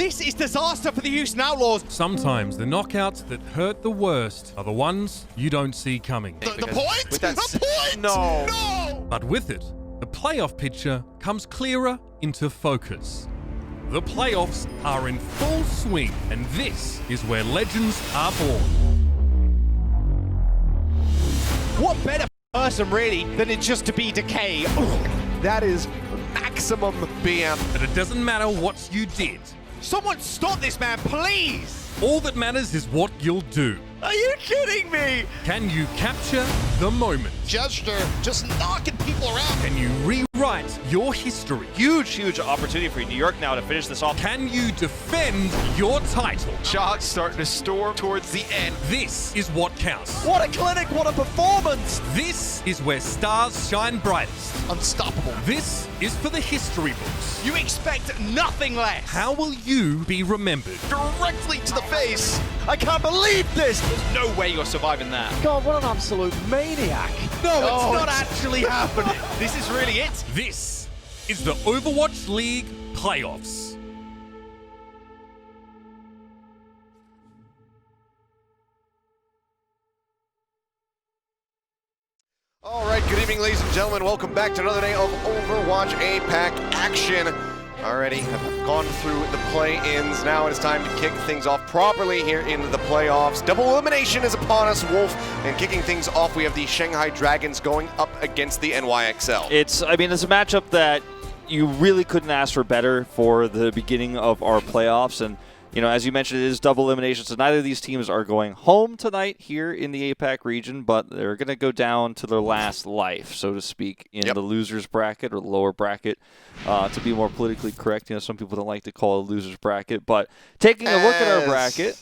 This is disaster for the Houston Outlaws. Sometimes the knockouts that hurt the worst are the ones you don't see coming. The point? The point? No. No! But with it, the playoff picture comes clearer into focus. The playoffs are in full swing, and this is where legends are born. What better person, really, than it just to be Decay? That is maximum BM. But it doesn't matter what you did. Someone stop this man, please! All that matters is what you'll do. Are you kidding me? Can you capture the moment? Jester just knocking people around. Can you rewrite your history? Huge opportunity for New York now to finish this off. Can you defend your title? Shots starting to storm towards the end. This is what counts. What a clinic, what a performance! This is where stars shine brightest. Unstoppable. This is for the history books. You expect nothing less. How will you be remembered? Directly to the face. I can't believe this. There's no way you're surviving that. God, what an absolute maniac. No, it's not actually happening. This is really it. This is the Overwatch League playoffs. All right, good evening, ladies and gentlemen. Welcome back to another day of Overwatch APAC action. Already have gone through the play-ins. Now it is time to kick things off properly here in the playoffs. Double elimination is upon us, Wolf. And kicking things off, we have the Shanghai Dragons going up against the NYXL. It's a matchup that you really couldn't ask for better for the beginning of our playoffs. And, you know, as you mentioned, it is double elimination, so neither of these teams are going home tonight here in the APAC region, but they're going to go down to their last life, so to speak, in the losers bracket or the lower bracket. To be more politically correct, you know, some people don't like to call it a losers bracket, but taking a look at our bracket,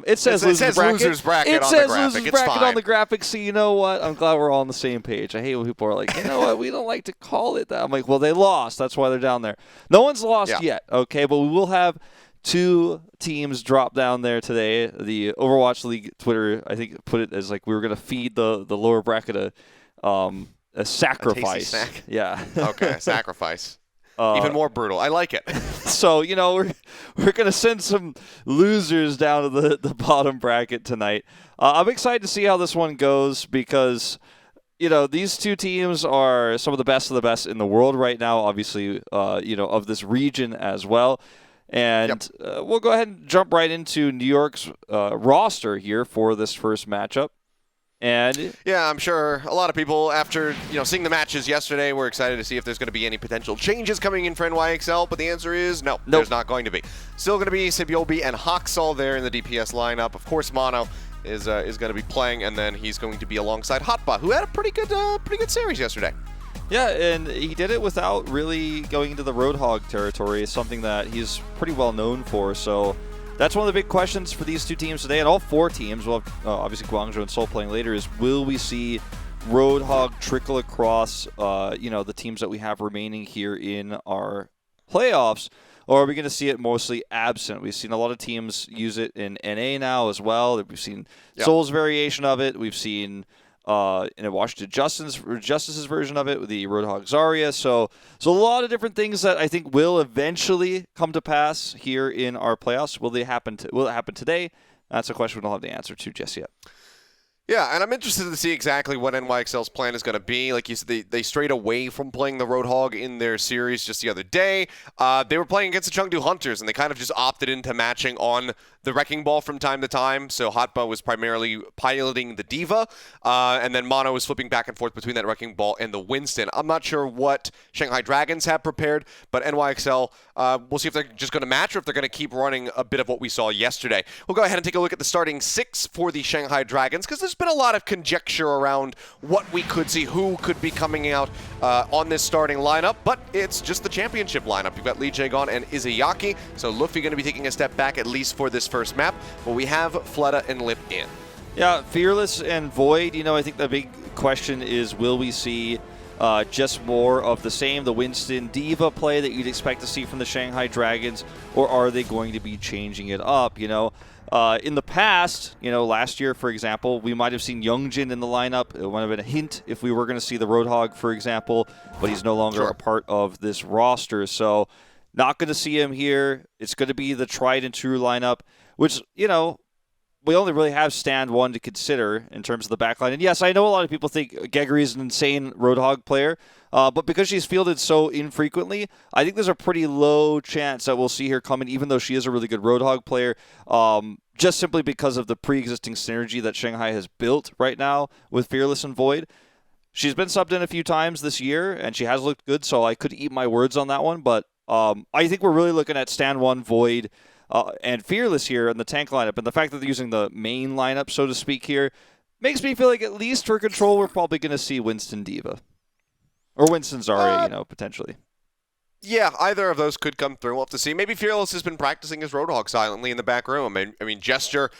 it says losers bracket. Losers bracket it on says the graphic. losers It's bracket fine. on the graphic, so you know what? I'm glad we're all on the same page. I hate when people are like, you know what? We don't like to call it that. I'm like, well, they lost. That's why they're down there. No one's lost yet, okay? But we will have two teams drop down there today. The Overwatch League Twitter, I think, put it as like we were going to feed the lower bracket a sacrifice. A tasty snack? Yeah. Okay, sacrifice. Even more brutal. I like it. So, you know, we're going to send some losers down to the bottom bracket tonight. I'm excited to see how this one goes because, you know, these two teams are some of the best in the world right now, obviously, you know, of this region as well. And we'll go ahead and jump right into New York's roster here for this first matchup. And yeah, I'm sure a lot of people, after seeing the matches yesterday, were excited to see if there's going to be any potential changes coming in for NYXL, but the answer is no, there's not going to be. Still going to be Sibyobi and Haksal there in the DPS lineup. Of course, Mono is going to be playing, and then he's going to be alongside Hotba, who had a pretty good series yesterday. Yeah, and he did it without really going into the Roadhog territory. It's something that he's pretty well known for, so that's one of the big questions for these two teams today, and all four teams. We'll have, obviously, Guangzhou and Seoul playing later. Is will we see Roadhog trickle across, the teams that we have remaining here in our playoffs, or are we going to see it mostly absent? We've seen a lot of teams use it in NA now as well. We've seen Seoul's variation of it. We've seen in Washington Justice's version of it with the Roadhog Zarya. So a lot of different things that I think will eventually come to pass here in our playoffs. Will it happen today? That's a question we don't have the answer to just yet. Yeah, and I'm interested to see exactly what NYXL's plan is going to be. Like you said, they strayed away from playing the Roadhog in their series just the other day. They were playing against the Chengdu Hunters, and they kind of just opted into matching on the Wrecking Ball from time to time. So Hotba was primarily piloting the D.Va, and then Mono was flipping back and forth between that Wrecking Ball and the Winston. I'm not sure what Shanghai Dragons have prepared, but NYXL, we'll see if they're just going to match or if they're going to keep running a bit of what we saw yesterday. We'll go ahead and take a look at the starting six for the Shanghai Dragons, because there's been a lot of conjecture around what we could see, who could be coming out on this starting lineup, but it's just the championship lineup. You've got LiJiang and Izayaki, so Luffy going to be taking a step back at least for this first map, but we have Fleta and Lip in. Yeah, Fearless and Void, I think the big question is, will we see just more of the same, the Winston D.Va play that you'd expect to see from the Shanghai Dragons, or are they going to be changing it up, In the past, last year, for example, we might have seen Youngjin in the lineup. It might have been a hint if we were going to see the Roadhog, for example, but he's no longer a part of this roster. So Not going to see him here. It's going to be the tried and true lineup, which, you know, we only really have stand one to consider in terms of the backline. And yes, I know a lot of people think Geggery is an insane Roadhog player, but because she's fielded so infrequently, I think there's a pretty low chance that we'll see her come in, even though she is a really good Roadhog player, just simply because of the pre-existing synergy that Shanghai has built right now with Fearless and Void. She's been subbed in a few times this year, and she has looked good, so I could eat my words on that one, but I think we're really looking at stand one, Void, and Fearless here in the tank lineup, and the fact that they're using the main lineup, so to speak, here, makes me feel like at least for Control, we're probably going to see Winston Diva. Or Winston Zarya, you know, potentially. Yeah, either of those could come through. We'll have to see. Maybe Fearless has been practicing his Roadhog silently in the back room. I mean, Gesture,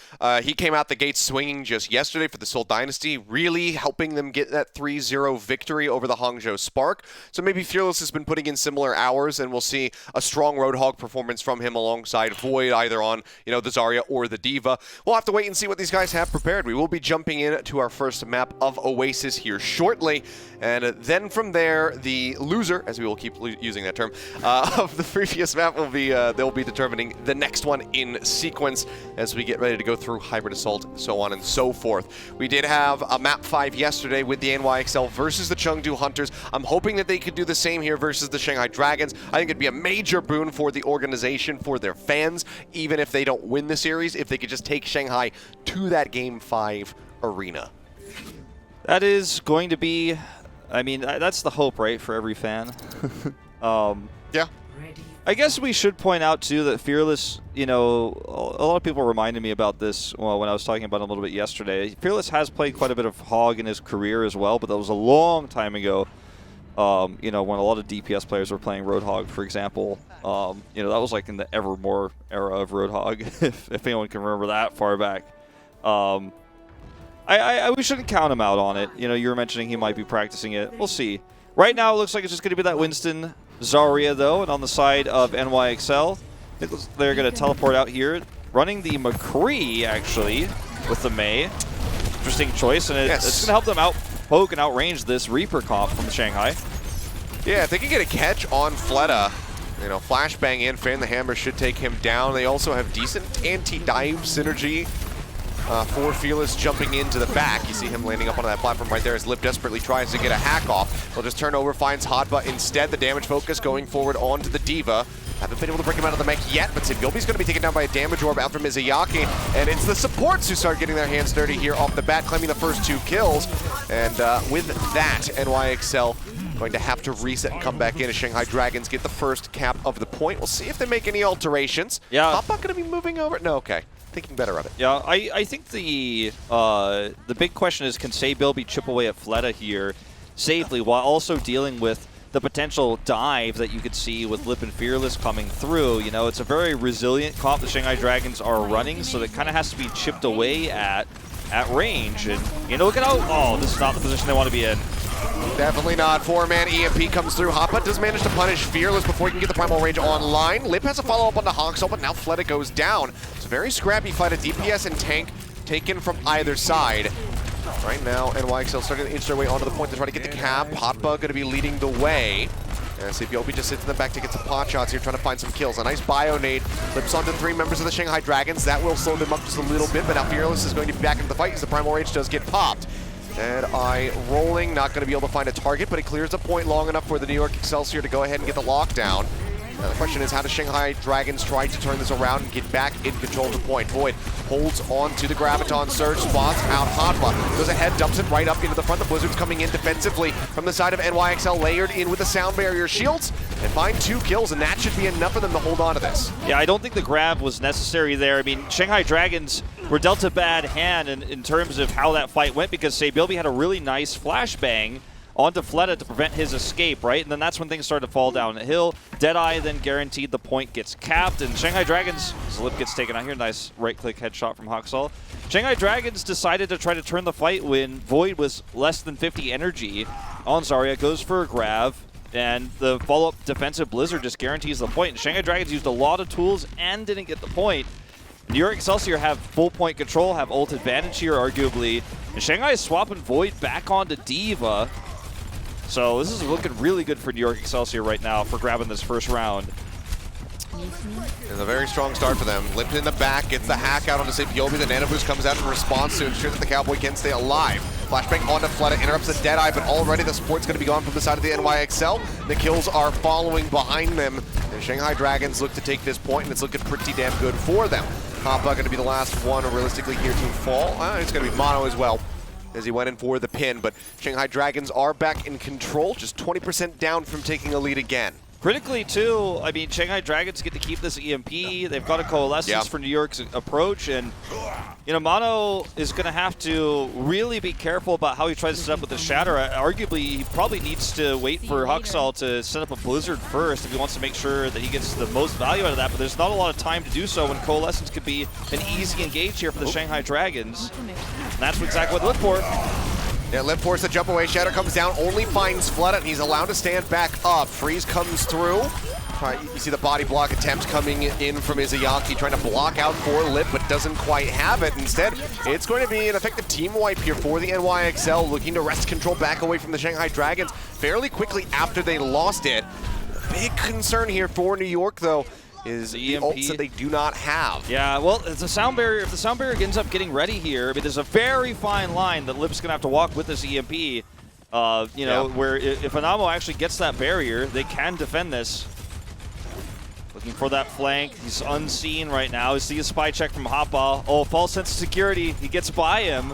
he came out the gate swinging just yesterday for the Seoul Dynasty, really helping them get that 3-0 victory over the Hangzhou Spark. So maybe Fearless has been putting in similar hours, and we'll see a strong Roadhog performance from him alongside Void, either on, you know, the Zarya or the Diva. We'll have to wait and see what these guys have prepared. We will be jumping in to our first map of Oasis here shortly, and then from there, the loser, as we will keep using that term, of the previous map will be they'll be determining the next one in sequence as we get ready to go through Hybrid Assault, so on and so forth. We did have a map 5 yesterday with the NYXL versus the Chengdu Hunters. I'm hoping that they could do the same here versus the Shanghai Dragons. I think it'd be a major boon for the organization, for their fans, even if they don't win the series, if they could just take Shanghai to that Game 5 arena. That is going to be, I mean, that's the hope, right, for every fan. Yeah. I guess we should point out, too, that Fearless, you know, a lot of people reminded me about this when I was talking about it a little bit yesterday. Fearless has played quite a bit of Hog in his career as well, but that was a long time ago, you know, when a lot of DPS players were playing Roadhog, for example. You know, that was like in the Evermore era of Roadhog, if anyone can remember that far back. We shouldn't count him out on it. You know, you were mentioning he might be practicing it. We'll see. Right now, it looks like it's just going to be that Winston Zarya, though, and on the side of NYXL, they're going to teleport out here, running the McCree, actually, with the Mei. Interesting choice, and it's going to help them out-poke and outrange this Reaper comp from Shanghai. Yeah, if they can get a catch on Fleta, you know, flashbang in, Fan the Hammer should take him down. They also have decent anti-dive synergy. For Fearless jumping into the back. You see him landing up on that platform right there as Lip desperately tries to get a hack off. He'll just turn over, finds Hotba instead. The damage focus going forward onto the Diva. Haven't been able to break him out of the mech yet, but Sigilby's going to be taken down by a damage orb out from Mizuyaki. And it's the supports who start getting their hands dirty here off the bat, claiming the first 2 kills. And with that, NYXL going to have to reset and come back in as Shanghai Dragons get the first cap of the point. We'll see if they make any alterations. Yeah. Hotba going to be moving over? No, okay. Thinking better of it. Yeah, I think the big question is, can Sabilby chip away at Fleta here safely while also dealing with the potential dive that you could see with Lip and Fearless coming through? You know, it's a very resilient comp the Shanghai Dragons are running, so that kind of has to be chipped away at range. And, you know, look at how, oh, this is not the position they want to be in. Definitely not. 4-man EMP comes through. Hotba does manage to punish Fearless before he can get the primal range online. Lip has a follow-up on the Hangzhou, but now Fleta goes down. It's a very scrappy fight. A DPS and tank taken from either side. Right now, NYXL starting to inch their way onto the point to try to get the cap. Hotba going to be leading the way. And Sigilby just sits in the back to get some pot shots here, trying to find some kills. A nice bio nade flips onto 3 members of the Shanghai Dragons. That will slow them up just a little bit, but now Fearless is going to be back into the fight as the primal range does get popped. And Eye rolling, not going to be able to find a target, but it clears a point long enough for the New York Excelsior to go ahead and get the lockdown. Now the question is, how does Shanghai Dragons try to turn this around and get back in control of the point? Void holds on to the Graviton Surge, spots out Hotba, goes ahead, dumps it right up into the front. The Blizzards coming in defensively from the side of NYXL, layered in with the sound barrier shields, and find 2 kills, and that should be enough for them to hold on to this. Yeah, I don't think the grab was necessary there. I mean, Shanghai Dragons were dealt a bad hand in terms of how that fight went, because Sabilby had a really nice flashbang onto Fleta to prevent his escape, right? And then that's when things started to fall down the hill. Deadeye then guaranteed the point gets capped, and Shanghai Dragons, Lip gets taken out here. Nice right-click headshot from Haksal. Shanghai Dragons decided to try to turn the fight when Void was less than 50 energy on Zarya, goes for a grab, and the follow-up defensive Blizzard just guarantees the point. And Shanghai Dragons used a lot of tools and didn't get the point. New York Excelsior have full point control, have ult advantage here, arguably. And Shanghai is swapping Void back onto Diva. So this is looking really good for New York Excelsior right now for grabbing this first round. It's a very strong start for them. Limped in the back, gets the hack out onto Sabiobi. The Nano Boost comes out in response to ensure that the Cowboy can stay alive. Flashbang onto Fleta, interrupts the Deadeye, but already the support's going to be gone from the side of the NYXL. The kills are following behind them. The Shanghai Dragons look to take this point, and it's looking pretty damn good for them. Hoppa going to be the last one realistically here to fall. It's going to be Mono as well, as he went in for the pin, but Shanghai Dragons are back in control, just 20% down from taking a lead again. Critically, too, I mean, Shanghai Dragons get to keep this EMP. They've got a coalescence for New York's approach, and, you know, Mono is going to have to really be careful about how he tries to set up with the Shatter. Arguably, he probably needs to wait for Huxall to set up a Blizzard first if he wants to make sure that he gets the most value out of that, but there's not a lot of time to do so when coalescence could be an easy engage here for the Shanghai Dragons. And that's exactly what they look for. Yeah, Limp forced the jump away. Shatter comes down, only finds Flood, and he's allowed to stand back up. Freeze comes through. You see the body block attempts coming in from Izayaki, trying to block out for Lip, but doesn't quite have it. Instead, it's going to be an effective team wipe here for the NYXL, looking to wrest control back away from the Shanghai Dragons fairly quickly after they lost it. Big concern here for New York, though, is the ults that they do not have. Yeah, well, it's a sound barrier. If the sound barrier ends up getting ready here, I mean, there's a very fine line that Lip's going to have to walk with this EMP, you know, where if Anamo actually gets that barrier, they can defend this. Looking for that flank. He's unseen right now. You see a spy check from Hoppa. Oh, false sense of security. He gets by him.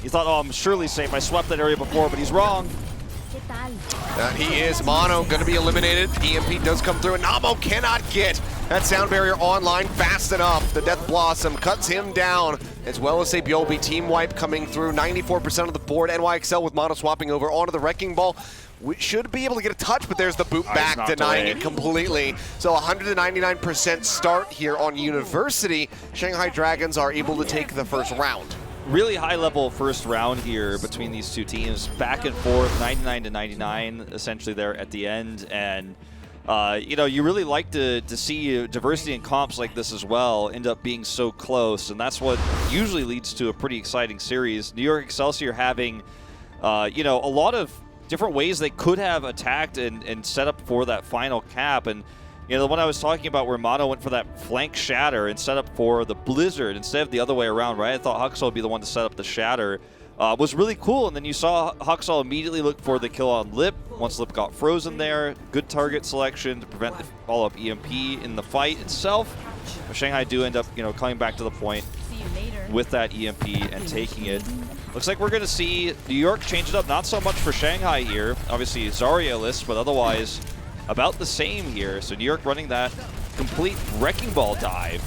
He thought, oh, I'm surely safe. I swept that area before, but he's wrong. He is. Mono going to be eliminated. EMP does come through, and Namo cannot get that sound barrier online fast enough. The Death Blossom cuts him down, as well as Sabiobi. Team wipe coming through. 94% of the board. NYXL with Mono swapping over onto the Wrecking Ball. We should be able to get a touch, but there's the boot back, denying it completely. So 199% start here on University. Shanghai Dragons are able to take the first round. Really high-level first round here between these two teams. Back and forth, 99 to 99, essentially there at the end. And, you know, you really like to see diversity in comps like this as well end up being so close. And that's what usually leads to a pretty exciting series. New York Excelsior having, you know, a lot of different ways they could have attacked and set up for that final cap. And, you know, the one I was talking about where Mono went for that flank Shatter and set up for the Blizzard instead of the other way around, right? I thought Huxall would be the one to set up the Shatter. Was really cool, and then you saw Huxall immediately look for the kill on Lip once Lip got frozen there. Good target selection to prevent the follow-up EMP in the fight itself. But Shanghai do end up, you know, coming back to the point with that EMP and taking it. Looks like we're going to see New York change it up, not so much for Shanghai here. Obviously, Zarya-less, but otherwise about the same here. So New York running that complete Wrecking Ball dive.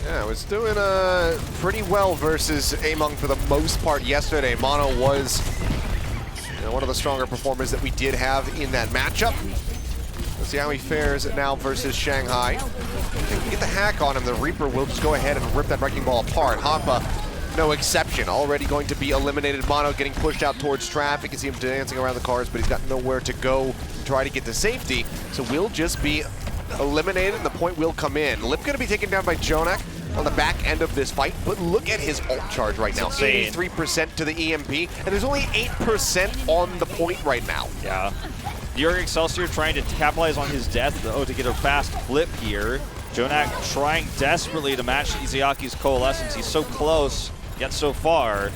Yeah, it was doing pretty well versus Among for the most part yesterday. Mono was, you know, one of the stronger performers that we did have in that matchup. Let's see how he fares now versus Shanghai. If he can get the hack on him, the Reaper will just go ahead and rip that Wrecking Ball apart. Hoppa, no exception, already going to be eliminated. Mono getting pushed out towards traffic. You can see him dancing around the cars, but he's got nowhere to go to try to get to safety. So we'll just be eliminated, and the point will come in. Lip going to be taken down by Jonak on the back end of this fight, but look at his ult charge right now. 83% to the EMP, and there's only 8% on the point right now. Yeah. York Excelsior trying to capitalize on his death, though, to get a fast flip here. Jonak trying desperately to match Izayaki's coalescence. He's so close, yet so far.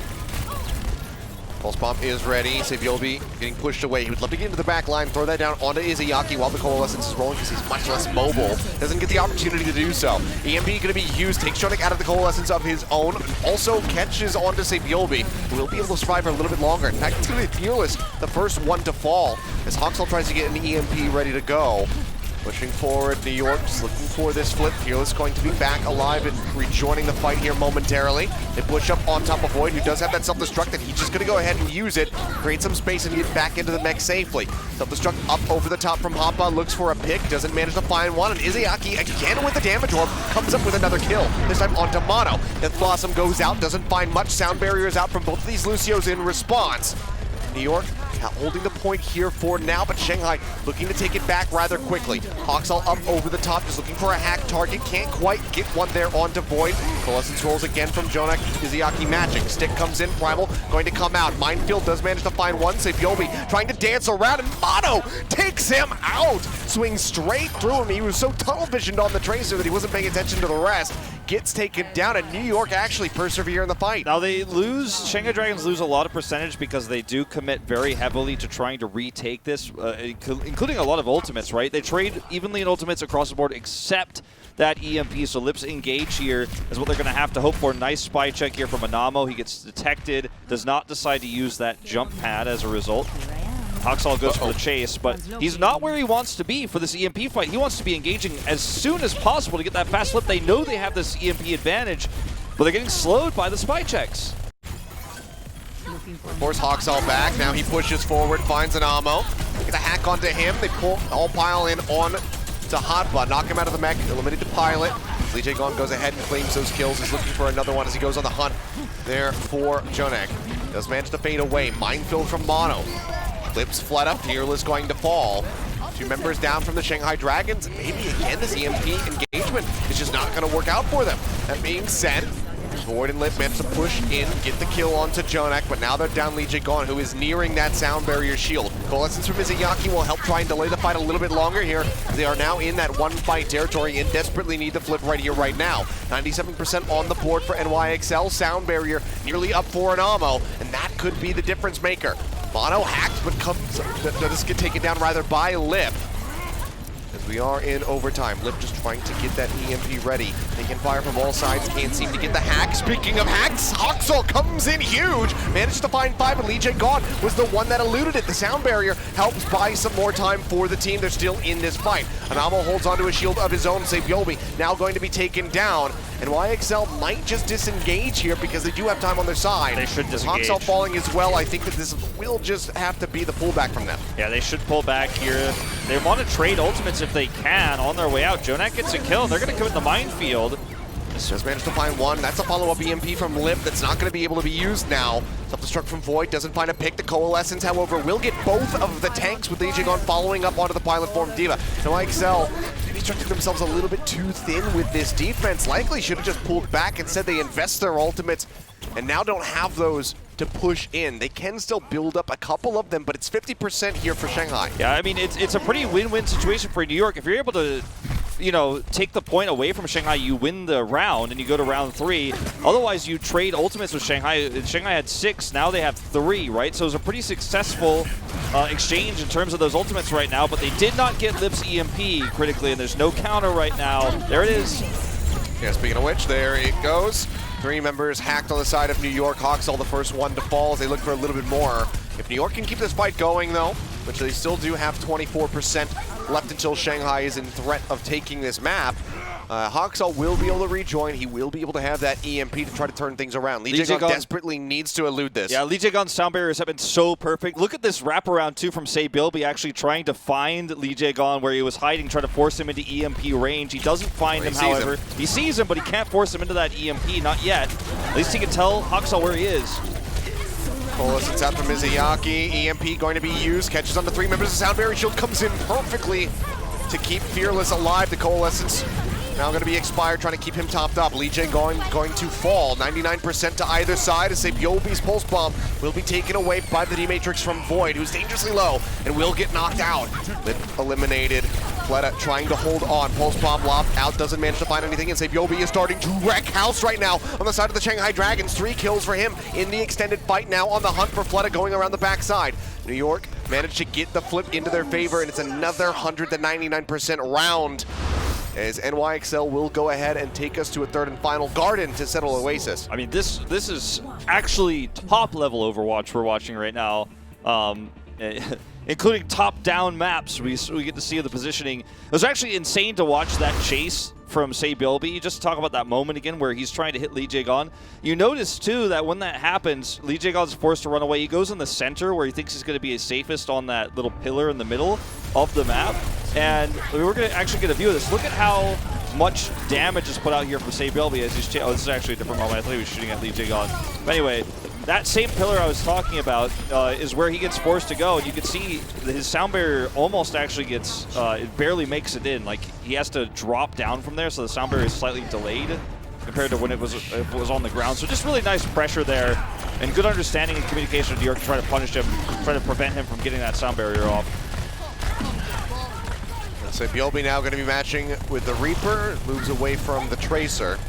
Pulse Bomb is ready. Sabiobi getting pushed away. He would love to get into the back line, throw that down onto Izayaki while the coalescence is rolling because he's much less mobile. Doesn't get the opportunity to do so. EMP going to be used, takes Jonak out of the coalescence of his own, also catches onto Sabiobi, who will be able to survive for a little bit longer. In fact, it's going to be Fearless, the first one to fall, as Huxall tries to get an EMP ready to go. Pushing forward, New York just looking for this flip. Fearless going to be back alive and rejoining the fight here momentarily. They push up on top of Void, who does have that self-destruct, and he's just going to go ahead and use it, create some space, and get back into the mech safely. Self-destruct up over the top from Hoppa, looks for a pick, doesn't manage to find one, and Izayaki, again with the damage orb, comes up with another kill, this time onto Mono. Death Blossom goes out, doesn't find much. Sound barrier is out from both of these Lucios in response. New York holding the point here for now, but Shanghai looking to take it back rather quickly. Hawksall up over the top, just looking for a hack target. Can't quite get one there onto Void. Coalescence rolls again from Jonak. Izayaki matching. Stick comes in, Primal going to come out. Minefield does manage to find one. Sabiobi trying to dance around, and Mono takes him out. Swings straight through him. He was so tunnel visioned on the Tracer that he wasn't paying attention to the rest. Gets taken down, and New York actually persevere in the fight. Now they lose, Shanghai Dragons lose a lot of percentage because they do commit very heavily to trying to retake this, including a lot of ultimates, right? They trade evenly in ultimates across the board except that EMP, so Lips engage here is what they're going to have to hope for. Nice spy check here from Anamo. He gets detected, does not decide to use that jump pad as a result. Hawksall goes for the chase, but he's not where he wants to be for this EMP fight. He wants to be engaging as soon as possible to get that fast flip. They know they have this EMP advantage, but they're getting slowed by the spy checks. Force Hawksall back. Now he pushes forward, finds an ammo. Get a hack onto him. They all pile in on to Hotba. Knock him out of the mech. Eliminated the pilot. LiJiang goes ahead and claims those kills. He's looking for another one as he goes on the hunt there for Jonak. Does manage to fade away. Minefield from Mono. Lips Fleta, Fearless going to fall. 2 members down from the Shanghai Dragons, and maybe again this EMP engagement is just not going to work out for them. That being said, Void and Lip managed to push in, get the kill onto Jonak, but now they're down LiJiang, who is nearing that sound barrier shield. Coalescence from Izayaki will help try and delay the fight a little bit longer here. They are now in that one fight territory and desperately need to flip right here, right now. 97% on the board for NYXL, sound barrier nearly up for an ammo, and that could be the difference maker. Mono hacked, but does get taken down rather by Lip. As we are in overtime, Lip just trying to get that EMP ready. They can fire from all sides, can't seem to get the hack. Speaking of hacks, Hawksall comes in huge, manages to find 5, and LiJiang was the one that eluded it. The sound barrier helps buy some more time for the team. They're still in this fight. Anamo holds onto a shield of his own. Sabiobi now going to be taken down. And YXL might just disengage here because they do have time on their side. They should disengage. Hawksall falling as well. I think that this will just have to be the pullback from them. Yeah, they should pull back here. They want to trade ultimates if they can on their way out. Jonak gets a kill, and they're going to commit the minefield. Just managed to find one. That's a follow-up EMP from Lip that's not going to be able to be used now. Self-destruct from Void, doesn't find a pick. The Coalescence, however, will get both of the tanks with LiJiang following up onto the pilot form Diva. So YXL maybe structured themselves a little bit too thin with this defense. Likely should have just pulled back and said they invest their ultimates and now don't have those to push in. They can still build up a couple of them, but it's 50% here for Shanghai. Yeah, I mean, it's a pretty win-win situation for New York. If you're able to, you know, take the point away from Shanghai, you win the round and you go to round 3. Otherwise, you trade ultimates with Shanghai. Shanghai had 6, now they have 3, right? So it was a pretty successful exchange in terms of those ultimates right now, but they did not get Lips EMP critically, and there's no counter right now. There it is. Yeah, speaking of which, there it goes. 3 members hacked on the side of New York. Hawksall the first one to fall as they look for a little bit more. If New York can keep this fight going, though, which they still do have 24% left until Shanghai is in threat of taking this map, Hawksall will be able to rejoin. He will be able to have that EMP to try to turn things around. LiJiang desperately needs to elude this. Yeah, LiJiang's sound barriers have been so perfect. Look at this wraparound, too, from Saybilby actually trying to find LiJiang where he was hiding, trying to force him into EMP range. He doesn't find him, however. He sees him, but he can't force him into that EMP, not yet. At least he can tell Hawksall where he is. Coalescence out from Izayaki. EMP going to be used. Catches on the 3 members. The sound barrier shield comes in perfectly to keep Fearless alive. The Coalescence now going to be expired, trying to keep him topped up. LiJiang going to fall. 99% to either side as Sabiobi's pulse bomb will be taken away by the D-Matrix from Void, who's dangerously low and will get knocked out. Lip eliminated. Fleta trying to hold on. Pulse bomb lobbed out, doesn't manage to find anything, and Sabiobi is starting to wreck house right now on the side of the Shanghai Dragons. 3 kills for him in the extended fight, now on the hunt for Fleta going around the backside. New York managed to get the flip into their favor, and it's another 199% round as NYXL will go ahead and take us to a 3rd and final Garden to settle Oasis. I mean, this is actually top-level Overwatch we're watching right now, including top-down maps. We get to see the positioning. It was actually insane to watch that chase from Saybilby. Just to talk about that moment again where he's trying to hit LiJiang. You notice, too, that when that happens, LiJiang is forced to run away. He goes in the center where he thinks he's going to be his safest on that little pillar in the middle of the map. And we're going to actually get a view of this. Look at how much damage is put out here from Saybilby as he's... Oh, this is actually a different moment. I thought he was shooting at LiJiang. But anyway, that same pillar I was talking about is where he gets forced to go, and you can see his sound barrier almost actually gets, it barely makes it in. Like, he has to drop down from there, so the sound barrier is slightly delayed compared to when it was on the ground. So just really nice pressure there, and good understanding and communication with New York to try to punish him, try to prevent him from getting that sound barrier off. So Byobi now going to be matching with the Reaper, moves away from the Tracer.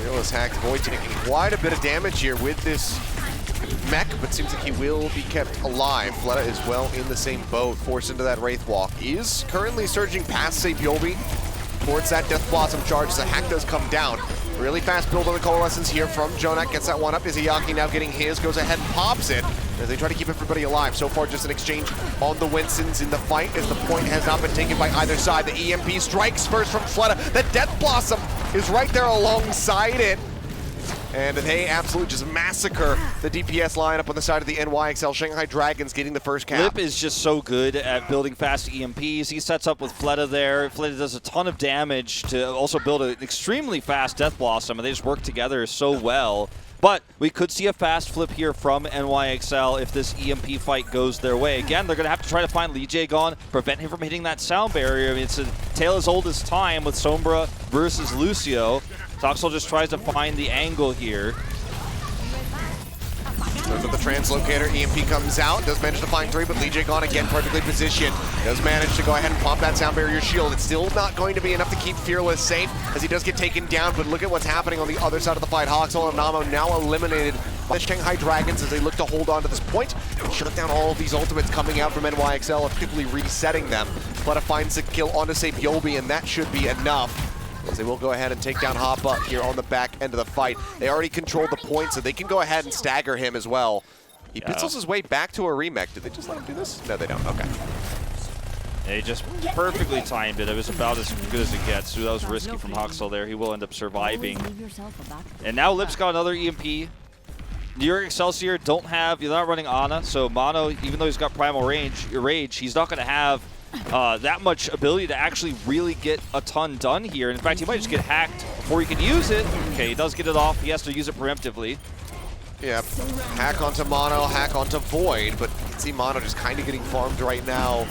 Is hacked. Void taking quite a bit of damage here with this mech, but seems like he will be kept alive. Fleta is well in the same boat, forced into that Wraith Walk. Is currently surging past Byobi towards that Death Blossom charge as the hack does come down. Really fast build on the Coalescence here from Jonak, gets that one up. Izayaki now getting his, goes ahead and pops it as they try to keep everybody alive. So far just an exchange on the Winsons in the fight as the point has not been taken by either side. The EMP strikes first from Fleta. The Death Blossom is right there alongside it. And they absolutely just massacre the DPS lineup on the side of the NYXL. Shanghai Dragons getting the first cap. Lip is just so good at building fast EMPs. He sets up with Fleta there. Fleta does a ton of damage to also build an extremely fast Death Blossom, and they just work together so well. But we could see a fast flip here from NYXL if this EMP fight goes their way. Again, they're going to have to try to find LiJiang, prevent him from hitting that sound barrier. I mean, it's a tale as old as time with Sombra versus Lucio. Toxel just tries to find the angle here. Goes with the translocator, EMP comes out, does manage to find 3, but LiJiang again perfectly positioned. Does manage to go ahead and pop that sound barrier shield. It's still not going to be enough to keep Fearless safe as he does get taken down, but look at what's happening on the other side of the fight. Hoxel and Namo now eliminated by the Shanghai Dragons as they look to hold on to this point and shut down all of these ultimates coming out from NYXL, effectively resetting them. Fleta finds the kill onto Byobi, and that should be enough, as they will go ahead and take down Hoppa here on the back end of the fight. They already controlled the point, so they can go ahead and stagger him as well. He pistols his way back to a remech. Did they just let him do this? No, they don't. Okay. They just perfectly timed it. It was about as good as it gets. So that was risky from Hoxel there. He will end up surviving. And now Lip's got another EMP. New York Excelsior don't have, they're not running Ana, so Mono, even though he's got Primal Rage, he's not going to have that much ability to actually really get a ton done here. In fact, he might just get hacked before he can use it. Okay, he does get it off. He has to use it preemptively. Yeah, hack onto Mono, hack onto Void, but you can see Mono just kind of getting farmed right now.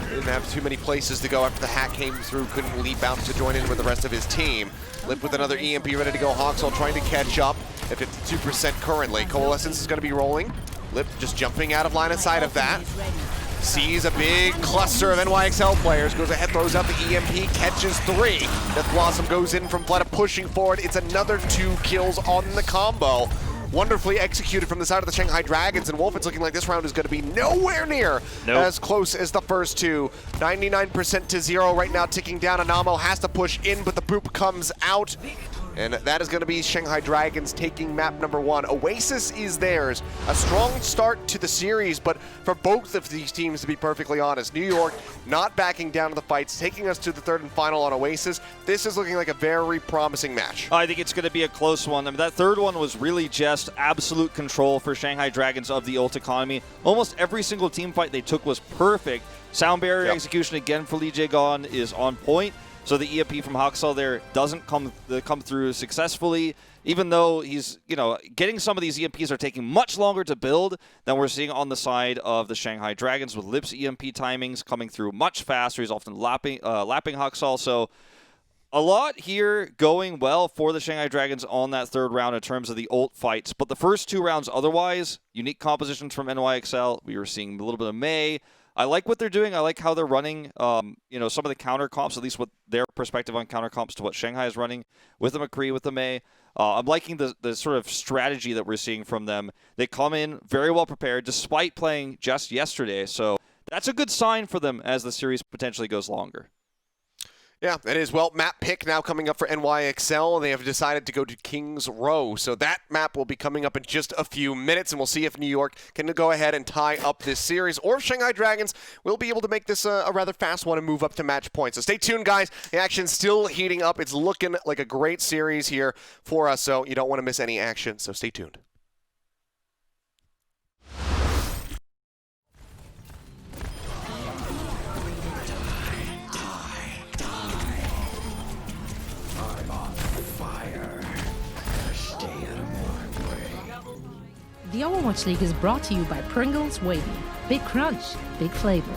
Didn't have too many places to go after the hack came through, couldn't leap out to join in with the rest of his team. Lip with another EMP ready to go. Hoxel trying to catch up at 52% currently. Coalescence is going to be rolling. Lip just jumping out of line of sight of that. Sees a big cluster of NYXL players, goes ahead, throws out the EMP, catches 3. Death Blossom goes in from Fleta, pushing forward. It's another 2 kills on the combo. Wonderfully executed from the side of the Shanghai Dragons, and Wolf, it's looking like this round is going to be nowhere near as close as the first 2. 99% to 0 right now, ticking down. Anamo has to push in, but the poop comes out. And that is going to be Shanghai Dragons taking map number 1. Oasis is theirs. A strong start to the series, but for both of these teams, to be perfectly honest, New York not backing down to the fights, taking us to the 3rd and final on Oasis. This is looking like a very promising match. I think it's going to be a close one. I mean, that 3rd one was really just absolute control for Shanghai Dragons of the ult economy. Almost every single team fight they took was perfect. Sound barrier execution again for LiJiang is on point. So the EMP from Hoxel there doesn't come through successfully, even though he's, getting some of these EMPs are taking much longer to build than we're seeing on the side of the Shanghai Dragons, with Lip's EMP timings coming through much faster. He's often lapping Hoxel. So a lot here going well for the Shanghai Dragons on that 3rd round in terms of the ult fights. But the first 2 rounds otherwise, unique compositions from NYXL. We were seeing a little bit of Mei. I like what they're doing. I like how they're running, some of the counter comps, at least what their perspective on counter comps to what Shanghai is running with the McCree, with the Mei. I'm liking the sort of strategy that we're seeing from them. They come in very well prepared despite playing just yesterday. So that's a good sign for them as the series potentially goes longer. Yeah, it is. Well, map pick now coming up for NYXL. They have decided to go to Kings Row. So that map will be coming up in just a few minutes, and we'll see if New York can go ahead and tie up this series, or if Shanghai Dragons will be able to make this a rather fast one and move up to match point. So stay tuned, guys. The action's still heating up. It's looking like a great series here for us, so you don't want to miss any action. So stay tuned. The Overwatch League is brought to you by Pringles Wavy. Big crunch, big flavor.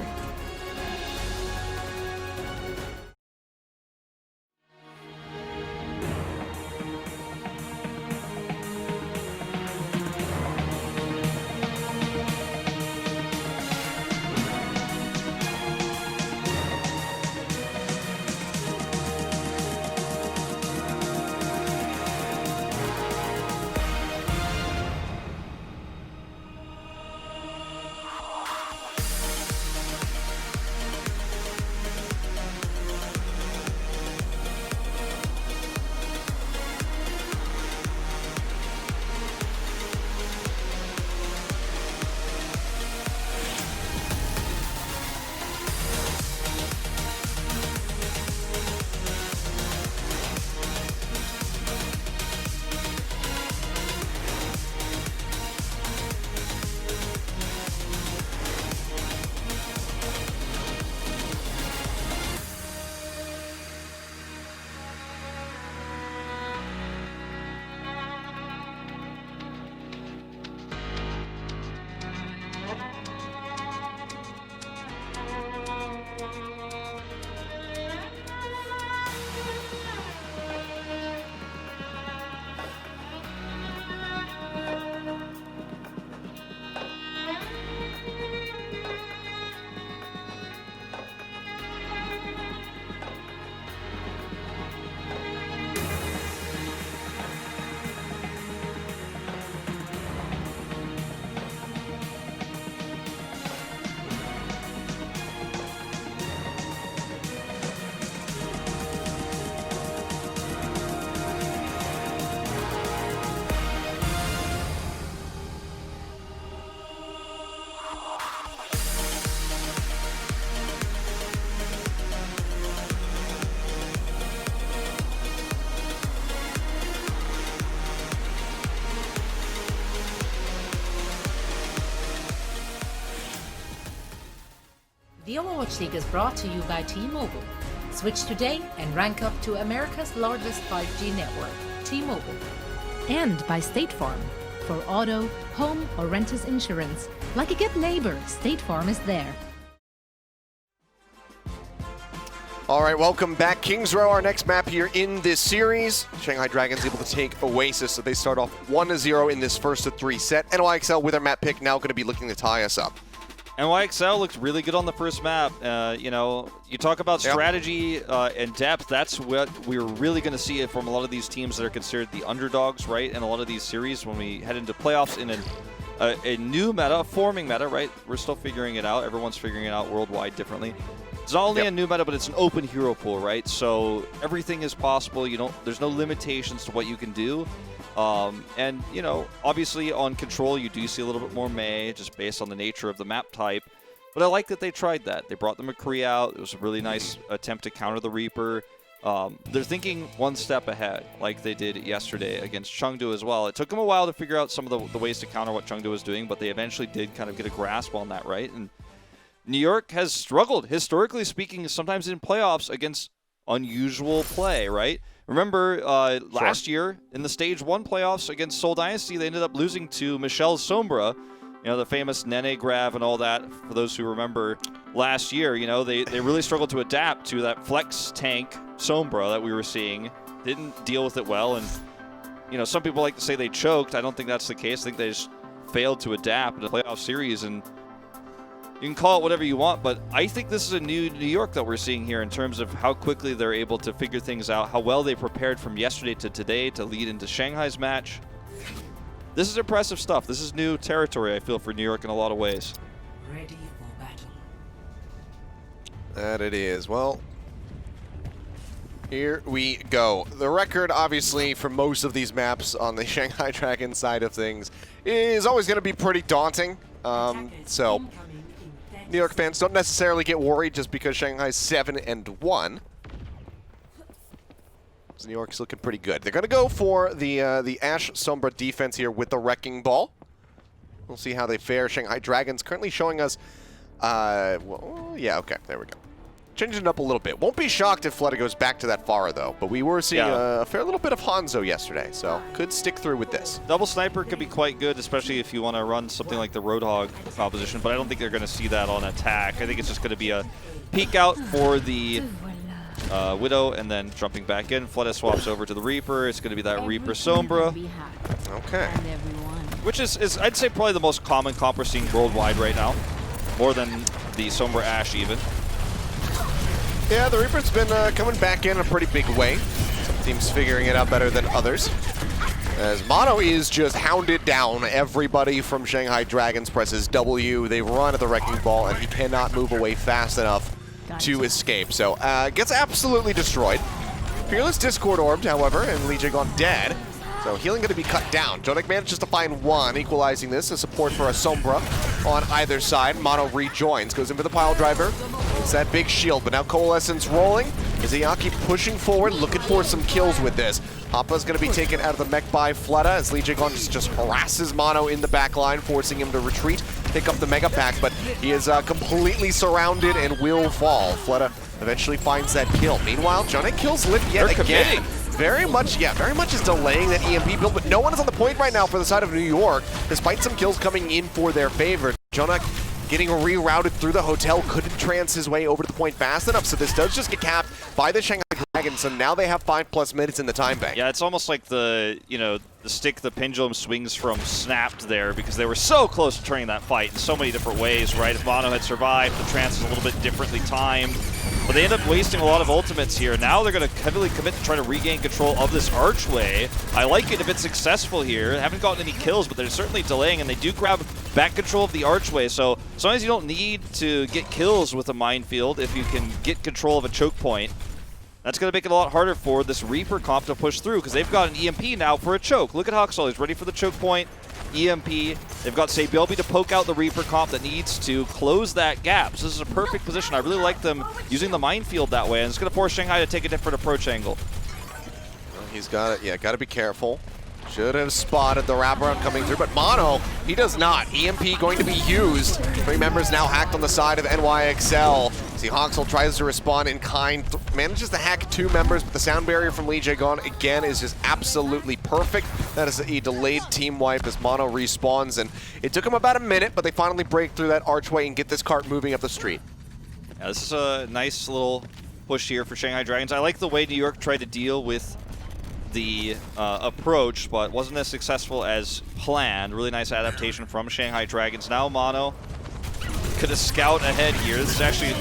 The Overwatch League is brought to you by T-Mobile. Switch today and rank up to America's largest 5G network, T-Mobile. And by State Farm. For auto, home, or renters insurance, like a good neighbor, State Farm is there. All right, welcome back. Kings Row, our next map here in this series. Shanghai Dragons able to take Oasis, so they start off 1-0 in this first of 3 set. NYXL with their map pick now going to be looking to tie us up. NYXL looked really good on the first map. You know, you talk about strategy and depth. That's what we're really going to see it from a lot of these teams that are considered the underdogs, right? In a lot of these series when we head into playoffs in a new meta, a forming meta, right? We're still figuring it out. Everyone's figuring it out worldwide differently. It's not only a new meta, but it's an open hero pool, right? So everything is possible. There's no limitations to what you can do. And, you know, obviously on Control, you do see a little bit more Mei, just based on the nature of the map type. But I like that they tried that. They brought the McCree out. It was a really nice attempt to counter the Reaper. They're thinking one step ahead, like they did yesterday against Chengdu as well. It took them a while to figure out some of the ways to counter what Chengdu was doing, but they eventually did kind of get a grasp on that, right? And New York has struggled, historically speaking, sometimes in playoffs against unusual play, right? Remember, last year in the Stage 1 playoffs against Seoul Dynasty, they ended up losing to Michelle Sombra, you know, the famous Nene grab and all that, for those who remember last year. You know, they really struggled to adapt to that flex tank Sombra that we were seeing. Didn't deal with it well, and, you know, some people like to say they choked. I don't think that's the case. I think they just failed to adapt in the playoff series, and you can call it whatever you want, but I think this is a new New York that we're seeing here in terms of how quickly they're able to figure things out, how well they prepared from yesterday to today to lead into Shanghai's match. This is impressive stuff. This is new territory, I feel, for New York in a lot of ways. Ready for battle. That it is. Well, here we go. The record, obviously, for most of these maps on the Shanghai Dragons side of things is always going to be pretty daunting. So New York fans don't necessarily get worried just because Shanghai's 7-1. So New York's looking pretty good. They're going to go for the Ashe Sombra defense here with the Wrecking Ball. We'll see how they fare. Shanghai Dragons currently showing us, well, yeah, okay, there we go. changing it up a little bit. Won't be shocked if Fleta goes back to that Pharah, though. But we were seeing a fair little bit of Hangzhou yesterday, so could stick through with this. Double sniper could be quite good, especially if you want to run something like the Roadhog composition, but I don't think they're going to see that on attack. I think it's just going to be a peek out for the Widow, and then jumping back in. Fleta swaps over to the Reaper. It's going to be that Reaper Sombra. Okay. Which is, I'd say, probably the most common comp we're seeing worldwide right now. More than the Sombra Ashe, even. Yeah, the Reaper's been coming back in a pretty big way. Some teams figuring it out better than others. As Mono is just hounded down. Everybody from Shanghai Dragons presses W. They run at the Wrecking Ball, and he cannot move away fast enough to escape. So, gets absolutely destroyed. Fearless Discord orbed, however, and LiJiang dead. So healing going to be cut down. Jonak manages to find one, equalizing this as support for a Sombra on either side. Mono rejoins, goes in for the pile driver. It's that big shield, but now Coalescence rolling. Izayaki pushing forward, looking for some kills with this. Hoppa's going to be taken out of the mech by Fleta as LiJiang just harasses Mono in the back line, forcing him to retreat, pick up the Mega Pack, but he is completely surrounded and will fall. Fleta eventually finds that kill. Meanwhile, Jonak kills Lip yet again. Very much is delaying that EMP build, but no one is on the point right now for the side of New York, despite some kills coming in for their favor. Jonak getting rerouted through the hotel, couldn't trans his way over to the point fast enough, so this does just get capped by the Shanghai Dragons, so now they have 5+ minutes in the time bank. Yeah, it's almost like the stick the pendulum swings from snapped there, because they were so close to turning that fight in so many different ways, right? If Mono had survived, the trans is a little bit differently timed. But they end up wasting a lot of ultimates here. Now they're going to heavily commit to try to regain control of this archway. I like it if it's successful here. They haven't gotten any kills, but they're certainly delaying, and they do grab back control of the archway. So sometimes you don't need to get kills with a minefield if you can get control of a choke point. That's going to make it a lot harder for this Reaper comp to push through, because they've got an EMP now for a choke. Look at Huxall. He's ready for the choke point. EMP. They've got Saebyeolbe to poke out the Reaper comp that needs to close that gap. So this is a perfect position. I really like them using the minefield that way, and it's going to force Shanghai to take a different approach angle. Well, he's got it. Yeah, got to be careful. Should have spotted the wraparound coming through, but Mono, he does not. EMP going to be used. 3 members now hacked on the side of NYXL. See, Huxall tries to respond in kind, manages to hack 2 members, but the sound barrier from LiJiang again is just absolutely perfect. That is a delayed team wipe as Mono respawns, and it took him about a minute, but they finally break through that archway and get this cart moving up the street. Yeah, this is a nice little push here for Shanghai Dragons. I like the way New York tried to deal with the approach, but wasn't as successful as planned. Really nice adaptation from Shanghai Dragons. Now Mono could have scout ahead here. This is actually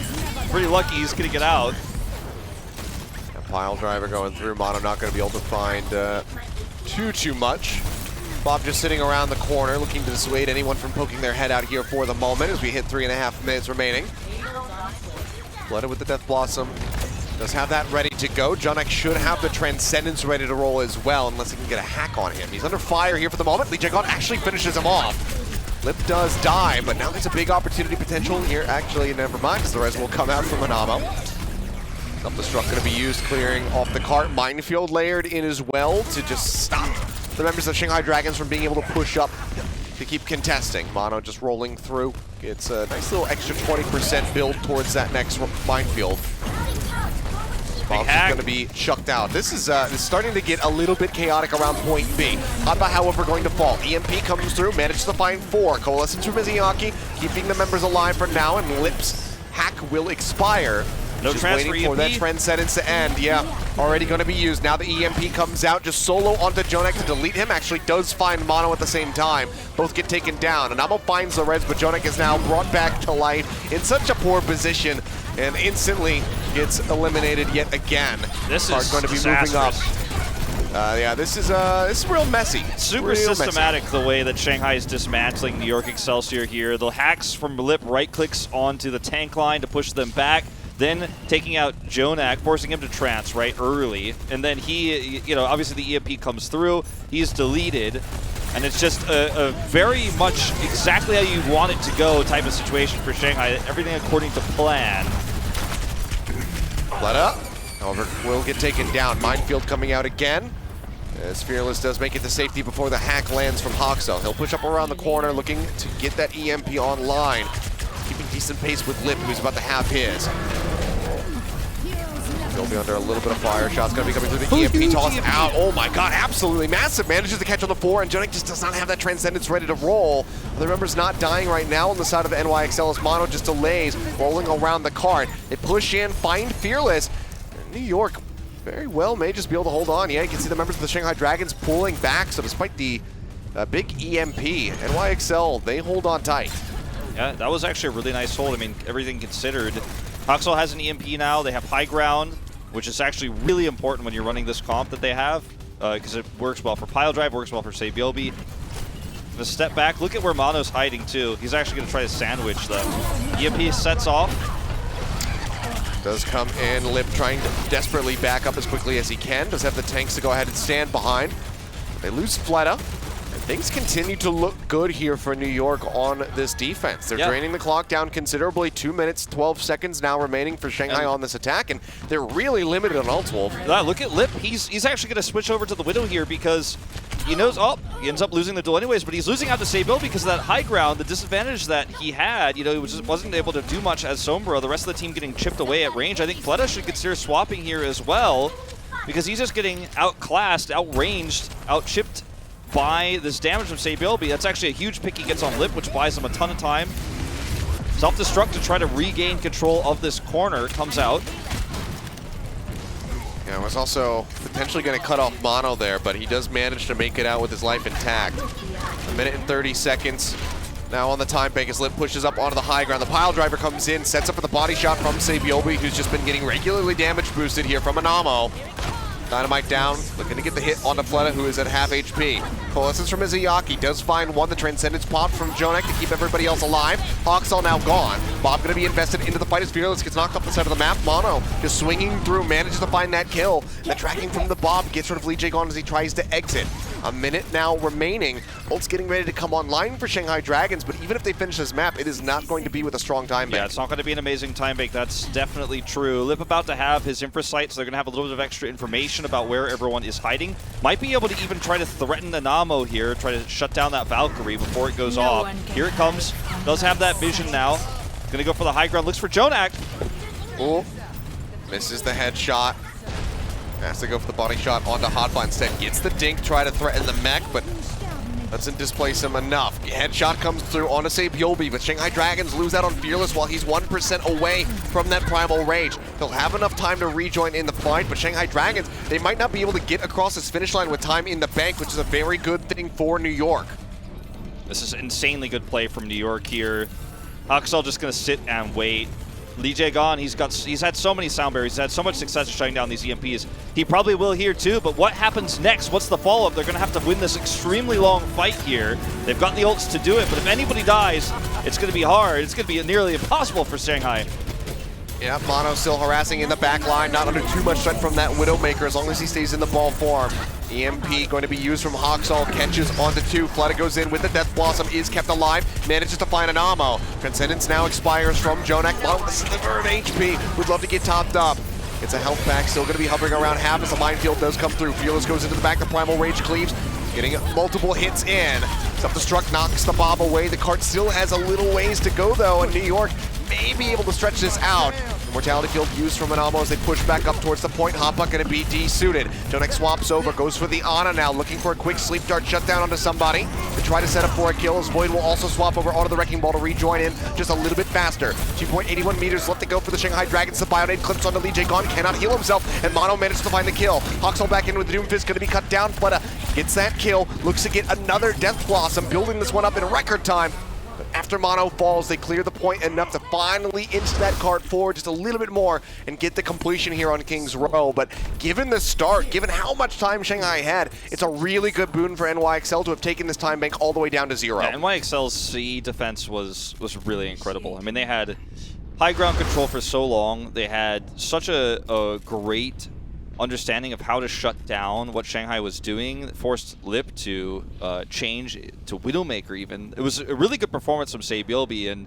pretty lucky he's going to get out. A pile driver going through. Mono not going to be able to find too much. Bob just sitting around the corner looking to dissuade anyone from poking their head out here for the moment as we hit 3.5 minutes remaining. Flooded with the Death Blossom. Does have that ready to go. Jonak should have the Transcendence ready to roll as well, unless he can get a hack on him. He's under fire here for the moment. LiJiang actually finishes him off. Lip does die, but now there's a big opportunity potential here. Actually, never mind, because the res will come out from Manamo. Self-destruct going to be used, clearing off the cart. Minefield layered in as well to just stop the members of Shanghai Dragons from being able to push up to keep contesting. Mono just rolling through. It's a nice little extra 20% build towards that next minefield. Bombs is going to be chucked out. This is starting to get a little bit chaotic around point B. Hoppa, however, going to fall. EMP comes through, manages to find 4. Coalescence from Izayaki, keeping the members alive for now, and Lip's hack will expire. No just transfer waiting for that Transcendence to end. Yeah, already going to be used. Now the EMP comes out, just solo onto Jonak to delete him. Actually does find Mono at the same time. Both get taken down. Anamo finds the res, but Jonak is now brought back to life in such a poor position and instantly gets eliminated yet again. This is going to be disastrous. moving up. Yeah, this is real messy. Super real systematic messy. the way that Shanghai is dismantling New York Excelsior here. The hacks from Lip right clicks onto the tank line to push them back. Then taking out Jonak, forcing him to trance right early, and then he, obviously the EMP comes through, he's deleted, and it's just a very much exactly how you want it to go type of situation for Shanghai. Everything according to plan. Let up. However, will get taken down. Minefield coming out again. As Fearless does make it to safety before the hack lands from Huxall. He'll push up around the corner looking to get that EMP online. Keeping decent pace with Lip, who's about to have his. He'll be under a little bit of fire. Shot's going to be coming through the EMP, tossed out. Oh my god, absolutely massive. Manages to catch on the 4, and Jonek just does not have that Transcendence ready to roll. The member's not dying right now on the side of NYXL as Mono just delays, rolling around the cart. They push in, find Fearless. And New York very well may just be able to hold on. Yeah, you can see the members of the Shanghai Dragons pulling back, so despite the big EMP, NYXL, they hold on tight. Yeah, that was actually a really nice hold. I mean, everything considered. Hangzhou has an EMP now. They have high ground, which is actually really important when you're running this comp that they have, because it works well for pile drive, works well for Saebyeolbi. The step back, look at where Mono's hiding too. He's actually going to try to sandwich them. EMP sets off. Does come in, Lip trying to desperately back up as quickly as he can. Does have the tanks to go ahead and stand behind. They lose Fleta. Things continue to look good here for New York on this defense. They're draining the clock down considerably. 2 minutes, 12 seconds now remaining for Shanghai on this attack, and they're really limited on ults, Wolf. Look at Lip. He's actually going to switch over to the Widow here because he knows, he ends up losing the duel anyways, but he's losing out to Saebyeolbi because of that high ground, the disadvantage that he had. You know, he just wasn't able to do much as Sombra. The rest of the team getting chipped away at range. I think Fleta should consider swapping here as well because he's just getting outclassed, outranged, outchipped by this damage from Saebyeolbi. That's actually a huge pick he gets on Lip, which buys him a ton of time. Self-destruct to try to regain control of this corner comes out. Yeah, was also potentially going to cut off Mono there, but he does manage to make it out with his life intact. 1 minute and 30 seconds. Now on the time bank as Lip pushes up onto the high ground. The pile driver comes in, sets up for the body shot from Saebyeolbi, who's just been getting regularly damage boosted here from Anamo. Dynamite down, looking to get the hit onto Fleta, who is at half HP. Coalescence from Izayaki does find one. The Transcendence pop from Jonek to keep everybody else alive. Hawksall now gone. Bob going to be invested into the fight as Fearless gets knocked off the side of the map. Mono just swinging through, manages to find that kill. The tracking from the Bob gets rid of LiJiang as he tries to exit. A minute now remaining. Ult's getting ready to come online for Shanghai Dragons, but even if they finish this map, it is not going to be with a strong time bank. Yeah, it's not going to be an amazing time bank. That's definitely true. Lip about to have his infra sight, so they're going to have a little bit of extra information about where everyone is hiding. Might be able to even try to threaten Anamo here, try to shut down that Valkyrie before it goes off. Here it comes. Does have that vision now. Going to go for the high ground. Looks for Jonak. Oh, misses the headshot. Has to go for the body shot onto Hotba instead. Gets the dink, try to threaten the mech, but doesn't displace him enough. Headshot comes through onto Saebyeolbi, but Shanghai Dragons lose out on Fearless while he's 1% away from that Primal Rage. He'll have enough time to rejoin in the fight, but Shanghai Dragons, they might not be able to get across this finish line with time in the bank, which is a very good thing for New York. This is insanely good play from New York here. Hawksall just going to sit and wait. LiJiang, he's had so many sound barriers, he's had so much success shutting down these EMPs. He probably will here too, but what happens next? What's the follow-up? They're going to have to win this extremely long fight here. They've got the ults to do it, but if anybody dies, it's going to be hard. It's going to be nearly impossible for Shanghai. Yeah, Mono still harassing in the back line, not under too much threat from that Widowmaker as long as he stays in the ball form. EMP going to be used from Hawksall, catches onto 2. Fleta goes in with the Death Blossom, is kept alive, manages to find an ammo. Transcendence now expires from Jonek. Mono with a sliver of HP, would love to get topped up. It's a health pack, still going to be hovering around half as the minefield does come through. Fearless goes into the back, the Primal Rage cleaves, getting multiple hits in. Self-destruct knocks the Bob away. The cart still has a little ways to go though, and New York may be able to stretch this out. Mortality Field used from Anamo as they push back up towards the point. Hoppa going to be desuited. Jonek swaps over, goes for the Ana now, looking for a quick sleep dart shutdown onto somebody to try to set up for a kill. As Void will also swap over onto the Wrecking Ball to rejoin in just a little bit faster. 2.81 meters left to go for the Shanghai Dragons. The Bionade clips onto LiJiang, cannot heal himself, and Mono manages to find the kill. Hawksall back in with the Doomfist, going to be cut down. Fleta gets that kill, looks to get another Death Blossom, building this one up in record time. But after Mono falls, they clear the point enough to finally inch that cart forward just a little bit more and get the completion here on King's Row. But given the start, given how much time Shanghai had, it's a really good boon for NYXL to have taken this time bank all the way down to 0. Yeah, NYXL's CE defense was really incredible. I mean, they had high ground control for so long. They had such a great understanding of how to shut down what Shanghai was doing, forced Lip to change to Widowmaker even. It was a really good performance from Saebyeolbi, and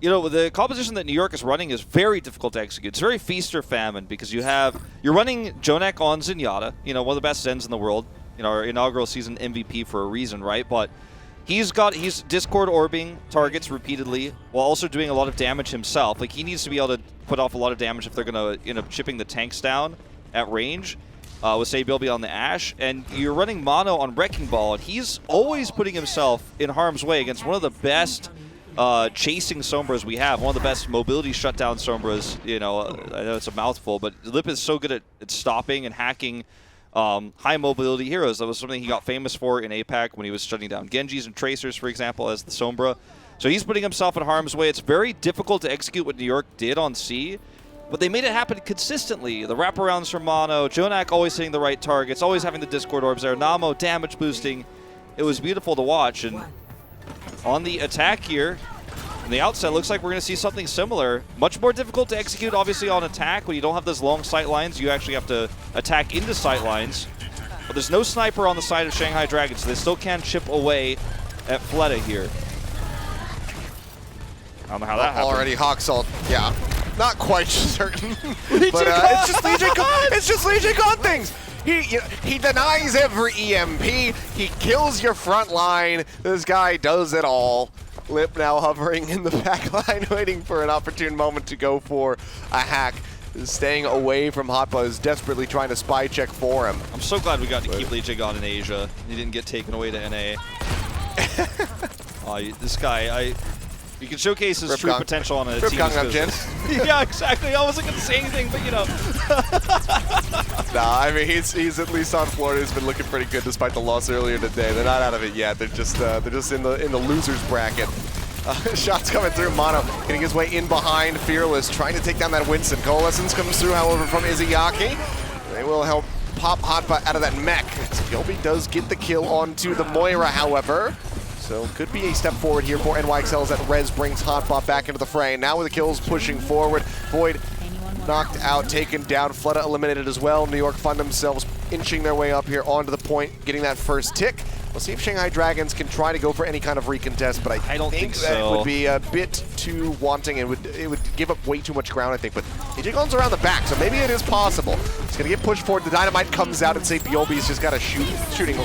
you know, the composition that New York is running is very difficult to execute. It's very feast or famine because you're running Jonek on Zenyatta, you know, one of the best Zens in the world, you know, our inaugural season MVP for a reason, right? But He's Discord orbing targets repeatedly while also doing a lot of damage himself. Like, he needs to be able to put off a lot of damage if they're going to end up chipping the tanks down at range. With Sabilby on the Ashe, and you're running mono on Wrecking Ball, and he's always putting himself in harm's way against one of the best chasing Sombras we have, one of the best mobility shutdown Sombras. You know, I know it's a mouthful, but Lip is so good at stopping and hacking high mobility heroes. That was something he got famous for in APAC when he was shutting down Genjis and Tracers, for example, as the Sombra. So he's putting himself in harm's way. It's very difficult to execute what New York did on C, but they made it happen consistently. The wraparounds from Mono, Jonak always hitting the right targets, always having the Discord orbs there, Namo damage boosting. It was beautiful to watch. And on the attack here, on the outset, looks like we're going to see something similar. Much more difficult to execute, obviously, on attack. When you don't have those long sight lines, you actually have to attack into sight lines. But there's no sniper on the side of Shanghai Dragons, so they still can chip away at Fleta here. I don't know how that happened. Already Hawksalt, yeah. Not quite certain, but it's just LiJiang Khan things. He denies every EMP. He kills your front line. This guy does it all. Lip now hovering in the back line, waiting for an opportune moment to go for a hack. Staying away from Hotbuzz, desperately trying to spy check for him. I'm so glad we got to keep LiJiang Khan in Asia. He didn't get taken away to NA. This guy, you can showcase his true potential on a team. Yeah, exactly. I wasn't going to say anything, but you know. Nah, I mean he's at least on Florida. He's been looking pretty good despite the loss earlier today. They're not out of it yet. They're just in the losers bracket. Shots coming through. Mono getting his way in behind. Fearless trying to take down that Winston. Coalescence comes through, however, from Izayaki. They will help pop Hotba out of that mech. Yobi does get the kill onto the Moira, however. So could be a step forward here for NYXL as that Rez brings Hotbot back into the fray. Now with the kills pushing forward. Void knocked out, taken down. Fleta eliminated as well. New York find themselves inching their way up here onto the point, getting that first tick. We'll see if Shanghai Dragons can try to go for any kind of recontest, but I don't think that would be a bit too wanting. It would give up way too much ground, I think. But LiJiang Khan's around the back, so maybe it is possible. It's going to get pushed forward. The Dynamite comes out, and Sabilby's just got a shooting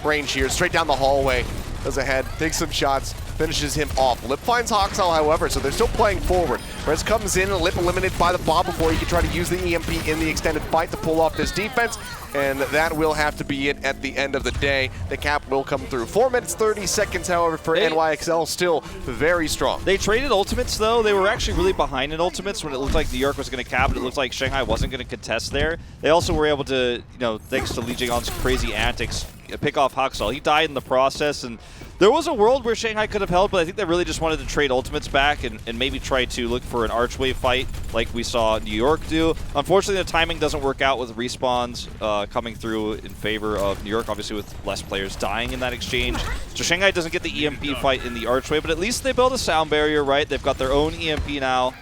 range here, straight down the hallway. Goes ahead, takes some shots, finishes him off. Lip finds Hawksall, however, so they're still playing forward. Rez comes in, Lip eliminated by the bomb before he can try to use the EMP in the extended fight to pull off this defense, and that will have to be it at the end of the day. The cap will come through. 4 minutes, 30 seconds, however, for NYXL, still very strong. They traded ultimates, though. They were actually really behind in ultimates when it looked like New York was going to cap it. It looked like Shanghai wasn't going to contest there. They also were able to, you know, thanks to LiJiang Khan's crazy antics, pick off Hawksall. He died in the process, and there was a world where Shanghai could have held, but I think they really just wanted to trade ultimates back and maybe try to look for an archway fight like we saw New York do. Unfortunately, the timing doesn't work out with respawns coming through in favor of New York, obviously with less players dying in that exchange. So Shanghai doesn't get the EMP fight in the archway, but at least they build a sound barrier, right? They've got their own EMP now.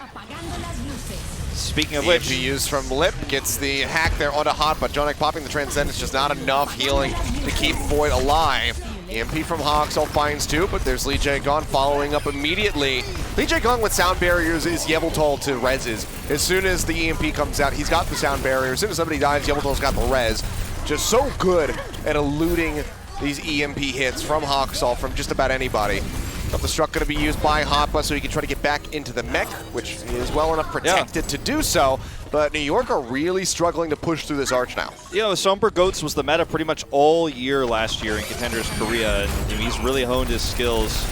Speaking of which, EMP used from Lip gets the hack there onto Hot, but Jonak popping the Transcendence, just not enough healing to keep Void alive. EMP from Hawksall finds two, but there's LiJiang Khan following up immediately. LiJiang Khan with sound barriers is Yveltal to Rez's. As soon as the EMP comes out, he's got the sound barrier. As soon as somebody dies, Yveltal's got the Rez. Just so good at eluding these EMP hits from Hawksall from just about anybody. Got the struck going to be used by Hotba so he can try to get back into the mech, which is well enough protected to do so. But New York are really struggling to push through this arch now. You know, Sombra Goats was the meta pretty much all year last year in Contenders Korea, and he's really honed his skills.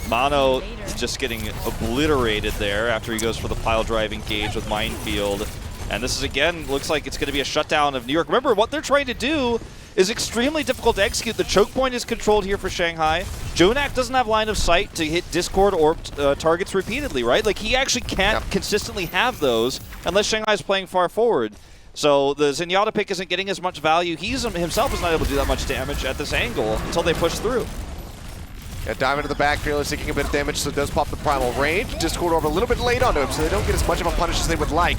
Mono is just getting obliterated there after he goes for the pile drive engage with Minefield. And this is, again, looks like it's going to be a shutdown of New York. Remember, what they're trying to do is extremely difficult to execute. The choke point is controlled here for Shanghai. Jonak doesn't have line of sight to hit Discord or targets repeatedly, right? Like, he actually can't consistently have those unless Shanghai's playing far forward. So the Zenyatta pick isn't getting as much value. He himself is not able to do that much damage at this angle until they push through. Yeah, dive into the back, Fearless taking a bit of damage, so it does pop the primal range. Discord over a little bit late onto him, so they don't get as much of a punish as they would like.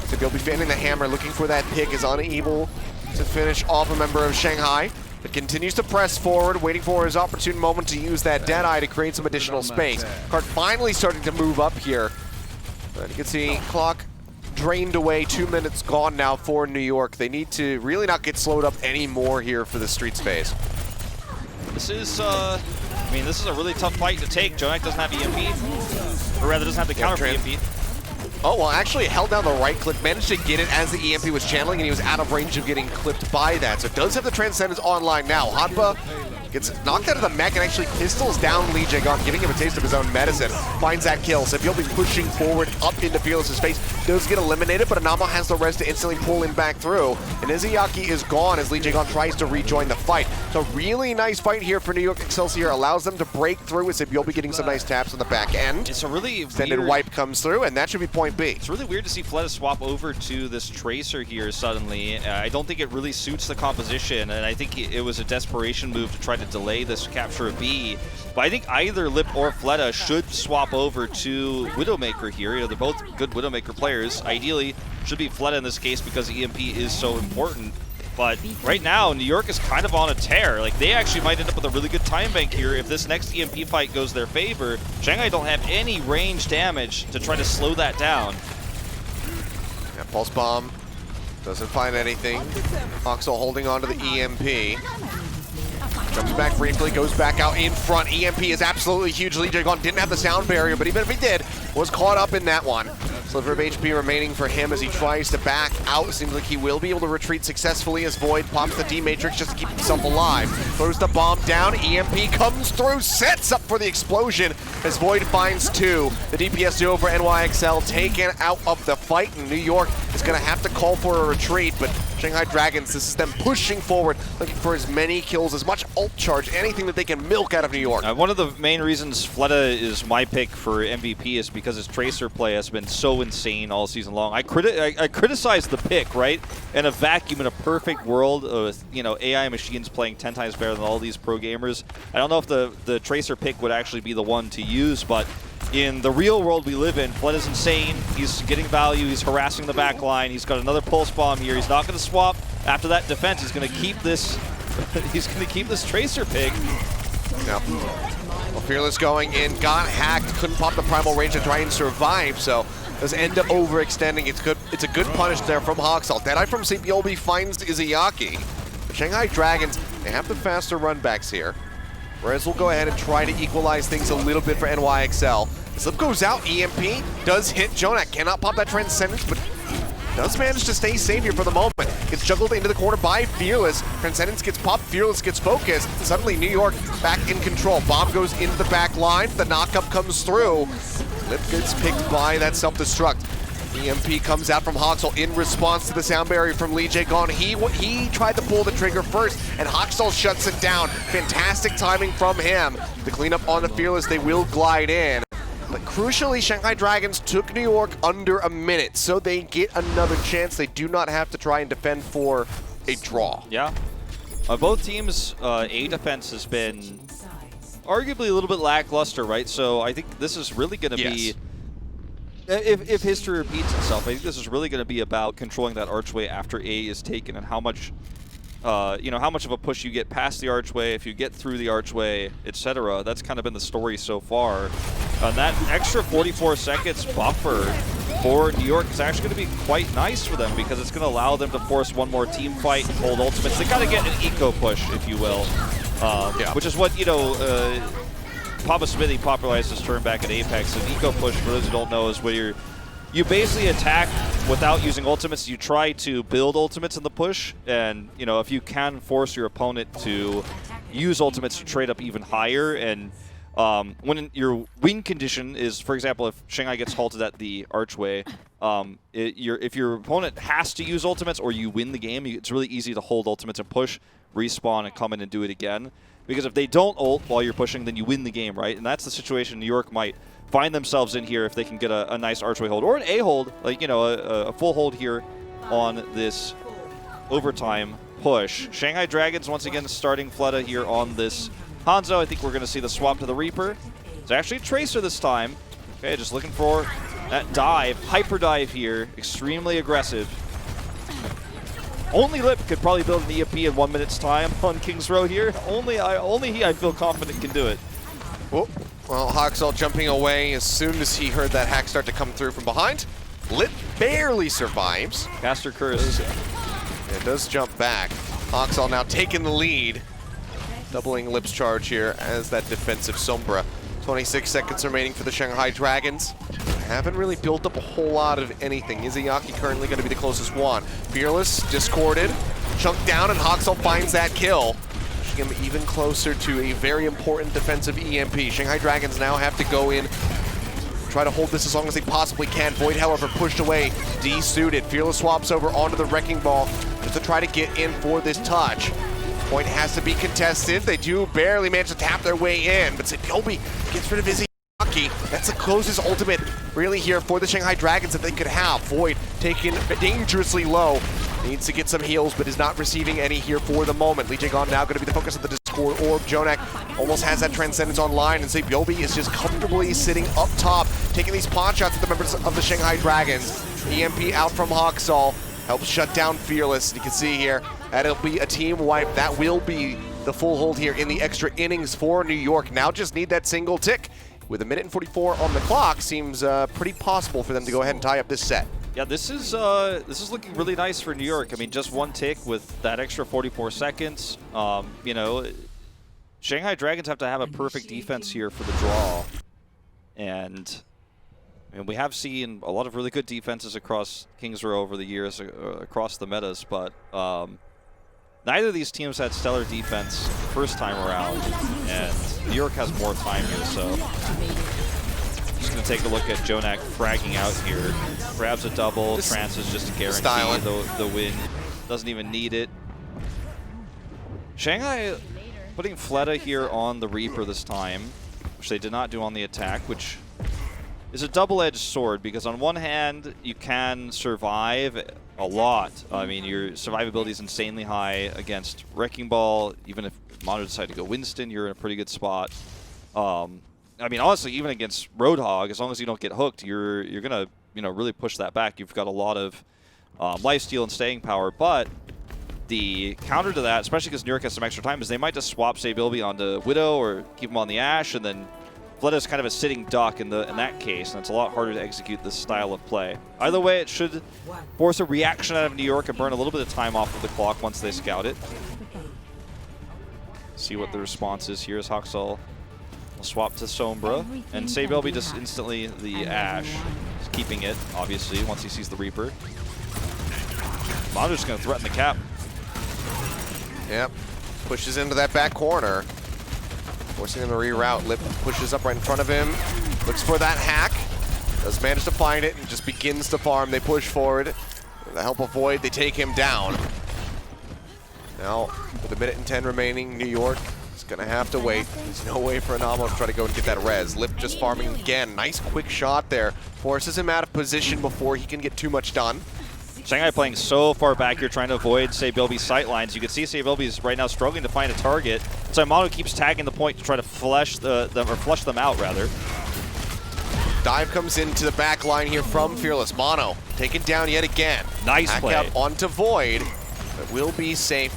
So they'll be fanning the hammer, looking for that pick, is unable to finish off a member of Shanghai, but continues to press forward, waiting for his opportune moment to use that Deadeye to create some additional space. Cart finally starting to move up here. But you can see clock drained away, 2 minutes gone now for New York. They need to really not get slowed up anymore here for the streets phase. This is I mean, this is a really tough fight to take. Jonak doesn't have EMP, or rather doesn't have the counter for EMP. Oh, well, actually held down the right click, managed to get it as the EMP was channeling, and he was out of range of getting clipped by that. So does have the Transcendence online now. Hanpa gets knocked out of the mech and actually pistols down LiJiang, giving him a taste of his own medicine. Finds that kill. So he'll be pushing forward up into Fearless's face. Does get eliminated, but Anamo has the res to instantly pull him back through. And Izayaki is gone as LiJiang tries to rejoin the fight. So really nice fight here for New York Excelsior. Allows them to break through as you'll be getting some nice taps on the back end. It's a really extended wipe comes through, and that should be point B. It's really weird to see Fleta swap over to this Tracer here suddenly. I don't think it really suits the composition, and I think it was a desperation move to try to delay this capture of B. But I think either Lip or Fleta should swap over to Widowmaker here. You know, they're both good Widowmaker players. Ideally, should be Fleta in this case because EMP is so important. But right now, New York is kind of on a tear. Like, they actually might end up with a really good time bank here if this next EMP fight goes their favor. Shanghai don't have any range damage to try to slow that down. Yeah, Pulse Bomb doesn't find anything. Oxel holding on to the EMP. Jumps back briefly, goes back out in front. EMP is absolutely huge. LiJiang didn't have the sound barrier, but even if he did, was caught up in that one. Sliver of HP remaining for him as he tries to back out. Seems like he will be able to retreat successfully as Void pops the D-Matrix just to keep himself alive. Throws the bomb down. EMP comes through, sets up for the explosion as Void finds two. The DPS duo for NYXL taken out of the fight, and New York is going to have to call for a retreat, but Shanghai Dragons, this is them pushing forward, looking for as many kills, as much ult charge, anything that they can milk out of New York. One of the main reasons Fleta is my pick for MVP is because his Tracer play has been so insane all season long. I criticize the pick, right? In a vacuum, in a perfect world with, you know, AI machines playing 10 times better than all these pro gamers, I don't know if the Tracer pick would actually be the one to use, but in the real world we live in, Fleta's insane. He's getting value. He's harassing the back line. He's got another pulse bomb here. He's not going to swap after that defense. He's going to keep this. He's going to keep this Tracer pick. Yep. Well, Fearless going in, got hacked, couldn't pop the primal range to try and survive. So does end up overextending. It's good. It's a good punish there from Hoxall. Deadeye from Sipiolbi finds Izayaki. The Shanghai Dragons, they have the faster runbacks here. Whereas we'll go ahead and try to equalize things a little bit for NYXL. Slip goes out, EMP does hit Jonak. Cannot pop that Transcendence, but does manage to stay safe here for the moment. Gets juggled into the corner by Fearless. Transcendence gets popped, Fearless gets focused. Suddenly New York back in control. Bomb goes into the back line. The knockup comes through. Lip gets picked by that self-destruct. EMP comes out from Hoxall in response to the sound barrier from LiJiang. He tried to pull the trigger first, and Hoxall shuts it down. Fantastic timing from him. The cleanup on the Fearless, they will glide in. But crucially, Shanghai Dragons took New York under a minute, so they get another chance. They do not have to try and defend for a draw. Yeah. Both teams' A defense has been arguably a little bit lackluster, right? So I think this is really going to be... If history repeats itself, I think this is really going to be about controlling that archway after A is taken and how much, you know, how much of a push you get past the archway, if you get through the archway, etc. That's kind of been the story so far. And that extra 44 seconds buffer for New York is actually going to be quite nice for them because it's going to allow them to force one more team fight and hold ultimates. They got to get an eco push, if you will, which is what, you know, Papa Smithy popularized this term back at APAC. An eco push, for those who don't know, is where you basically attack without using ultimates. You try to build ultimates in the push, and you know, if you can force your opponent to use ultimates, you trade up even higher. And when your win condition is, for example, if Shanghai gets halted at the archway, if your opponent has to use ultimates or you win the game, it's really easy to hold ultimates and push, respawn, and come in and do it again. Because if they don't ult while you're pushing, then you win the game, right? And that's the situation New York might find themselves in here if they can get a nice archway hold. Or an A hold, like, you know, a full hold here on this overtime push. Shanghai Dragons, once again, starting Fleta here on this Hangzhou. I think we're going to see the swap to the Reaper. It's actually a Tracer this time. Okay, just looking for that dive, hyper dive here. Extremely aggressive. Only Lip could probably build an EMP in 1 minute's time on King's Row here. Only he, I feel confident, can do it. Oh, well, Hoxall jumping away as soon as he heard that hack start to come through from behind. Lip barely survives. Caster Curse. It does jump back. Hoxall now taking the lead. doubling Lip's charge here as that defensive Sombra. 26 seconds remaining for the Shanghai Dragons. Haven't really built up a whole lot of anything. Izayaki currently going to be the closest one. Fearless, discorded, chunked down, and Hoxel finds that kill. Pushing him even closer to a very important defensive EMP. Shanghai Dragons now have to go in, try to hold this as long as they possibly can. Void, however, pushed away, desuited. Fearless swaps over onto the Wrecking Ball just to try to get in for this touch. Point has to be contested. They do barely manage to tap their way in, but Sepiobi gets rid of Izayaki. That's the closest ultimate really here for the Shanghai Dragons that they could have. Void taken dangerously low. Needs to get some heals, but is not receiving any here for the moment. LiJiang now going to be the focus of the Discord Orb. Jonak almost has that Transcendence online, and Sepiobi is just comfortably sitting up top, taking these pawn shots at the members of the Shanghai Dragons. EMP out from Hoxol. Helps shut down Fearless. You can see here, that'll be a team wipe. That will be the full hold here in the extra innings for New York. Now just need that single tick. With 1:44 on the clock, seems pretty possible for them to go ahead and tie up this set. Yeah, this is looking really nice for New York. I mean, just one tick with that extra 44 seconds. You know, Shanghai Dragons have to have a perfect defense here for the draw. And we have seen a lot of really good defenses across Kings Row over the years, across the metas, but neither of these teams had stellar defense first time around, and New York has more time here, so just going to take a look at Jonak fragging out here. Grabs a double, trances just to guarantee the win. Doesn't even need it. Shanghai putting Fleta here on the Reaper this time, which they did not do on the attack, which is a double-edged sword, because on one hand, you can survive a lot. I mean, your survivability is insanely high against Wrecking Ball. Even if Mono decide to go Winston, you're in a pretty good spot. I mean, honestly, even against Roadhog, as long as you don't get hooked, you're gonna really push that back. You've got a lot of lifesteal and staying power, but the counter to that, especially because New York has some extra time, is they might just swap Sabilby onto Widow or keep him on the Ashe, and then Fleta's kind of a sitting duck in that case, and it's a lot harder to execute this style of play. Either way, it should force a reaction out of New York and burn a little bit of time off of the clock once they scout it. See what the response is here as Hoxol will swap to Sombra, and Sabilby just instantly the Ashe. He's keeping it, obviously, once he sees the Reaper. Mono's going to threaten the cap. Yep, pushes into that back corner. Forcing him to reroute. Lip pushes up right in front of him. Looks for that hack. Does manage to find it and just begins to farm. They push forward. With the help of Void, they take him down. Now, with 1:10 remaining, New York is going to have to wait. There's no way for Anamo to try to go and get that res. Lip just farming again. Nice quick shot there. Forces him out of position before he can get too much done. Shanghai playing so far back here, trying to avoid Sabilby's sightlines. You can see Sabilby's right now struggling to find a target. So Mono keeps tagging the point to try to flush them out, rather. Dive comes into the back line here from Fearless. Mono taken down yet again. Nice Hack play. out onto Void, but will be safe.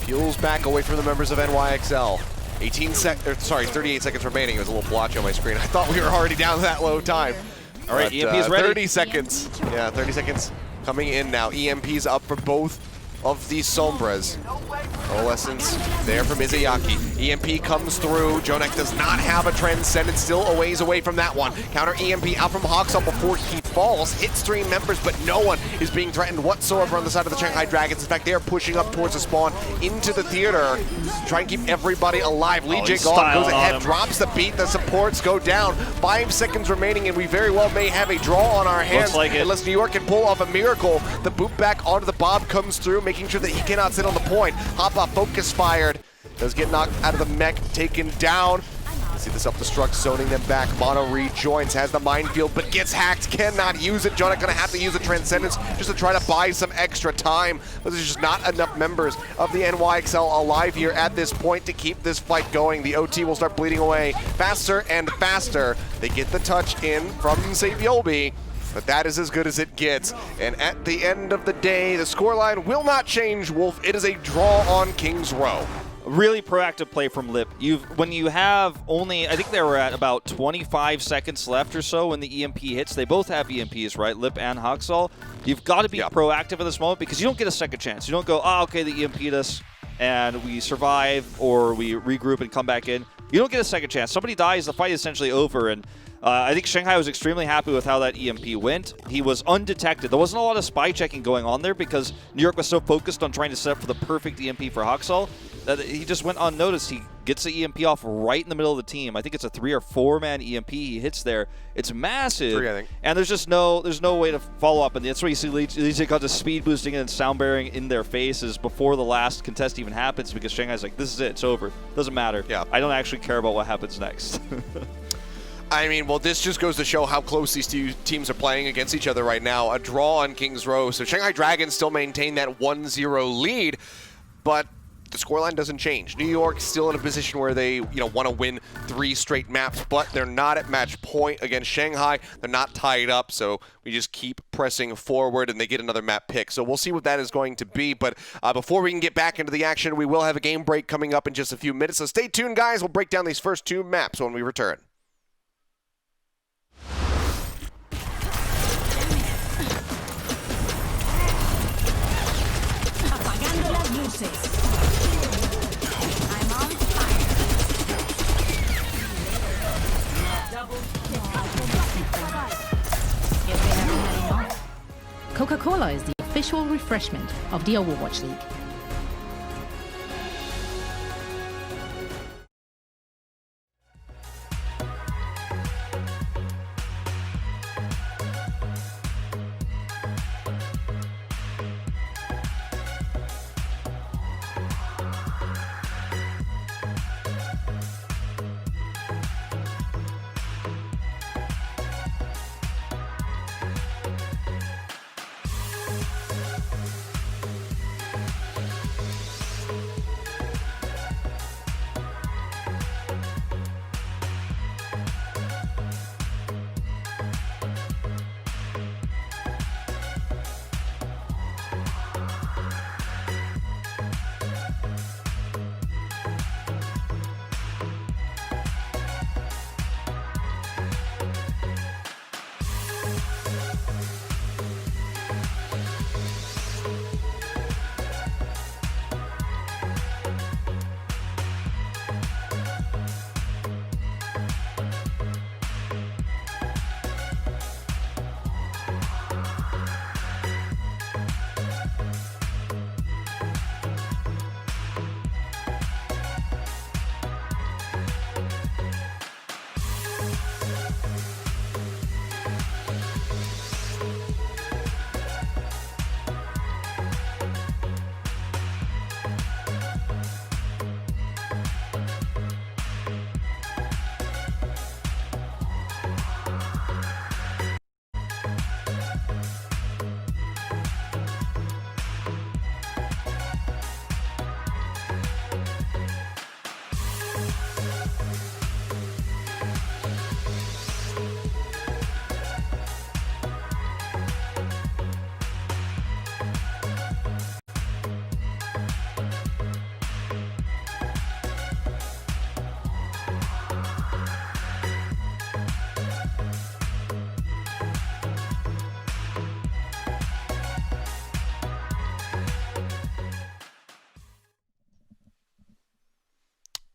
Peels back away from the members of NYXL. 38 seconds remaining. It was a little blotchy on my screen. I thought we were already down that low time. All right, EMP's ready. 30 seconds. Yeah, 30 seconds coming in now. EMP's up for both of these Sombras. Coalescence there from Izayaki. EMP comes through. Jonak does not have a Transcendence, still a ways away from that one. Counter EMP out from Hoxol before he falls. Hits 3 members, but no one is being threatened whatsoever on the side of the Shanghai Dragons. In fact, they are pushing up towards the spawn into the theater. Try and keep everybody alive. LiJiang goes ahead, drops the beat. The supports go down. 5 seconds remaining, and we very well may have a draw on our hands. Like unless New York can pull off a miracle. The boot back onto the Bob comes through, making sure that he cannot sit on the point. Hop up, focus fired. Does get knocked out of the mech, taken down. See the self-destruct zoning them back. Mono rejoins, has the minefield, but gets hacked, cannot use it. Jonak gonna have to use a Transcendence just to try to buy some extra time. But there's just not enough members of the NYXL alive here at this point to keep this fight going. The OT will start bleeding away faster and faster. They get the touch in from Sabilby, but that is as good as it gets. And at the end of the day, the scoreline will not change, Wolf. It is a draw on Kings Row. Really proactive play from Lip. When you have only, I think they were at about 25 seconds left or so when the EMP hits. They both have EMPs, right? Lip and Hoxol. You've got to be proactive at this moment because you don't get a second chance. You don't go, okay, the EMP'd us. and we survive or we regroup and come back in, you don't get a second chance. Somebody dies, the fight is essentially over, and I think Shanghai was extremely happy with how that EMP went. He was undetected. There wasn't a lot of spy checking going on there because New York was so focused on trying to set up for the perfect EMP for Hangzhou that he just went unnoticed. He gets the EMP off right in the middle of the team. I think it's a 3 or 4 man EMP he hits there. It's massive. 3, I think. And there's no way to follow up. And that's why you see LiJiang got the speed boosting and sound bearing in their faces before the last contest even happens because Shanghai's like, this is it. It's over. Doesn't matter. Yeah. I don't actually care about what happens next. I mean, well, this just goes to show how close these two teams are playing against each other right now. A draw on Kings Row. So Shanghai Dragons still maintain that 1-0 lead, but the scoreline doesn't change. New York's still in a position where they, want to win 3 straight maps, but they're not at match point against Shanghai. They're not tied up, so we just keep pressing forward, and they get another map pick. So we'll see what that is going to be. But before we can get back into the action, we will have a game break coming up in just a few minutes. So stay tuned, guys. We'll break down these first 2 maps when we return. Coca-Cola is the official refreshment of the Overwatch League.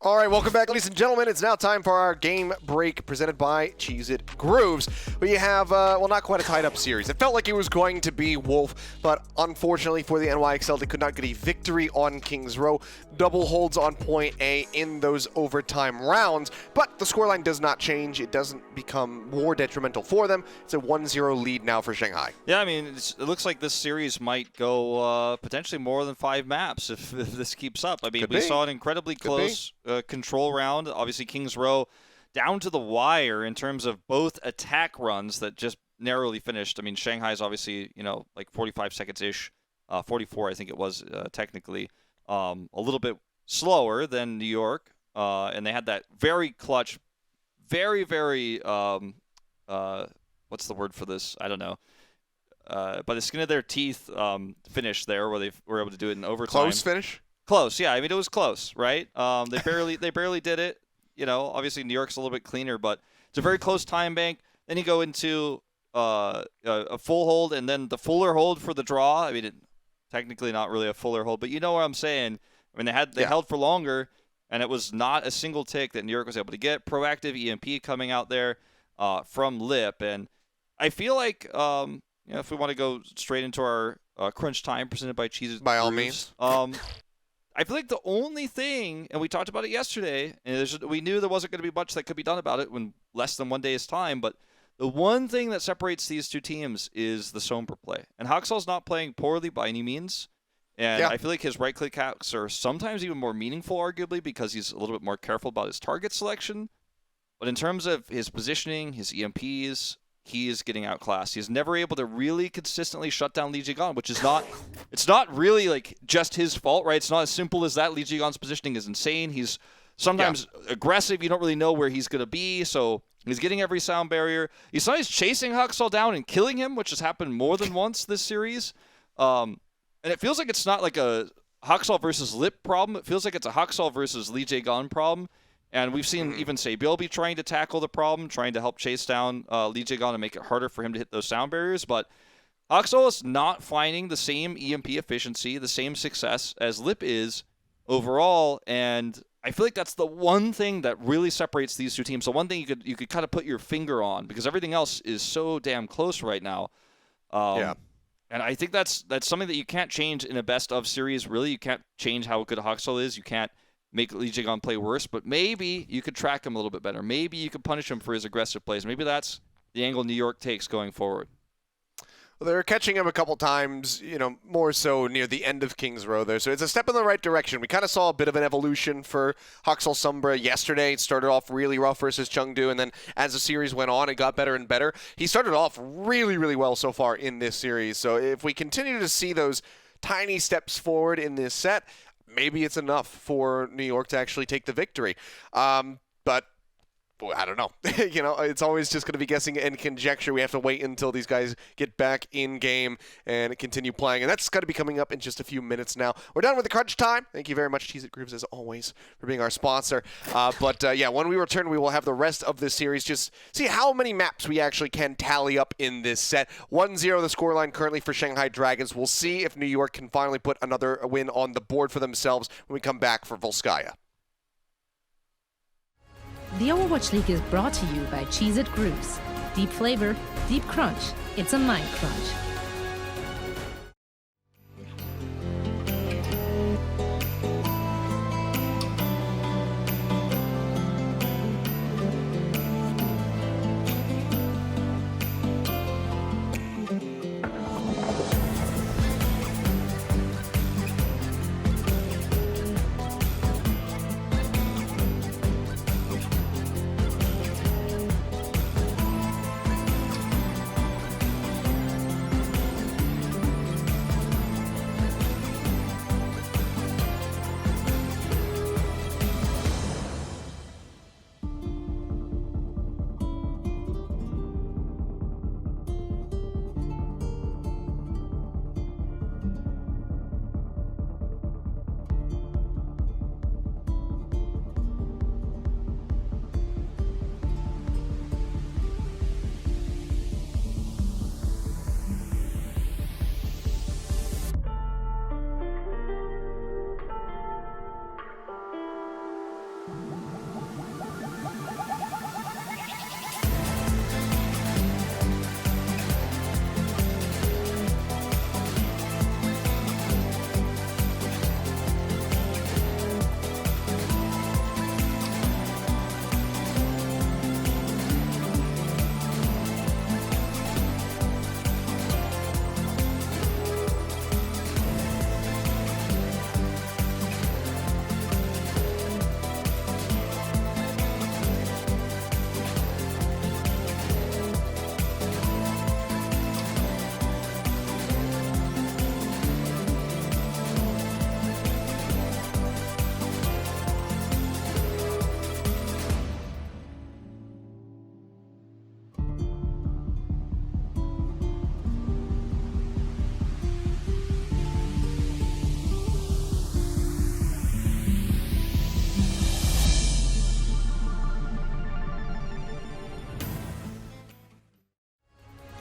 All right, welcome back, ladies and gentlemen. It's now time for our game break presented by Cheez-It Grooves. We have, well, not quite a tied-up series. It felt like it was going to be Wolf, but unfortunately for the NYXL, they could not get a victory on Kings Row. Double holds on point A in those overtime rounds, but the scoreline does not change. It doesn't become more detrimental for them. It's a 1-0 lead now for Shanghai. Yeah, I mean, it looks like this series might go potentially more than 5 maps if this keeps up. I mean, we saw an incredibly close control round. Obviously, Kings Row down to the wire in terms of both attack runs that just narrowly finished. I mean, Shanghai's obviously, like 45 seconds-ish, 44 I think it was technically, a little bit slower than New York, and they had that very clutch, very, very, what's the word for this? I don't know. By the skin of their teeth finish there where they were able to do it in overtime. Close finish? Close, yeah. I mean, it was close, right? They barely did it. Obviously New York's a little bit cleaner, but it's a very close time bank. Then you go into a full hold and then the fuller hold for the draw. I mean, technically not really a fuller hold, but you know what I'm saying. I mean, they held for longer, and it was not a single tick that New York was able to get. Proactive EMP coming out there from Lip, and I feel like if we want to go straight into our crunch time presented by Cheez-It By all Brews, means. I feel like the only thing, and we talked about it yesterday, and we knew there wasn't going to be much that could be done about it when less than 1 day's time, but the one thing that separates these two teams is the Sombra play. And Haksall's not playing poorly by any means, and I feel like his right-click hacks are sometimes even more meaningful, arguably, because he's a little bit more careful about his target selection. But in terms of his positioning, his EMPs, he is getting outclassed. He's never able to really consistently shut down LiJiang, which is it's not really like just his fault, right? It's not as simple as that. LiJiang's positioning is insane. He's sometimes aggressive. You don't really know where he's going to be, so he's getting every sound barrier. He's sometimes chasing Haksall down and killing him, which has happened more than once this series. And it feels like it's not like a Haksall versus Lip problem. It feels like it's a Haksall versus LiJiang problem. And we've seen even Sabil be trying to tackle the problem, trying to help chase down LiJiang and make it harder for him to hit those sound barriers. But Haksall is not finding the same EMP efficiency, the same success as Lip is overall. And I feel like that's the one thing that really separates these two teams. The one thing you could kind of put your finger on, because everything else is so damn close right now. And I think that's something that you can't change in a best of series. Really, you can't change how good Haksall is. You can't make LiJiang play worse, but maybe you could track him a little bit better. Maybe you could punish him for his aggressive plays. Maybe that's the angle New York takes going forward. Well, they're catching him a couple times, more so near the end of Kings Row there. So it's a step in the right direction. We kind of saw a bit of an evolution for Haksall Sombra yesterday. It started off really rough versus Chengdu, and then as the series went on, it got better and better. He started off really, really well so far in this series. So if we continue to see those tiny steps forward in this set, maybe it's enough for New York to actually take the victory. But I don't know. It's always just going to be guessing and conjecture. We have to wait until these guys get back in game and continue playing. And that's going to be coming up in just a few minutes now. We're done with the crunch time. Thank you very much, Cheez-It Grooves, as always, for being our sponsor. But when we return, we will have the rest of this series. Just see how many maps we actually can tally up in this set. 1-0 the scoreline currently for Shanghai Dragons. We'll see if New York can finally put another win on the board for themselves when we come back for Volskaya. The Overwatch League is brought to you by Cheez-It Grooves. Deep flavor, deep crunch. It's a mind crunch.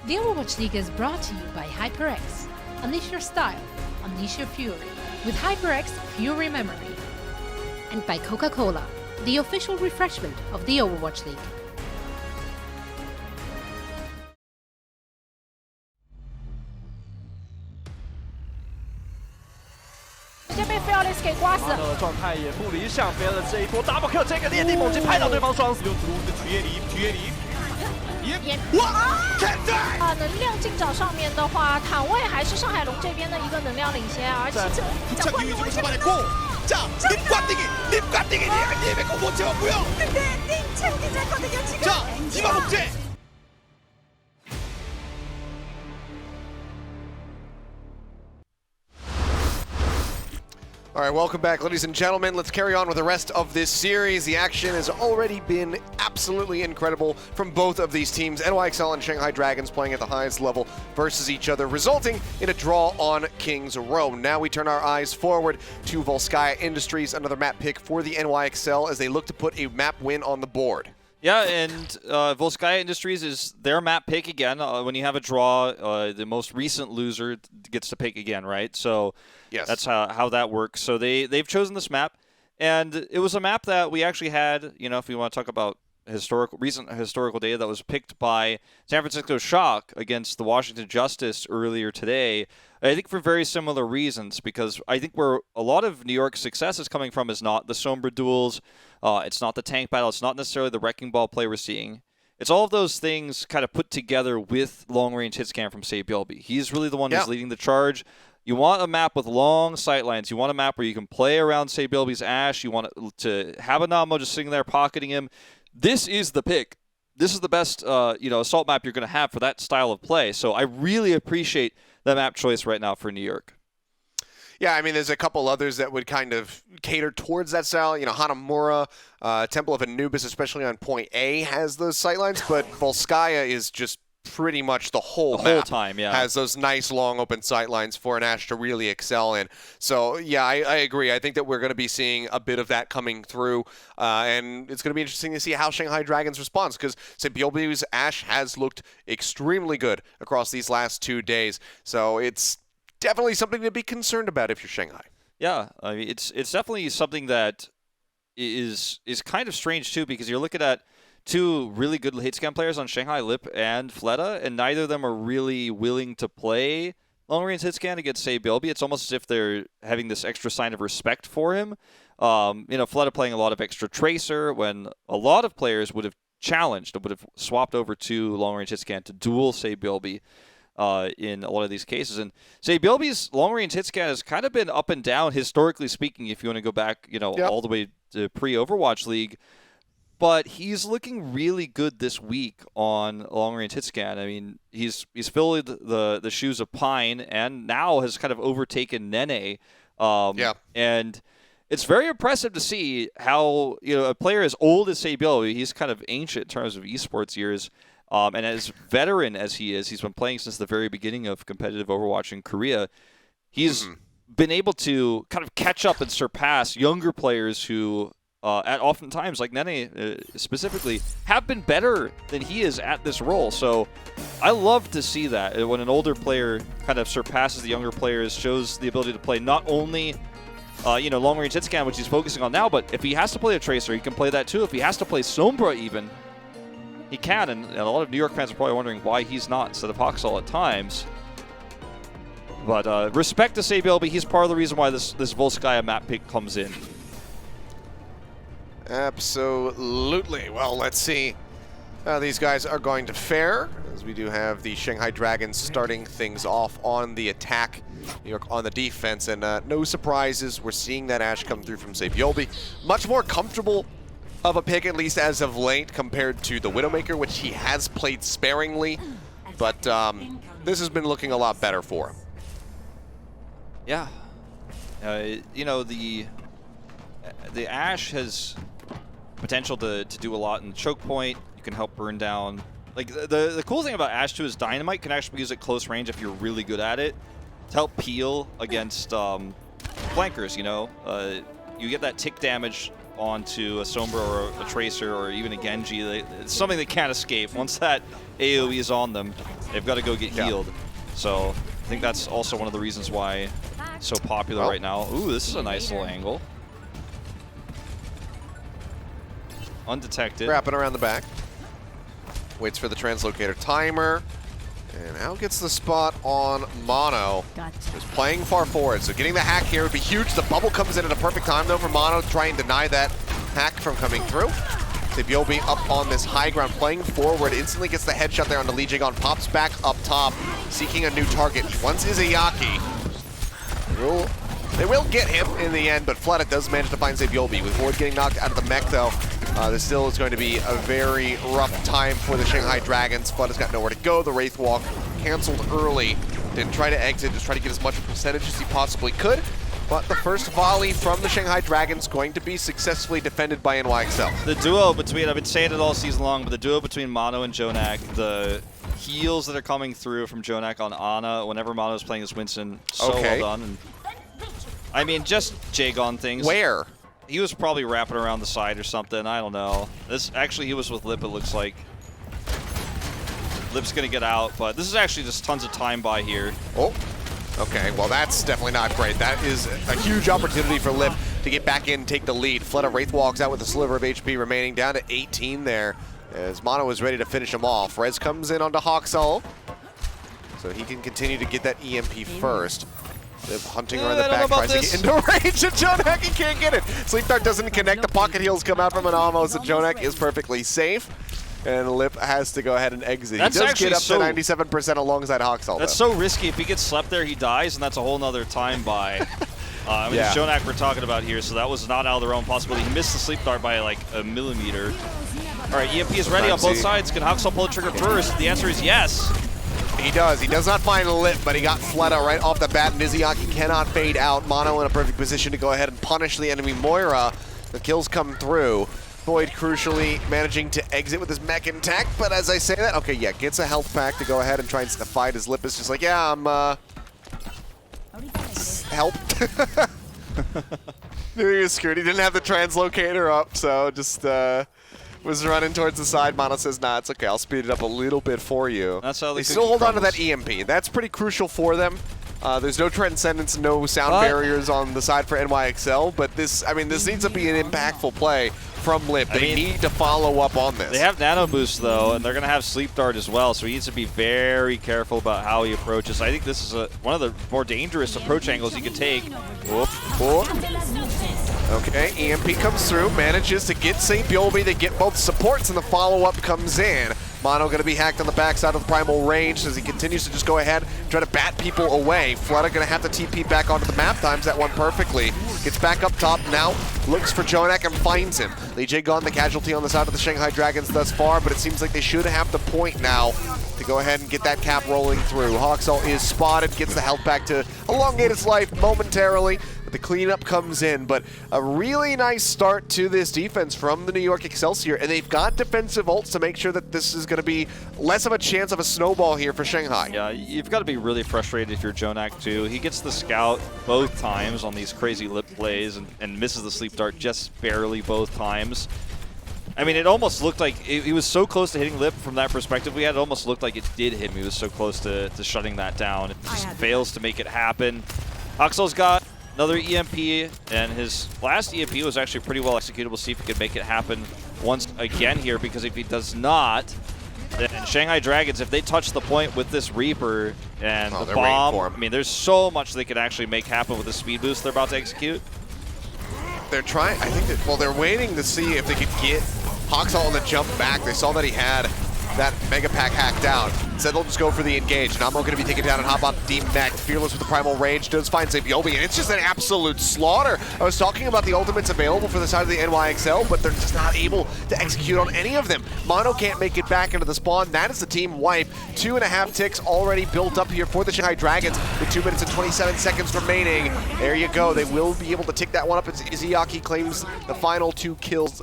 The Overwatch League is brought to you by HyperX. Unleash your style, unleash your fury. with HyperX Fury Memory. And by Coca-Cola, the official refreshment of the Overwatch League. 先被 Fearless 给刮死。他的状态也不理想，别人这一波 double kill， 这个烈地猛击拍到对方双死，用毒的菊叶梨，能量进展上面的话，坦位还是上海龙这边的一个能量领先，而且这换位置。 자, 립 꽈띵이! 니 배꼽 못 채웠고요! 근데 띵 채우기 됐거든요 지금. 자, 이마 목재! All right, welcome back, ladies and gentlemen. Let's carry on with the rest of this series. The action has already been absolutely incredible from both of these teams. NYXL and Shanghai Dragons playing at the highest level versus each other, resulting in a draw on King's Row. Now we turn our eyes forward to Volskaya Industries, another map pick for the NYXL as they look to put a map win on the board. Yeah, and Volskaya Industries is their map pick again. When you have a draw, the most recent loser gets to pick again, right? So yes, that's how that works. So they've chosen this map, and it was a map that we actually had, you know, if we want to talk about recent historical data, that was picked by San Francisco Shock against the Washington Justice earlier today. I think for very similar reasons, because I think where a lot of New York's success is coming from is not the Sombra duels, it's not the tank battle, it's not necessarily the wrecking ball play we're seeing. It's all of those things kind of put together with long-range hit scan from Seoul. He's really the one who's leading the charge. You want a map with long sightlines. You want a map where you can play around Seoul's Ash. You want to have a Namo just sitting there pocketing him. This is the pick. This is the best assault map you're going to have for that style of play. So I really appreciate the map choice right now for New York. Yeah, I mean, there's a couple others that would kind of cater towards that style. You know, Hanamura, Temple of Anubis, especially on point A, has those sightlines, but Volskaya is just pretty much the whole time, has those nice long open sightlines for an Ash to really excel in. So yeah, I agree. I think that we're going to be seeing a bit of that coming through, and it's going to be interesting to see how Shanghai Dragons responds, because Seoul's Ash has looked extremely good across these last 2 days. So it's definitely something to be concerned about if you're Shanghai. Yeah, I mean, it's definitely something that is kind of strange too, because you're looking at two really good hit scan players on Shanghai, Lip and Fleta, and neither of them are really willing to play long-range hit scan against Seoul. It's almost as if they're having this extra sign of respect for him. Fleta playing a lot of extra Tracer when a lot of players would have challenged, would have swapped over to long-range hit scan to duel Seoul in a lot of these cases. And Seoul's long-range hit scan has kind of been up and down, historically speaking, if you want to go back, all the way to pre-Overwatch League. But he's looking really good this week on long-range hit scan. I mean, he's filled the shoes of Pine and now has kind of overtaken Nene. And it's very impressive to see how a player as old as Seoul, he's kind of ancient in terms of esports years, and as veteran as he is, he's been playing since the very beginning of competitive Overwatch in Korea. He's been able to kind of catch up and surpass younger players who, at oftentimes, like Nene specifically, have been better than he is at this role. So I love to see that when an older player kind of surpasses the younger players, shows the ability to play not only long-range hit scan, which he's focusing on now, but if he has to play a Tracer, he can play that too. If he has to play Sombra even, he can, and a lot of New York fans are probably wondering why he's not instead of Hoxall at times. But respect to Seoul, he's part of the reason why this Volskaya map pick comes in. Absolutely. Well, let's see how these guys are going to fare, as we do have the Shanghai Dragons starting things off on the attack, New York on the defense, and no surprises. We're seeing that Ash come through from Seoul. Much more comfortable of a pick, at least as of late, compared to the Widowmaker, which he has played sparingly, but this has been looking a lot better for him. Yeah. The Ash has potential to do a lot in choke point. You can help burn down. Like the cool thing about Ash too is Dynamite can actually be used at close range if you're really good at it to help peel against flankers. You get that tick damage onto a Sombra or a Tracer or even a Genji. It's something they can't escape. Once that AoE is on them, they've got to go get healed. So I think that's also one of the reasons why so popular right now. Ooh, this is a nice little angle. Undetected. Wrapping around the back. Waits for the translocator timer. And now gets the spot on Mono. Who's playing far forward, so getting the hack here would be huge. The bubble comes in at a perfect time, though, for Mono to try and deny that hack from coming through. Sebiobi up on this high ground, playing forward, instantly gets the headshot there on the LiJiang, pops back up top, seeking a new target. He wants Izayaki. They will get him in the end, but Fleta does manage to find Sebiobi. With Void getting knocked out of the mech, though, this still is going to be a very rough time for the Shanghai Dragons. Fleta's got nowhere to go. The Wraith Walk canceled early. Didn't try to exit, just try to get as much percentage as he possibly could. But the first volley from the Shanghai Dragons going to be successfully defended by NYXL. The duo between, I've been saying it all season long, but the duo between Mono and Jonak, the heals that are coming through from Jonak on Ana whenever Mono's playing as Winston, so well done. And, I mean, just Jagon things. Where? He was probably wrapping around the side or something, I don't know. This actually, he was with Lip, it looks like. Lip's gonna get out, but this is actually just tons of time by here. Oh. Okay, well that's definitely not great. That is a huge opportunity for Lip to get back in and take the lead. Fleta Wraith walks out with a sliver of HP remaining, down to 18 there, as Mono is ready to finish him off. Rez comes in onto Hawksall, so he can continue to get that EMP first. Lip hunting around the back, tries to get into range, and Jonak, he can't get it. Sleep Dart doesn't connect, the pocket heals come out from an almost, and Jonak is perfectly safe. And Lip has to go ahead and exit. That's he does get up so, to 97% alongside Hawksall. That's so risky. If he gets slept there, he dies, and that's a whole nother time by. I mean, it's Jonak we're talking about here, so that was not out of the realm possibility. He missed the sleep dart by like a millimeter. All right, EMP is ready on both sides. Can Hawksall pull the trigger first? The answer is yes. He does. He does not find Lip, but he got Fleta right off the bat. Niziaki cannot fade out. Mono in a perfect position to go ahead and punish the enemy Moira. The kills come through. Void crucially managing to exit with his mech intact, but as I say that, okay, yeah, gets a health pack to go ahead and try and fight his Lip. Is just like, yeah, I'm, help. He was screwed. He didn't have the translocator up, so just, was running towards the side. Mono says, nah, it's okay, I'll speed it up a little bit for you. That's how they still hold on to that EMP. That's pretty crucial for them. There's no Transcendence, no sound barriers on the side for NYXL, but this, I mean, this needs to be an impactful play from Lip. They need to follow up on this. They have Nano Boost, though, and they're going to have Sleep Dart as well, so he needs to be very careful about how he approaches. I think this is one of the more dangerous approach angles he could take. Whoop, whoop. Okay, EMP comes through, manages to get Sebiobi. They get both supports, and the follow-up comes in. Mono going to be hacked on the backside of the primal range as he continues to just go ahead and try to bat people away. Fleta going to have to TP back onto the map, times that one perfectly. Gets back up top now, looks for Jonak and finds him. LiJiang, the casualty on the side of the Shanghai Dragons thus far, but it seems like they should have the point now to go ahead and get that cap rolling through. Hawksall is spotted, gets the health back to elongate its life momentarily. The cleanup comes in, but a really nice start to this defense from the New York Excelsior, and they've got defensive ults to make sure that this is going to be less of a chance of a snowball here for Shanghai. Yeah, you've got to be really frustrated if you're Jonak too. He gets the scout both times on these crazy Lip plays and misses the sleep dart just barely both times. I mean, it almost looked like he was so close to hitting Lip from that perspective. It almost looked like it did hit him. He was so close to shutting that down. It just fails to make it happen. Hawksall's got another EMP, and his last EMP was actually pretty well executed. We'll see if he can make it happen once again here, because if he does not, then Shanghai Dragons, if they touch the point with this Reaper and the bomb, I mean, there's so much they could actually make happen with the speed boost they're about to execute. They're trying, I think that, well, they're waiting to see if they could get Hawksall on the jump back. They saw that he had that Mega Pack hacked out. Said they'll just go for the engage. Namo going to be taken down and hop on Deep Mech. Fearless with the primal range. Does find Sebiobi, and it's just an absolute slaughter. I was talking about the ultimates available for the side of the NYXL, but they're just not able to execute on any of them. Mono can't make it back into the spawn. That is the team wipe. 2.5 ticks already built up here for the Shanghai Dragons with 2 minutes and 27 seconds remaining. There you go. They will be able to tick that one up. It's Izayaki claims the final 2 kills.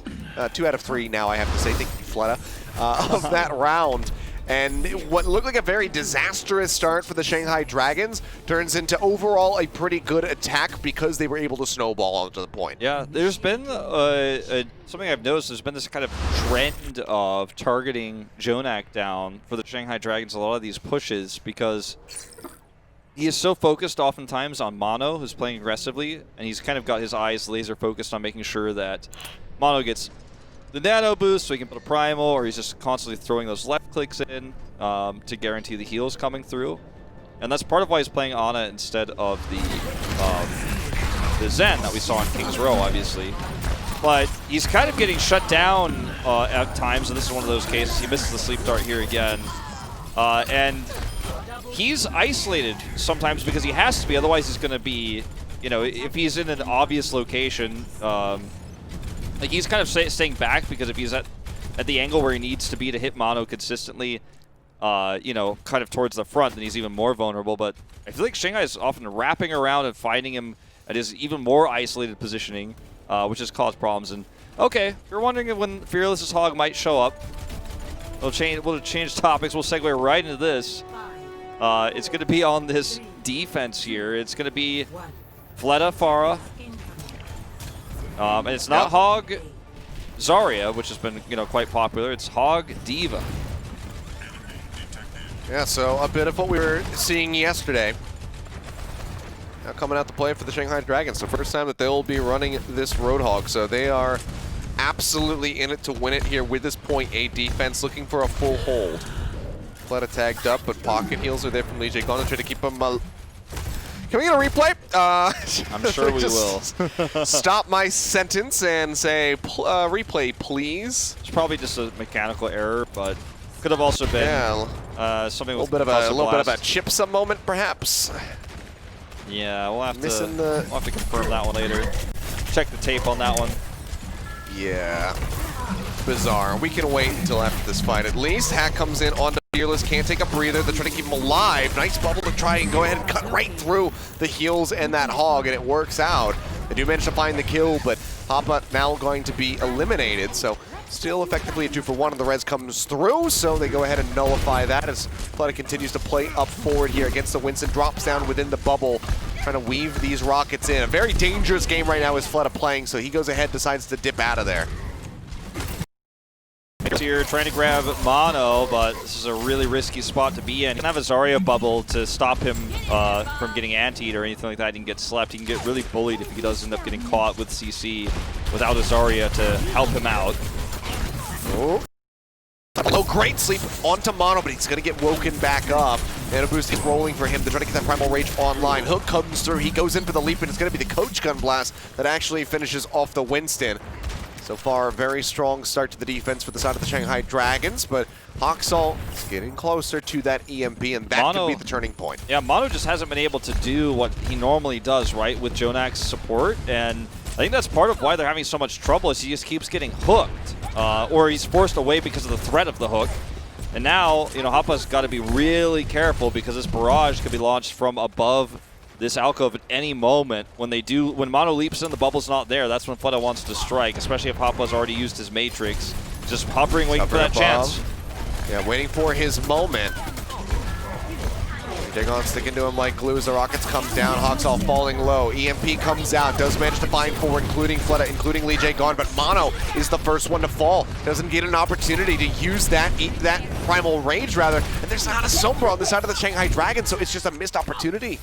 2 out of 3 now, I have to say. Thank you, Fleta. Of that round. And what looked like a very disastrous start for the Shanghai Dragons turns into overall a pretty good attack because they were able to snowball onto the point. Yeah, there's been something I've noticed. There's been this kind of trend of targeting Jonak down for the Shanghai Dragons, a lot of these pushes, because he is so focused oftentimes on Mono, who's playing aggressively, and he's kind of got his eyes laser focused on making sure that Mono gets the nano boost so he can put a primal, or he's just constantly throwing those left clicks in to guarantee the heals coming through. And that's part of why he's playing Ana instead of the Zen that we saw in King's Row, obviously. But he's kind of getting shut down at times, and this is one of those cases. He misses the sleep dart here again. And he's isolated sometimes because he has to be, otherwise he's going to be, you know, if he's in an obvious location, like he's kind of staying back because if he's at the angle where he needs to be to hit Mono consistently, you know, kind of towards the front, then he's even more vulnerable. But I feel like Shanghai is often wrapping around and finding him at his even more isolated positioning, which has caused problems. And okay, if you're wondering when Fearless's Hog might show up, we'll change topics. We'll segue right into this. It's going to be on this defense here. It's going to be Fleta Pharah. And it's not Hog Zarya, which has been, you know, quite popular. It's Hog Diva. Yeah, so a bit of what we were seeing yesterday. Now coming out to play for the Shanghai Dragons. The first time that they'll be running this Roadhog. So they are absolutely in it to win it here with this point 8 defense, looking for a full hold. Fleta tagged up, but pocket heals are there from LiJiang Tower to try to keep him. Can we get a replay? I'm sure we will. Stop my sentence and say replay, please. It's probably just a mechanical error, but could have also been something with a little bit of a Chipsa moment, perhaps. Yeah, we'll have to confirm that one later. Check the tape on that one. Yeah, bizarre. We can wait until after this fight at least. Hack comes in onto Fearless, can't take a breather. They're trying to keep him alive. Nice bubble to try and go ahead and cut right through the heals and that Hog, and it works out. They do manage to find the kill, but Hoppa now going to be eliminated, so still effectively a 2-for-1, and the res comes through, so they go ahead and nullify that as Fleta continues to play up forward here against the Winston. Drops down within the bubble, trying to weave these rockets in. A very dangerous game right now is Fleta playing, so he goes ahead, decides to dip out of there. Here trying to grab Mono, but this is a really risky spot to be in. He can have a Zarya bubble to stop him from getting antied or anything like that. He can get slept. He can get really bullied if he does end up getting caught with CC without a Zarya to help him out. Oh, great sleep onto Mono, but he's going to get woken back up. And a boost is rolling for him to try to get that Primal Rage online. Hook comes through. He goes in for the leap, and it's going to be the Coach Gun Blast that actually finishes off the Winston. So far, a very strong start to the defense for the side of the Shanghai Dragons, but Hawksall is getting closer to that EMP, and that could be the turning point. Yeah, Mono just hasn't been able to do what he normally does, right, with Jonak's support, and I think that's part of why they're having so much trouble is he just keeps getting hooked, or he's forced away because of the threat of the hook. And now, you know, Hoppa's got to be really careful because this barrage could be launched from above this alcove at any moment. When Mono leaps in, the bubble's not there. That's when Fleta wants to strike, especially if Hoppa's already used his Matrix. Just hovering, waiting for that chance. Yeah, waiting for his moment. Dagon sticking to him like glue as the rockets come down. Hawksall falling low. EMP comes out, does manage to find 4, including Fleta, including LiJiang, but Mono is the first one to fall. Doesn't get an opportunity to use that Primal Rage, rather. And there's not a Sombra on the side of the Shanghai Dragons, so it's just a missed opportunity.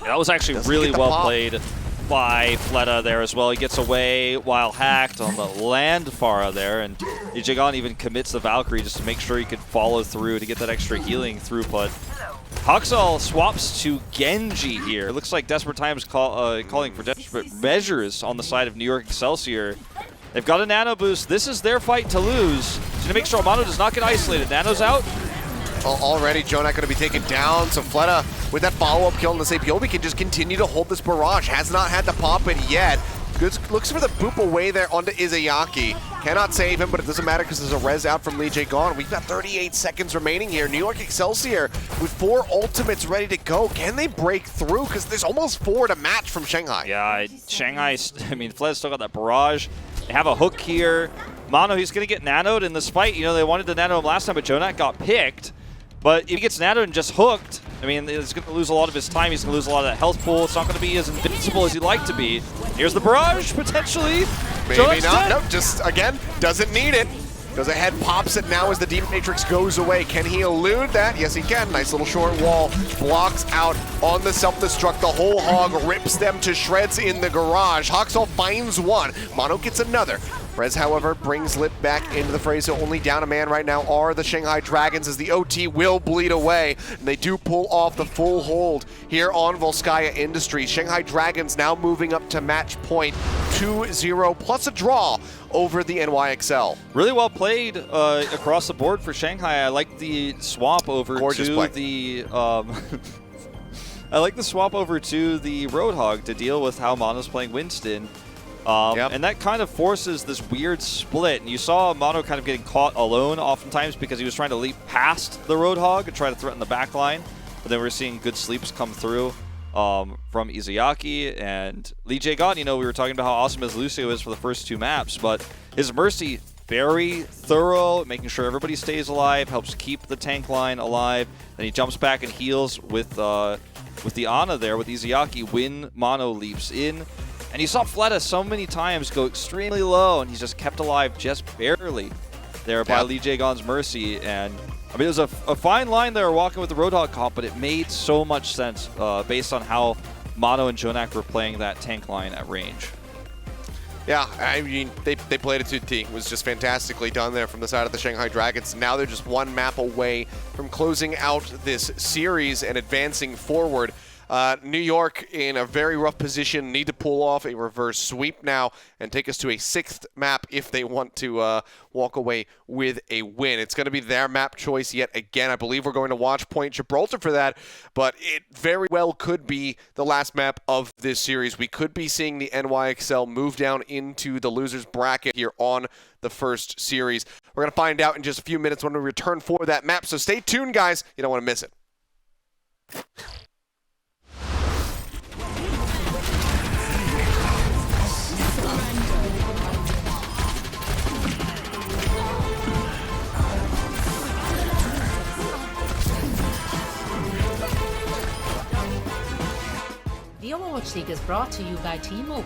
That was actually really well played by Fleta there as well. He gets away while hacked on the land Pharah there, and LiJiang even commits the Valkyrie just to make sure he could follow through to get that extra healing throughput. Hawksall swaps to Genji here. It looks like Desperate Times calling for desperate measures on the side of New York Excelsior. They've got a nano boost. This is their fight to lose. So to make sure Mono does not get isolated. Nano's out. Already, Jonak going to be taken down, so Fleta, with that follow-up kill on the Sapiobi, can just continue to hold this barrage. Has not had to pop it yet. Looks for the boop away there onto Izayaki. Cannot save him, but it doesn't matter because there's a res out from LiJiang. We've got 38 seconds remaining here. New York Excelsior with 4 ultimates ready to go. Can they break through? Because there's almost 4 to match from Shanghai. Yeah, Shanghai, I mean, Fleta's still got that barrage. They have a hook here. Mono, he's going to get nanoed in this fight. You know, they wanted to nano him last time, but Jonak got picked. But if he gets nanoed and just hooked, I mean, he's going to lose a lot of his time. He's going to lose a lot of that health pool. It's not going to be as invincible as he'd like to be. Here's the barrage, potentially. Maybe not. Nope, just, again, doesn't need it. Goes ahead, pops it now as the Demon Matrix goes away. Can he elude that? Yes, he can. Nice little short wall. Blocks out on the self-destruct. The whole hog rips them to shreds in the garage. Hoxall finds one. Mono gets another. Rez, however, brings Lip back into the fray, so only down a man right now are the Shanghai Dragons as the OT will bleed away. And they do pull off the full hold here on Volskaya Industries. Shanghai Dragons now moving up to match point 2-0 plus a draw over the NYXL. Really well played across the board for Shanghai. I like the swap over the I like the swap over to the Roadhog to deal with how Mono's playing Winston. And that kind of forces this weird split. And you saw Mono kind of getting caught alone oftentimes because he was trying to leap past the Roadhog and try to threaten the back line. But then we're seeing good sleeps come through from Izayaki and LiJiang. You know, we were talking about how awesome his Lucio is for the first 2 maps, but his Mercy, very thorough, making sure everybody stays alive, helps keep the tank line alive. Then he jumps back and heals with the Ana there, with Izayaki, when Mono leaps in. And you saw Fleta so many times go extremely low, and he's just kept alive just barely there by LiJiang's Mercy. And I mean, it was a fine line there walking with the Roadhog comp, but it made so much sense based on how Mono and Jonak were playing that tank line at range. Yeah, I mean, they played it to T. It was just fantastically done there from the side of the Shanghai Dragons. Now they're just 1 map away from closing out this series and advancing forward. New York in a very rough position, need to pull off a reverse sweep now and take us to a 6th map if they want to walk away with a win. It's going to be their map choice yet again. I believe we're going to Watchpoint Gibraltar for that, but it very well could be the last map of this series. We could be seeing the NYXL move down into the losers bracket here on the first series. We're going to find out in just a few minutes when we return for that map, so stay tuned, guys. You don't want to miss it. The Overwatch League is brought to you by T-Mobile.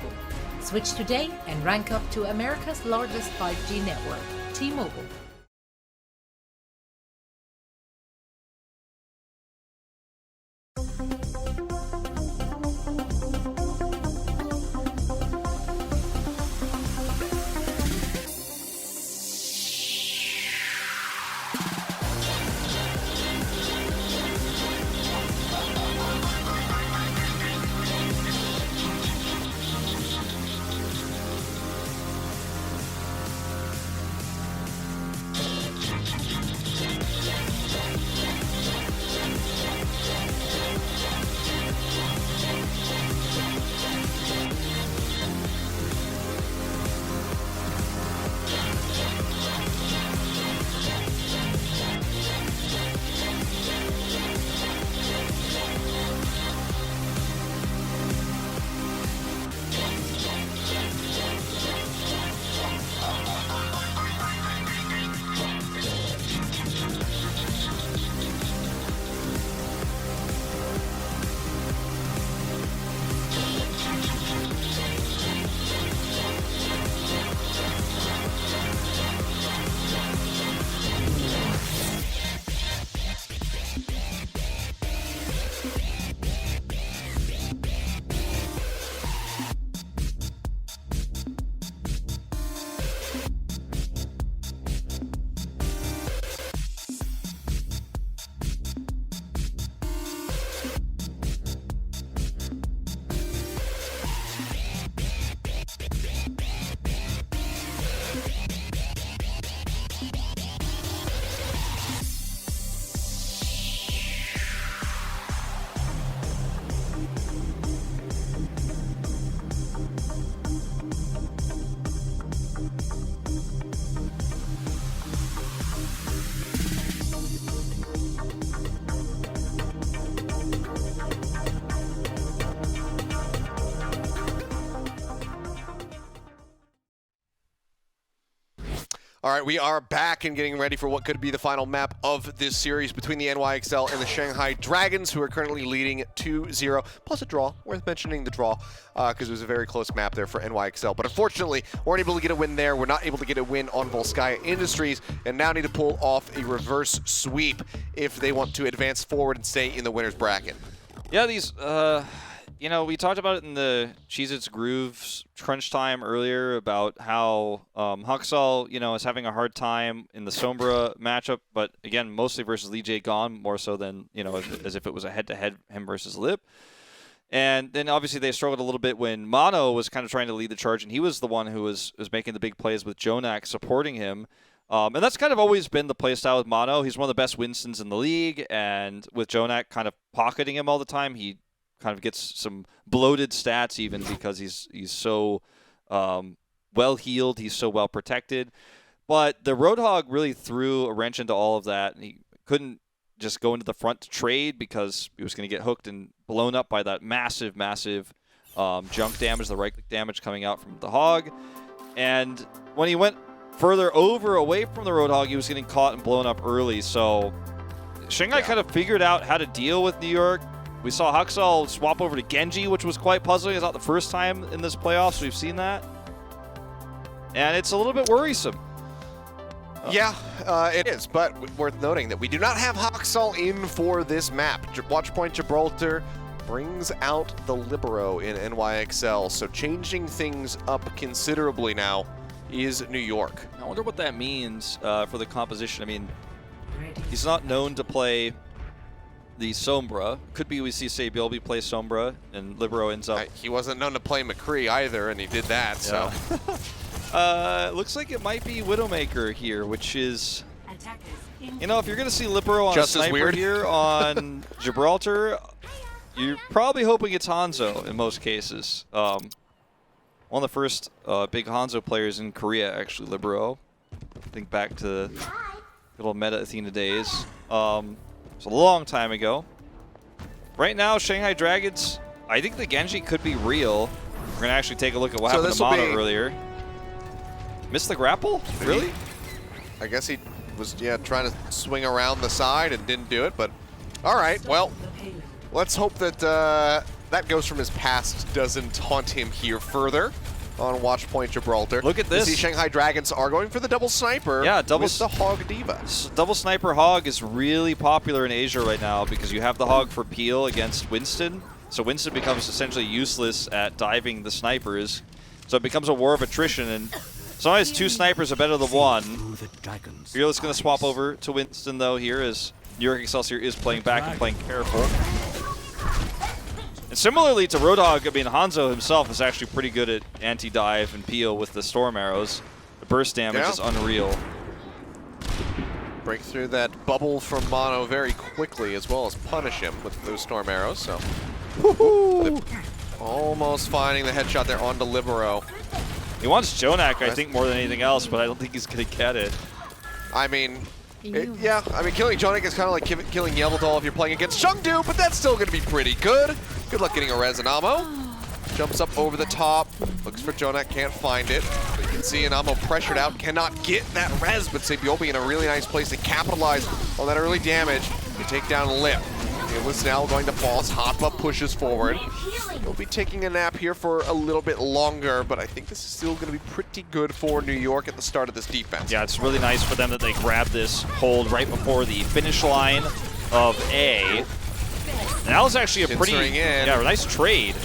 Switch today and rank up to America's largest 5G network, T-Mobile. All right, we are back and getting ready for what could be the final map of this series between the NYXL and the Shanghai Dragons, who are currently leading 2-0, plus a draw. Worth mentioning the draw, because it was a very close map there for NYXL. But unfortunately, weren't able to get a win there. We're not able to get a win on Volskaya Industries, and now need to pull off a reverse sweep if they want to advance forward and stay in the winner's bracket. Yeah, these, you know, we talked about it in the Cheez-Its Grooves crunch time earlier about how Hangzhou, you know, is having a hard time in the Sombra matchup, but again, mostly versus LiJiang, more so than, you know, as if it was a head-to-head him versus Lip. And then obviously they struggled a little bit when Mono was kind of trying to lead the charge, and he was the one who was making the big plays with Jonak supporting him. And that's kind of always been the playstyle with Mono. He's one of the best Winstons in the league, and with Jonak kind of pocketing him all the time, he kind of gets some bloated stats even because he's so well healed, he's so well protected. But the Roadhog really threw a wrench into all of that, and he couldn't just go into the front to trade because he was going to get hooked and blown up by that massive junk damage, the right-click damage coming out from the Hog. And when he went further away from the Roadhog, he was getting caught and blown up early. So Shanghai kind of figured out how to deal with New York. We saw Hangzhou swap over to Genji, which was quite puzzling. It's not the first time in this playoffs we've seen that. And it's a little bit worrisome. Yeah, it is, but worth noting that we do not have Hangzhou in for this map. Watchpoint Gibraltar brings out the Libero in NYXL, so changing things up considerably now is New York. I wonder what that means for the composition. I mean, he's not known to play the Sombra. Could be we see Sabiolbi play Sombra, and Libero ends up... He wasn't known to play McCree either, and he did that, so... Looks like it might be Widowmaker here, which is... You know, if you're going to see Libero on Just a sniper here on Gibraltar, you're probably hoping it's Hangzhou in most cases. One of the first big Hangzhou players in Korea, actually, Libero. Think back to good old Meta Athena days. It's a long time ago. Right now, Shanghai Dragons, I think the Genji could be real. We're going to actually take a look at what happened to Mono earlier. Missed the grapple? Really? I guess he was, trying to swing around the side and didn't do it, but all right, well, let's hope that that goes from his past doesn't haunt him here further on Watchpoint Gibraltar. Look at this. You see Shanghai Dragons are going for the double sniper with the Hog Diva. Double sniper Hog is really popular in Asia right now because you have the Hog for peel against Winston. So Winston becomes essentially useless at diving the snipers. So it becomes a war of attrition, and sometimes two snipers are better than one. Fearless going to swap over to Winston though here as York Excelsior is playing back and playing careful. And similarly to Roadhog, I mean, Hangzhou himself is actually pretty good at anti-dive and peel with the storm arrows. The burst damage is unreal. Break through that bubble from Mono very quickly, as well as punish him with those storm arrows. So, almost finding the headshot there onto Libero. He wants Jonak, I think, more than anything else, but I don't think he's going to get it. I mean, killing Jonak is kind of like killing Yelvedal if you're playing against Chengdu, but that's still going to be pretty good. Good luck getting a res in Ammo. Jumps up over the top, looks for Jonak, can't find it. But you can see Inamo pressured out, cannot get that res, but Sabiolbi in a really nice place to capitalize on that early damage. You take down Lip. It was now going to fall as Hoppa pushes forward. He'll be taking a nap here for a little bit longer, but I think this is still going to be pretty good for New York at the start of this defense. Yeah, it's really nice for them that they grab this hold right before the finish line of A. And that was actually a pretty nice trade.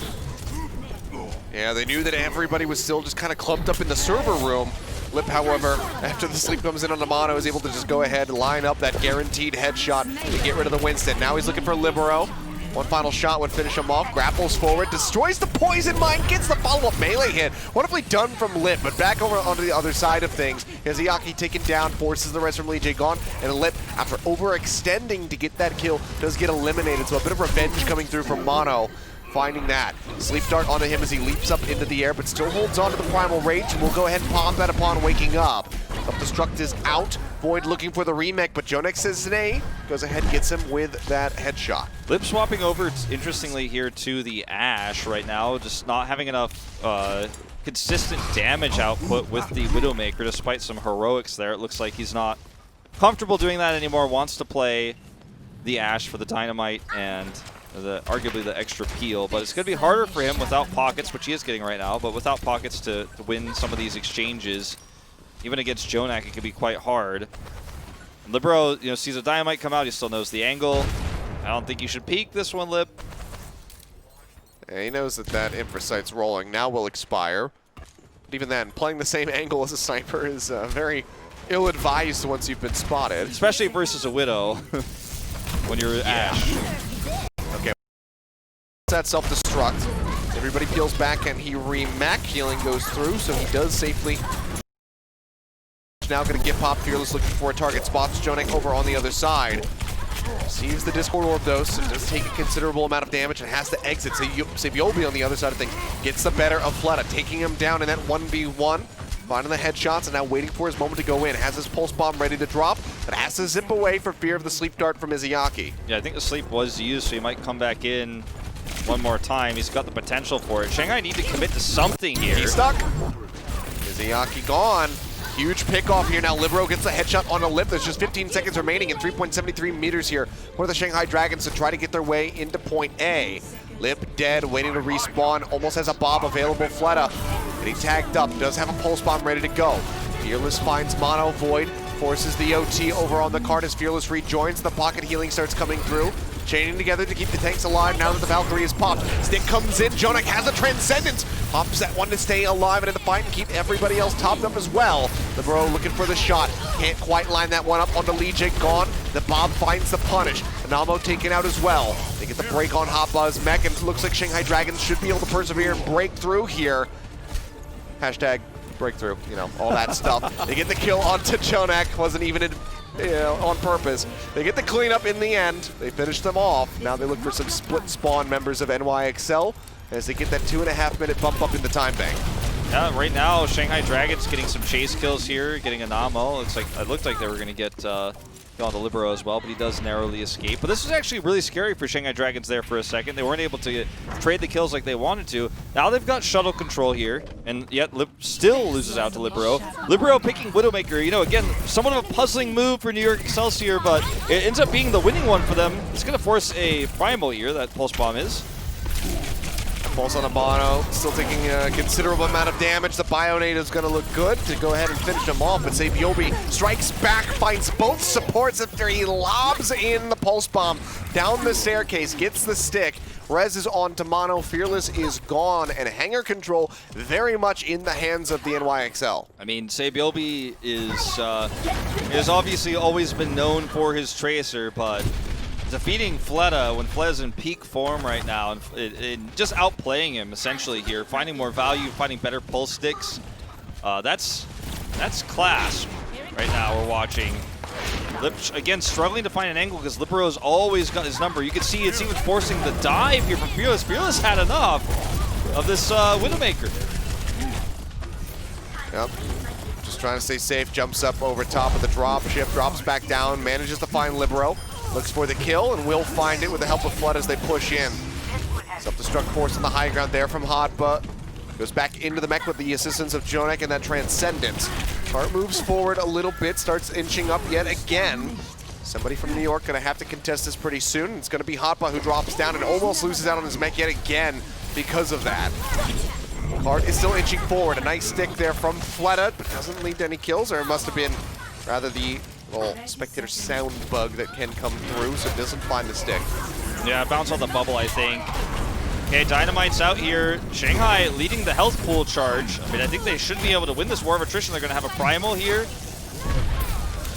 Yeah, they knew that everybody was still just kind of clumped up in the server room. Lip, however, after the sleep comes in on the Mono, is able to just go ahead and line up that guaranteed headshot to get rid of the Winston. Now he's looking for Libero. One final shot would finish him off. Grapples forward, destroys the poison mine, gets the follow-up melee hit. Wonderfully done from Lip, but back over onto the other side of things. Yazayaki taken down, forces the rest from LiJiang, and Lip, after overextending to get that kill, does get eliminated. So a bit of revenge coming through from Mono. Finding that. Sleep dart onto him as he leaps up into the air, but still holds on to the Primal Rage, and will go ahead and pop that upon waking up. Self-destruct is out. Void looking for the remake, but Jonek says nay. Goes ahead and gets him with that headshot. Lip swapping over, interestingly, here to the Ashe right now. Just not having enough consistent damage output with the Widowmaker, despite some heroics there. It looks like he's not comfortable doing that anymore. Wants to play the Ashe for the Dynamite and arguably the extra peel, but it's going to be harder for him without pockets, which he is getting right now, but without pockets to win some of these exchanges. Even against Jonak, it can be quite hard. And Libero, sees a Dynamite come out. He still knows the angle. I don't think you should peek this one, Lip. Yeah, he knows that Infrasight's rolling. Now will expire. But even then, playing the same angle as a sniper is very ill-advised once you've been spotted. Especially versus a Widow when you're Ashe. Okay. That self-destruct. Everybody peels back and he remake. Healing goes through, so he does safely. Now going to get Pop Fearless looking for a target. Spots Jonek over on the other side. Receives the Discord Orb though, so does take a considerable amount of damage and has to exit. Sabiobi on the other side of things gets the better of Fleta, taking him down in that 1v1. Finding the headshots and now waiting for his moment to go in. Has his pulse bomb ready to drop, but has to zip away for fear of the sleep dart from Izayaki. Yeah, I think the sleep was used, so he might come back in one more time. He's got the potential for it. Shanghai need to commit to something here. He's stuck. Izayaki gone. Huge pickoff here now. Libero gets the headshot on a Lip. There's just 15 seconds remaining and 3.73 meters here for the Shanghai Dragons to try to get their way into point A. Lip dead, waiting to respawn. Almost has a Bob available. Fleta getting tagged up. Does have a pulse bomb ready to go. Fearless finds Mono. Void forces the OT over on the card as Fearless rejoins. The pocket healing starts coming through. Chaining together to keep the tanks alive now that the Valkyrie is popped. Stick comes in. Jonek has a Transcendence. Pops that one to stay alive and in the fight and keep everybody else topped up as well. Libero looking for the shot. Can't quite line that one up onto LiJiang. Gone. The Bob finds the punish. Anamo taken out as well. They get the break on Hotbuzz Mech, and it looks like Shanghai Dragons should be able to persevere and break through here. Hashtag breakthrough, all that stuff. They get the kill onto Jonek. Wasn't even on purpose. They get the cleanup in the end. They finish them off. Now they look for some split spawn members of NYXL as they get that 2.5-minute bump up in the time bank. Yeah, right now Shanghai Dragons getting some chase kills here, getting Anamo. It looked like they were going to get on the Libero as well, but he does narrowly escape. But this was actually really scary for Shanghai Dragons there for a second. They weren't able to trade the kills like they wanted to. Now they've got shuttle control here, and yet still loses out to Libero. Libero picking Widowmaker, again, somewhat of a puzzling move for New York Excelsior, but it ends up being the winning one for them. It's going to force a primal here, that Pulse Bomb is. Pulse on a Bono, still taking a considerable amount of damage. The Bionade is going to look good to go ahead and finish him off, but Sabiobi strikes back, finds both supports after he lobs in the Pulse Bomb down the staircase, gets the stick. Rez is on to Mono, Fearless is gone, and hangar control very much in the hands of the NYXL. I mean, Sabiobi is obviously always been known for his Tracer, but defeating Fleta when Fleta's in peak form right now and just outplaying him essentially here, finding more value, finding better pulse sticks. That's class right now we're watching. Lip, again, struggling to find an angle because Libero's always got his number. You can see it's even forcing the dive here from Fearless. Fearless had enough of this Widowmaker. Yep. Just trying to stay safe, jumps up over top of the drop ship, drops back down, manages to find Libero. Looks for the kill and will find it with the help of Flood as they push in. Self-destruct force on the high ground there from Hotba. Goes back into the mech with the assistance of Jonek and that Transcendence. Cart moves forward a little bit, starts inching up yet again. Somebody from New York gonna have to contest this pretty soon. It's gonna be Hotba who drops down and almost loses out on his mech yet again because of that. Cart is still inching forward. A nice stick there from Fleta, but doesn't lead to any kills, or it must have been rather the little spectator sound bug that can come through, so it doesn't find the stick. Yeah, bounce on the bubble, I think. Okay, Dynamite's out here. Shanghai leading the health pool charge. I mean, I think they should be able to win this war of attrition. They're going to have a primal here.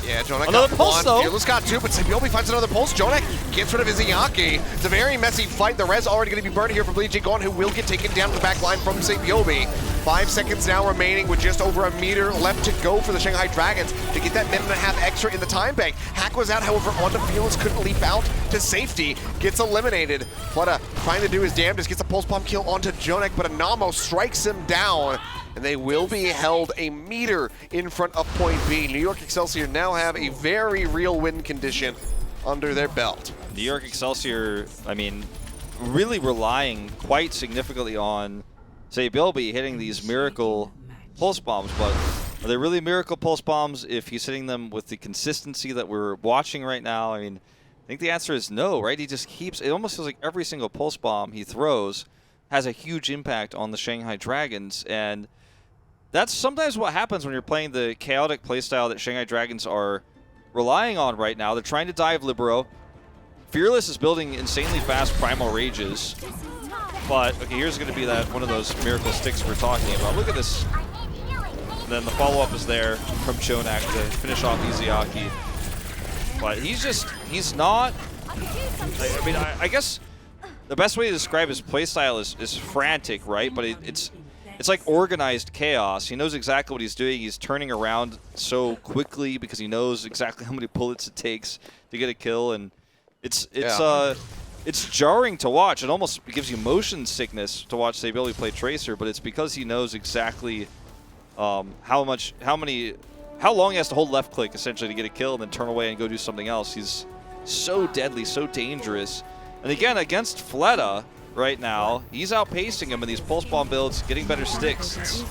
Yeah, Jonek another got pulse, one. though. Fearless got two, but Sabiobi finds another pulse. Jonek gets rid of Izayaki. It's a very messy fight. The res already going to be burned here from LiJiang, who will get taken down to the back line from Sabiobi. 5 seconds now remaining with just over a meter left to go for the Shanghai Dragons to get that minute and a half extra in the time bank. Hack was out, however, onto Fearless, couldn't leap out to safety, gets eliminated. Flutta trying to do his damnedest, gets a pulse bomb kill onto Jonek, but Anamo strikes him down, and they will be held a meter in front of point B. New York Excelsior now have a very real win condition under their belt. New York Excelsior, I mean, really relying quite significantly on, say, Bilby hitting these miracle pulse bombs, but are they really miracle pulse bombs if he's hitting them with the consistency that we're watching right now? I mean, I think the answer is no, right? He just keeps, it almost feels like every single pulse bomb he throws has a huge impact on the Shanghai Dragons, and that's sometimes what happens when you're playing the chaotic playstyle that Shanghai Dragons are relying on right now. They're trying to dive Libero. Fearless is building insanely fast Primal Rages, but okay, here's going to be that one of those miracle sticks we're talking about. Look at this. And then the follow-up is there from Chonak to finish off Iziaki. But he's not, I mean, I guess the best way to describe his playstyle is frantic, right? But it's like organized chaos. He knows exactly what he's doing. He's turning around so quickly because he knows exactly how many bullets it takes to get a kill, and it's jarring to watch. It almost gives you motion sickness to watch Sabilly play Tracer, but it's because he knows exactly how long he has to hold left click essentially to get a kill and then turn away and go do something else. He's so deadly, so dangerous. And again, against Fleta right now, he's outpacing him in these pulse bomb builds, getting better sticks. It's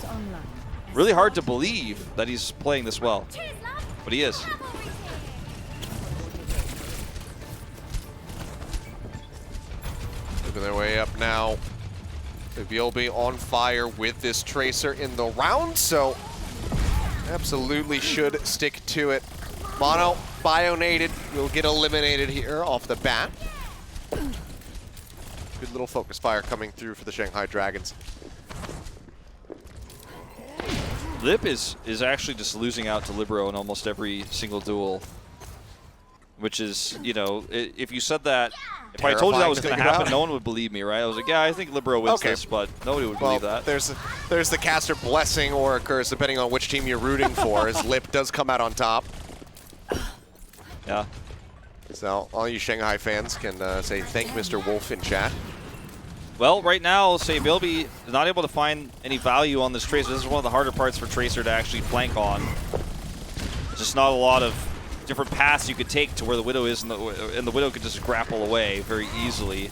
really hard to believe that he's playing this well, but he is. Moving their way up now. Vilby on fire with this Tracer in the round, so absolutely should stick to it. Mono, bionated, will get eliminated here off the bat. Good little focus fire coming through for the Shanghai Dragons. Lip is actually just losing out to Libero in almost every single duel, which is, you know, if you said that, if I told you that was going to happen, no one would believe me, right? I was like, yeah, I think Libero wins this, but nobody would believe that. There's the caster blessing or a curse, depending on which team you're rooting for, as Lip does come out on top. Yeah. So all you Shanghai fans can say thank Mr. Wolf in chat. Well, right now, say Bilby is not able to find any value on this Tracer. This is one of the harder parts for Tracer to actually flank on. There's just not a lot of different paths you could take to where the Widow is, and the Widow could just grapple away very easily.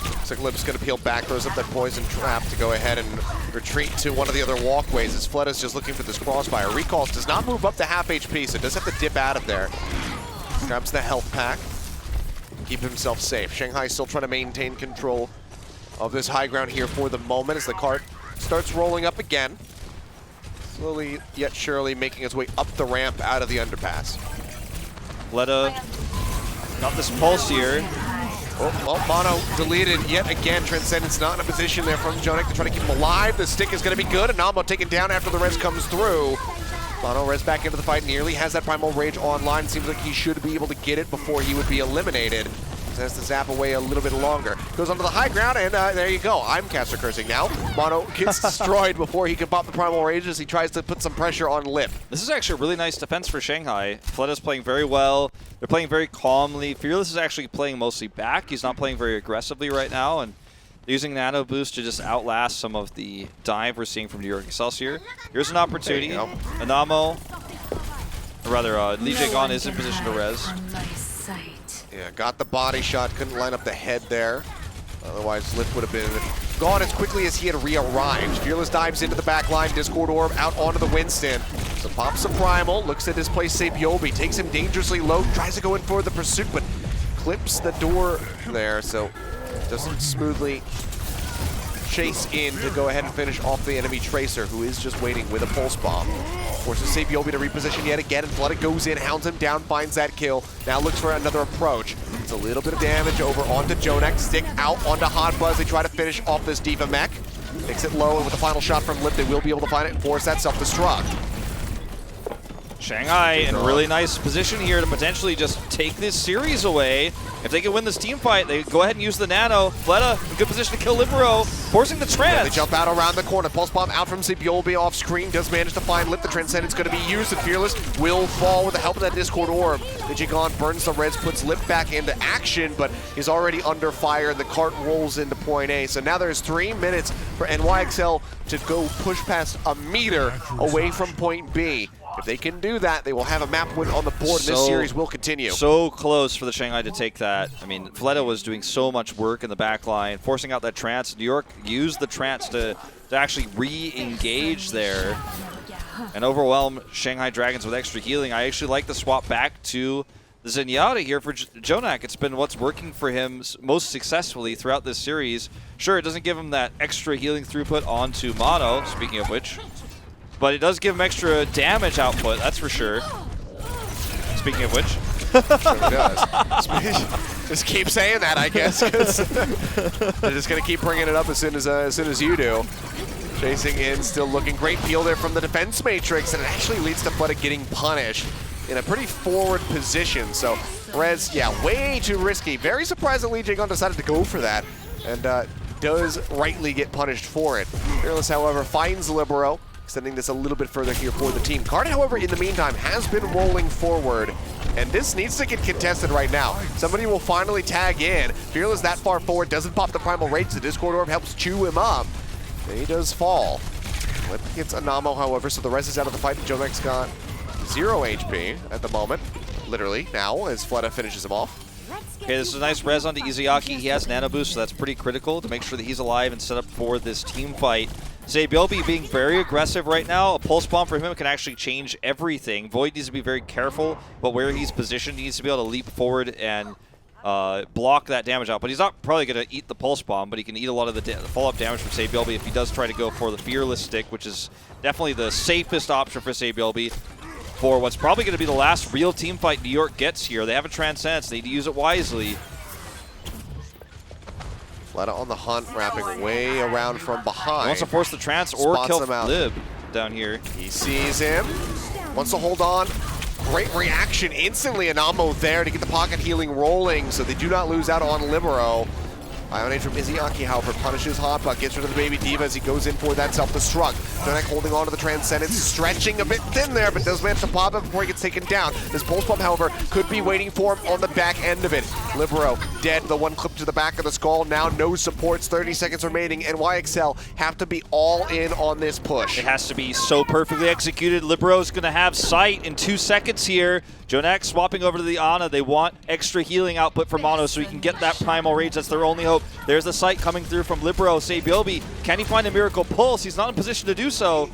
Looks like Lip's going to peel back, throws up that poison trap to go ahead and retreat to one of the other walkways as Fleta's just looking for this crossfire. Recalls does not move up to half HP, so does have to dip out of there. Grabs the health pack. Keep himself safe. Shanghai still trying to maintain control of this high ground here for the moment as the cart starts rolling up again. Slowly yet surely making its way up the ramp out of the underpass. Fleta got this pulse here. Oh, well, Mono deleted yet again. Transcendence not in a position there from Jonek to try to keep him alive. The stick is going to be good, and Namo taken down after the res comes through. Mono res back into the fight, nearly has that Primal Rage online. Seems like he should be able to get it before he would be eliminated. Has to zap away a little bit longer. Goes onto the high ground, and there you go. I'm caster cursing now. Mono gets destroyed before he can pop the Primal Rage as he tries to put some pressure on Lip. This is actually a really nice defense for Shanghai. Fleta's playing very well. They're playing very calmly. Fearless is actually playing mostly back. He's not playing very aggressively right now, and using Nano Boost to just outlast some of the dive we're seeing from New York Excelsior. Here's an opportunity. Anamo, or rather, LiJiang is in position to res. Yeah, got the body shot, couldn't line up the head there. Otherwise, Lip would have been gone as quickly as he had re-arrived. Fearless dives into the back line, Discord Orb out onto the Winston. So pops a Primal, looks at his place, Sabiobi, takes him dangerously low, tries to go in for the pursuit, but clips the door there, so doesn't smoothly chase in to go ahead and finish off the enemy Tracer, who is just waiting with a pulse bomb. Forces Sabiobi to reposition yet again, and Fleta goes in, hounds him down, finds that kill. Now looks for another approach. It's a little bit of damage over onto Jonek. Stick out onto Hot Buzz. They try to finish off this Diva mech. Makes it low, and with the final shot from Lip, they will be able to find it and force that self-destruct. Shanghai in a really nice position here to potentially just take this series away. If they can win this team fight, they go ahead and use the nano. Fleta in good position to kill Libero, forcing the trance. Yeah, they jump out around the corner. Pulse bomb out from Sebiolbe off screen. Does manage to find Lip. The Transcendent's going to be used, and Fearless will fall with the help of that Discord Orb. LiJiang burns the res, puts Lip back into action, but he's already under fire. The cart rolls into point A. So now there's 3 minutes for NYXL to go push past a meter away from point B. If they can do that, they will have a map win on the board, and this series will continue. So close for the Shanghai to take that. I mean, Fleta was doing so much work in the back line, forcing out that trance. New York used the trance to actually re-engage there and overwhelm Shanghai Dragons with extra healing. I actually like the swap back to the Zenyatta here for Jonak. It's been what's working for him most successfully throughout this series. Sure, it doesn't give him that extra healing throughput onto Mono, speaking of which, but it does give him extra damage output, that's for sure. Speaking of which. Sure does. Just keep saying that, I guess, because they're just going to keep bringing it up as soon as you do. Chasing in, still looking great peel there from the defense matrix, and it actually leads to Fleta getting punished in a pretty forward position. So Rez, yeah, way too risky. Very surprised that LiJiang decided to go for that, and does rightly get punished for it. Fearless, however, finds Libero, extending this a little bit further here for the team. Card, however, in the meantime, has been rolling forward, and this needs to get contested right now. Somebody will finally tag in. Fearless that far forward, doesn't pop the Primal Rage. The Discord Orb helps chew him up, and he does fall. Flip gets Anamo, however, so the rest is out of the fight. Jonek's got 0 HP at the moment, literally, now, as Fleta finishes him off. Okay, this is a nice res onto Izuyaki. He has nano boost, so that's pretty critical to make sure that he's alive and set up for this team fight. Sebiolbe being very aggressive right now. A pulse bomb for him can actually change everything. Void needs to be very careful, but where he's positioned, he needs to be able to leap forward and block that damage out. But he's not probably going to eat the pulse bomb, but he can eat a lot of the follow-up damage from Sebiolbe if he does try to go for the Fearless stick, which is definitely the safest option for Sebiolbe for what's probably going to be the last real team fight New York gets here. They have a Transcendence. They need to use it wisely. Fleta on the hunt, wrapping way around from behind. He wants to force the trance or Spots kill him out. Lib down here. He sees him, wants to hold on. Great reaction instantly. Anamo there to get the pocket healing rolling, so they do not lose out on Libero. Ionate from Izuyaki, however, punishes Hotbutt, gets rid of the Baby Diva as he goes in for that self-destruct. Jonak holding on to the Transcendence, stretching a bit thin there, but does manage to pop it before he gets taken down. This Pulse Bomb, however, could be waiting for him on the back end of it. Libero dead, the one clip to the back of the skull. Now no supports, 30 seconds remaining, and NYXL have to be all in on this push. It has to be so perfectly executed. Libero's going to have sight in 2 seconds here. Jonak swapping over to the Ana. They want extra healing output for Mono so he can get that Primal Rage. That's their only hope. There's the sight coming through from Libero. Sebiolbe, can he find a Miracle Pulse? He's not in position to do so.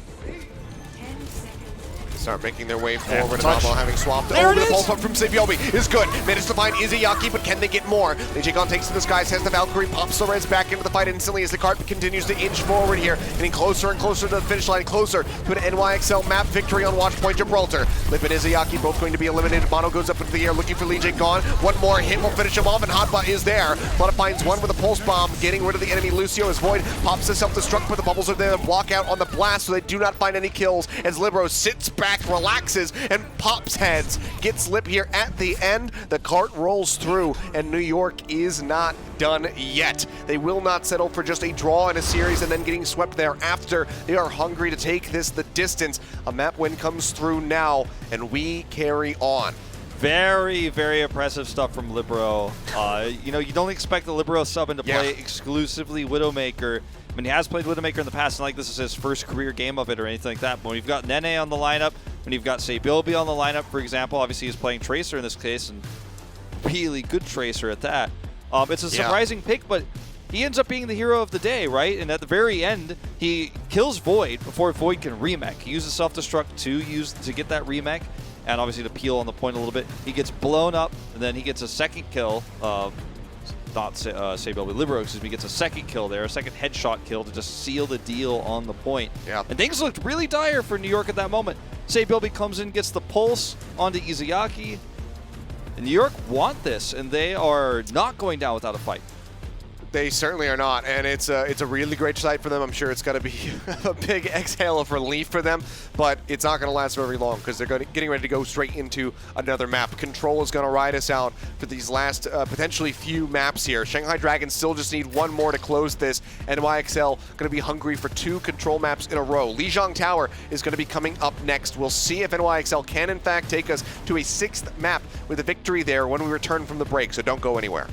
Start making their way forward. Touch. Anamo having swapped There over. it The is. pulse up from Sebiolbe is good. Managed to find Izuyaki, but can they get more? LiJiang takes to the skies, has the Valkyrie, pops the res back into the fight instantly as the cart continues to inch forward here, getting closer and closer to the finish line, closer to an NYXL map victory on Watchpoint Gibraltar. Lip and Izuyaki both going to be eliminated. Mono goes up into the air looking for LiJiang gone. One more hit will finish him off, and Hotbutt is there. Fleta finds one with a pulse bomb, getting rid of the enemy. Lucio as Void pops the self-destruct, but the bubbles are there to block out on the blast, so they do not find any kills as Libero sits back, relaxes, and pops heads. Gets Lip here at the end. The cart rolls through, and New York is not done yet. They will not settle for just a draw in a series and then getting swept thereafter. They are hungry to take this the distance. A map win comes through now, and we carry on. Very, very impressive stuff from Libero. You know, you don't expect the Libero sub in to play exclusively Widowmaker. I mean, he has played Widowmaker in the past, and like this is his first career game of it or anything like that. But when you've got Nene on the lineup, when you've got Sebiolbe on the lineup, for example, obviously he's playing Tracer in this case, and really good Tracer at that. It's a surprising pick, but he ends up being the hero of the day, right? And at the very end, he kills Void before Void can remech. He uses self-destruct to get that remech, and obviously to peel on the point a little bit. He gets blown up, and then he gets a second kill. Not Sebiolbe, Libero, excuse me, gets a second kill there, a second headshot kill to just seal the deal on the point. Yeah. And things looked really dire for New York at that moment. Sebiolbe comes in, gets the pulse onto Izuyaki. And New York want this, and they are not going down without a fight. They certainly are not, and it's a really great sight for them. I'm sure it's going to be a big exhale of relief for them, but it's not going to last very long because they're getting ready to go straight into another map. Control is going to ride us out for these last potentially few maps here. Shanghai Dragons still just need one more to close this, and NYXL going to be hungry for 2 control maps in a row. LiJiang Tower is going to be coming up next. We'll see if NYXL can in fact take us to a 6th map with a victory there when we return from the break, so don't go anywhere.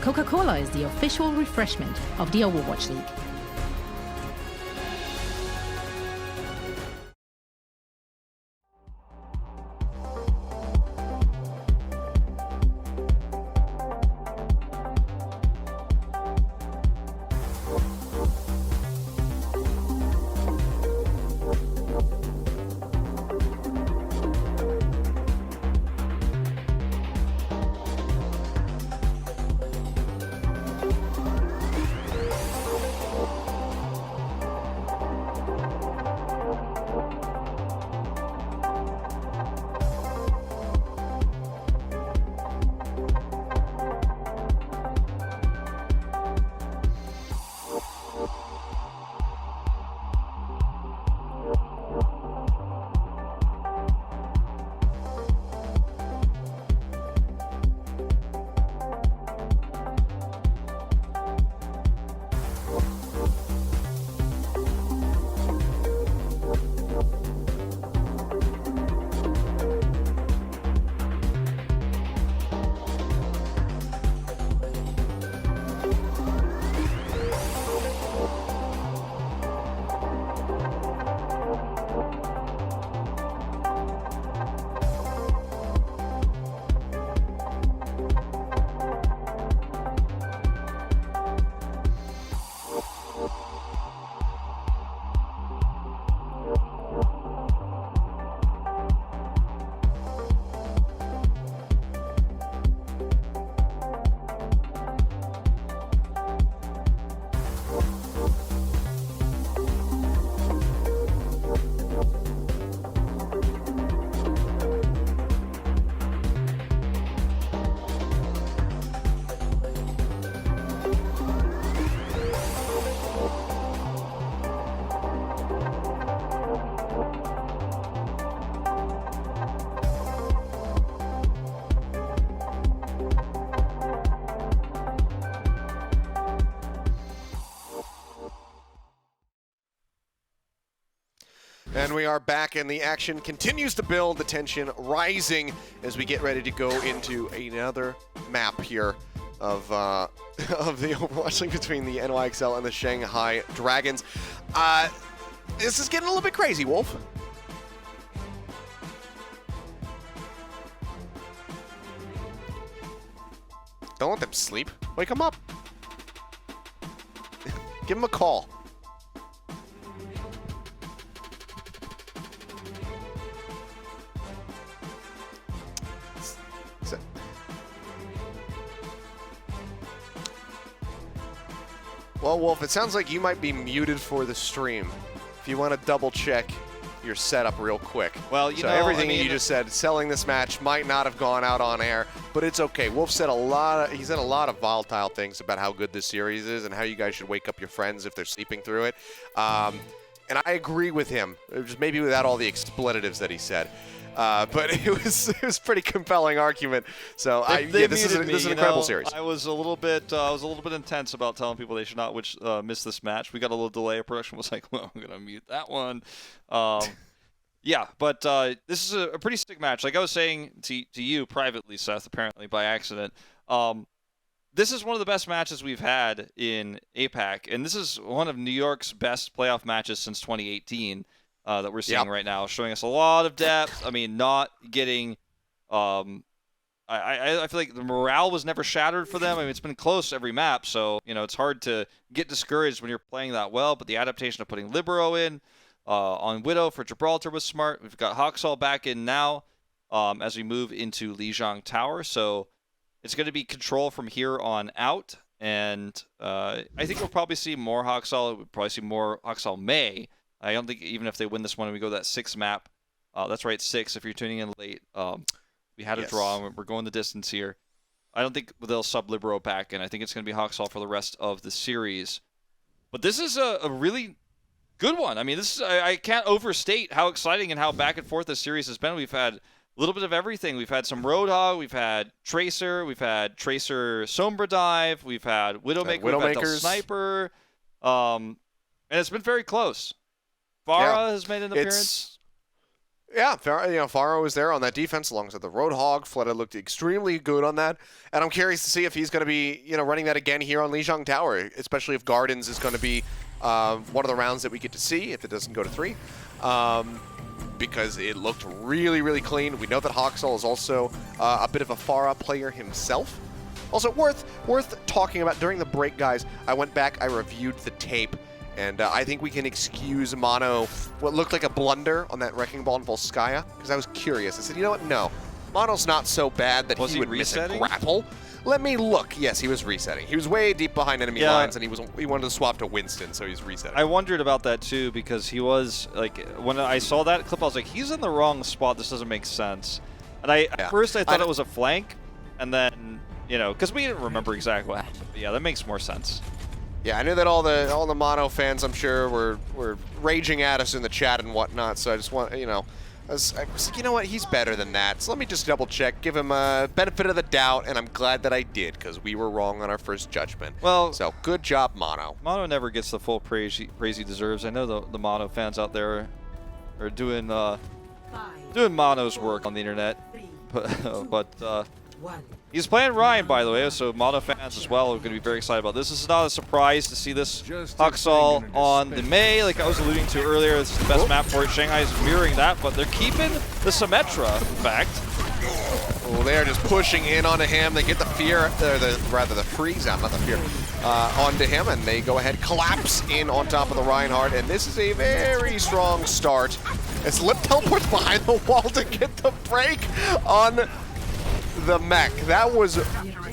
Coca-Cola is the official refreshment of the Overwatch League. And we are back, and the action continues to build, the tension rising as we get ready to go into another map here of the Overwatch League between the NYXL and the Shanghai Dragons. This is getting a little bit crazy, Wolf. Don't let them sleep. Wake them up. Give them a call. Well, Wolf, it sounds like you might be muted for the stream. If you want to double check your setup real quick. Well, you know, everything I mean, you just said, selling this match might not have gone out on air, but it's okay. Wolf said a lot of volatile things about how good this series is and how you guys should wake up your friends if they're sleeping through it. And I agree with him, just maybe without all the expletives that he said. But it was pretty compelling argument. So this is an incredible series. I was a little bit intense about telling people they should not miss this match. We got a little delay. Production was like, well, I'm gonna mute that one. Yeah, but this is a pretty sick match. Like I was saying to you privately, Seth, apparently by accident. This is one of the best matches we've had in APAC, and this is one of New York's best playoff matches since 2018. That we're seeing right now, showing us a lot of depth. I mean, not getting. I feel like the morale was never shattered for them. I mean, it's been close every map, so you know it's hard to get discouraged when you're playing that well. But the adaptation of putting Libero in on Widow for Gibraltar was smart. We've got Hawksall back in now as we move into LiJiang Tower. So It's going to be control from here on out, and I think we'll probably see more Haksal. We'll probably see more Haksal May. I don't think even if they win this one and we go that 6 map, that's right, 6 if you're tuning in late. We had a draw, and we're going the distance here. I don't think they'll sub Libero back, and I think it's going to be Haksal for the rest of the series. But this is a really good one. I mean, this is, I can't overstate how exciting and how back and forth this series has been. We've had a little bit of everything. We've had some Roadhog, we've had Tracer Sombra Dive, we've had Widowmaker, we've had Del Sniper, and it's been very close. Farah has made an appearance. Yeah, Faro was there on that defense alongside the Roadhog. Fleta looked extremely good on that, and I'm curious to see if he's going to be, running that again here on LiJiang Tower, especially if Gardens is going to be one of the rounds that we get to see if it doesn't go to 3, because it looked really, really clean. We know that Haksal is also a bit of a Farah player himself. Also, worth talking about during the break, guys. I went back, I reviewed the tape. And I think we can excuse Mono what looked like a blunder on that Wrecking Ball in Volskaya, because I was curious. I said, you know what? No. Mono's not so bad that he would miss a grapple. Let me look. Yes, he was resetting. He was way deep behind enemy lines, and he wanted to swap to Winston, so he's resetting. I wondered about that, too, because he was, like, when I saw that clip, I was like, he's in the wrong spot. This doesn't make sense. And at first I thought it was a flank, and then, because we didn't remember exactly what happened. But yeah, that makes more sense. Yeah, I knew that all the Mono fans, I'm sure, were raging at us in the chat and whatnot. So I just want, I was like, you know what, he's better than that. So let me just double check, give him a benefit of the doubt, and I'm glad that I did because we were wrong on our first judgment. Well, so good job, Mono. Mono never gets the full praise he deserves. I know the Mono fans out there are doing Mono's work on the internet, but he's playing Ryan, by the way, so Mono fans as well are going to be very excited about this. This is not a surprise to see this Haksal on the Mei, like I was alluding to earlier. This is the best map for it. Shanghai is mirroring that, but they're keeping the Symmetra, in fact. Oh, they're just pushing in onto him. They get the fear, rather the freeze out, not the fear, onto him, and they go ahead, collapse in on top of the Reinhardt, and this is a very strong start. As Lip teleports behind the wall to get the break on the mech. That was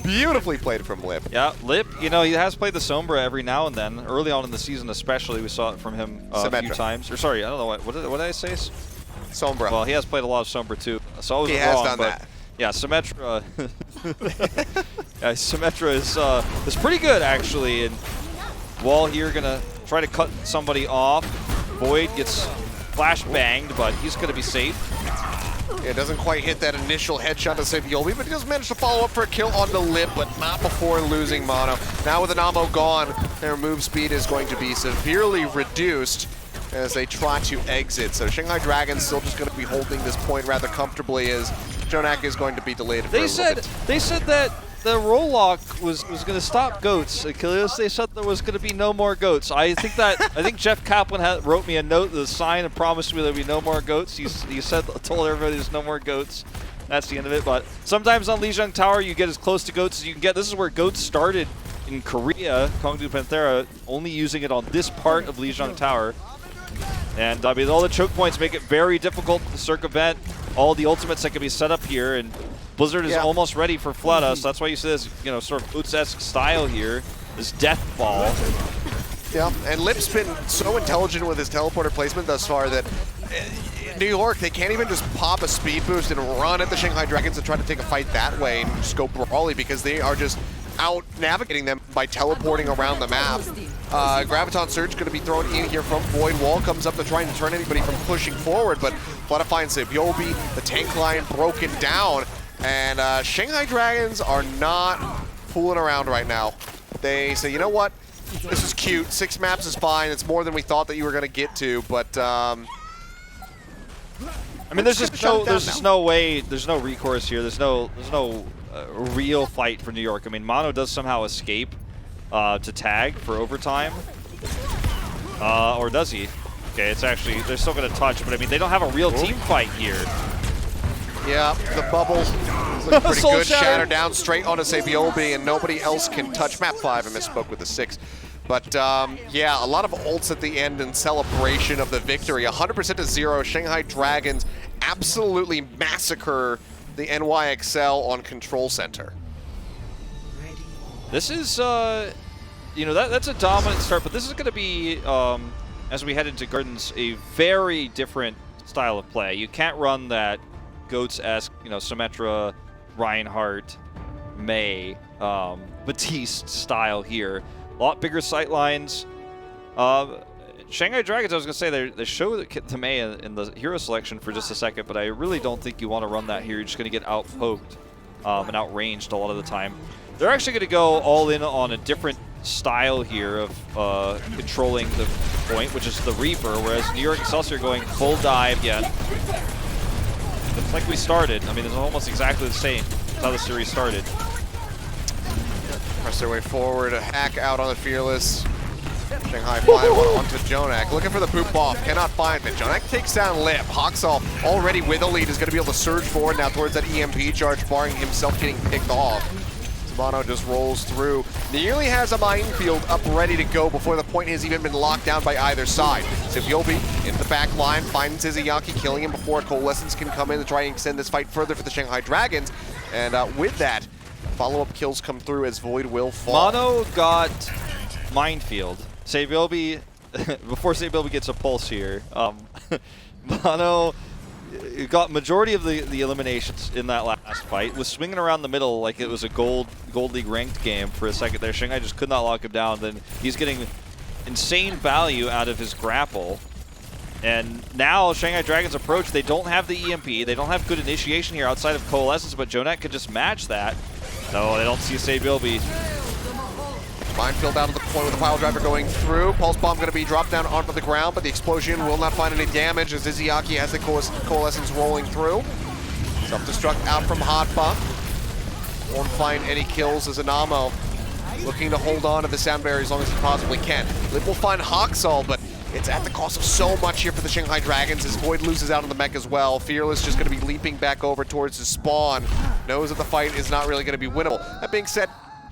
beautifully played from Lip. Yeah, Lip, he has played the Sombra every now and then. Early on in the season especially, we saw it from him a few times. Or sorry, I don't know, what did I say? Sombra. Well, he has played a lot of Sombra too, so I was wrong. He has done that. Yeah, Symmetra. Symmetra is pretty good, actually. And Wall here going to try to cut somebody off. Void gets flash banged, but he's going to be safe. Yeah, doesn't quite hit that initial headshot to save Yolbi, but he does manage to follow up for a kill on the Lip, but not before losing Mono. Now with an ammo gone, their move speed is going to be severely reduced as they try to exit. So Shanghai Dragons still just going to be holding this point rather comfortably as Jonak is going to be delayed for a little bit. They said that the roll lock was going to stop goats. Achilles, they said there was going to be no more goats. I think Jeff Kaplan wrote me a note, the sign, and promised me there would be no more goats. He told everybody there's no more goats. That's the end of it. But sometimes on LiJiang Tower, you get as close to goats as you can get. This is where goats started in Korea. Chengdu Panthera only using it on this part of LiJiang Tower. And I mean, all the choke points make it very difficult to circumvent all the ultimates that can be set up here. And Blizzard is almost ready for Fleta, so that's why you see this, sort of Boots-esque style here, this death ball. Yeah, and Lip's been so intelligent with his teleporter placement thus far that in New York, they can't even just pop a speed boost and run at the Shanghai Dragons and try to take a fight that way and just go brawly, because they are just out navigating them by teleporting around the map. Graviton Surge going to be thrown in here from Void. Wall comes up to try and deter anybody from pushing forward, but Fleta finds Sebiobi, the tank line broken down. And Shanghai Dragons are not fooling around right now. They say, you know what? This is cute. 6 maps is fine. It's more than we thought that you were going to get to, but I mean, there's just no way. There's no recourse here. There's no real fight for New York. I mean, Mono does somehow escape to tag for overtime, or does he? Okay, it's actually, they're still going to touch, but I mean, they don't have a real team fight here. Yeah, the bubble is looking pretty good. Shatter down straight onto Sebiobi, and nobody else can touch. Map 5, I misspoke with the 6. But yeah, a lot of ults at the end in celebration of the victory. 100% to 0. Shanghai Dragons absolutely massacre the NYXL on Control Center. This is, you know, that's a dominant start, but this is going to be, as we head into Gardens, a very different style of play. You can't run that Goats-esque, you know, Symmetra, Reinhardt, Mei, Batiste style here. A lot bigger sight lines. Shanghai Dragons, I was going to say, they show the Mei in the hero selection for just a second, but I really don't think you want to run that here. You're just going to get out-poked and outranged a lot of the time. They're actually going to go all in on a different style here of controlling the point, which is the Reaper, whereas New York Excelsior going full dive yet. It's like we started. I mean, it's almost exactly the same as how the series started. Press their way forward, a hack out on the Fearless. Shanghai flying one onto Jonak, looking for the boop off, cannot find it. Jonak takes down Lip. Hawksall already with a lead is going to be able to surge forward now towards that EMP charge, barring himself getting picked off. Mono just rolls through, nearly has a minefield up ready to go before the point has even been locked down by either side. Sivyobi in the back line finds Izayaki, killing him before Coalescence can come in to try and extend this fight further for the Shanghai Dragons. And with that, follow-up kills come through as Void will fall. Mono got minefield. Sivyobi, before Sivyobi gets a pulse here, Mono got majority of the eliminations in that last fight, was swinging around the middle like it was a Gold League ranked game for a second there. Shanghai just could not lock him down. Then he's getting insane value out of his grapple. And now Shanghai Dragons approach, they don't have the EMP, they don't have good initiation here outside of Coalescence, but Jonak could just match that. No, they don't see Seibilby. Minefield out of the point with the pile driver going through. Pulse bomb going to be dropped down onto the ground, but the explosion will not find any damage as Izayaki has the Coalescence rolling through. Self-destruct out from Hotba. Won't find any kills as Anamo looking to hold on to the sound barrier as long as he possibly can. Lip will find Hawksall, but it's at the cost of so much here for the Shanghai Dragons as Void loses out on the mech as well. Fearless just going to be leaping back over towards his spawn. Knows that the fight is not really going to be winnable. That being said,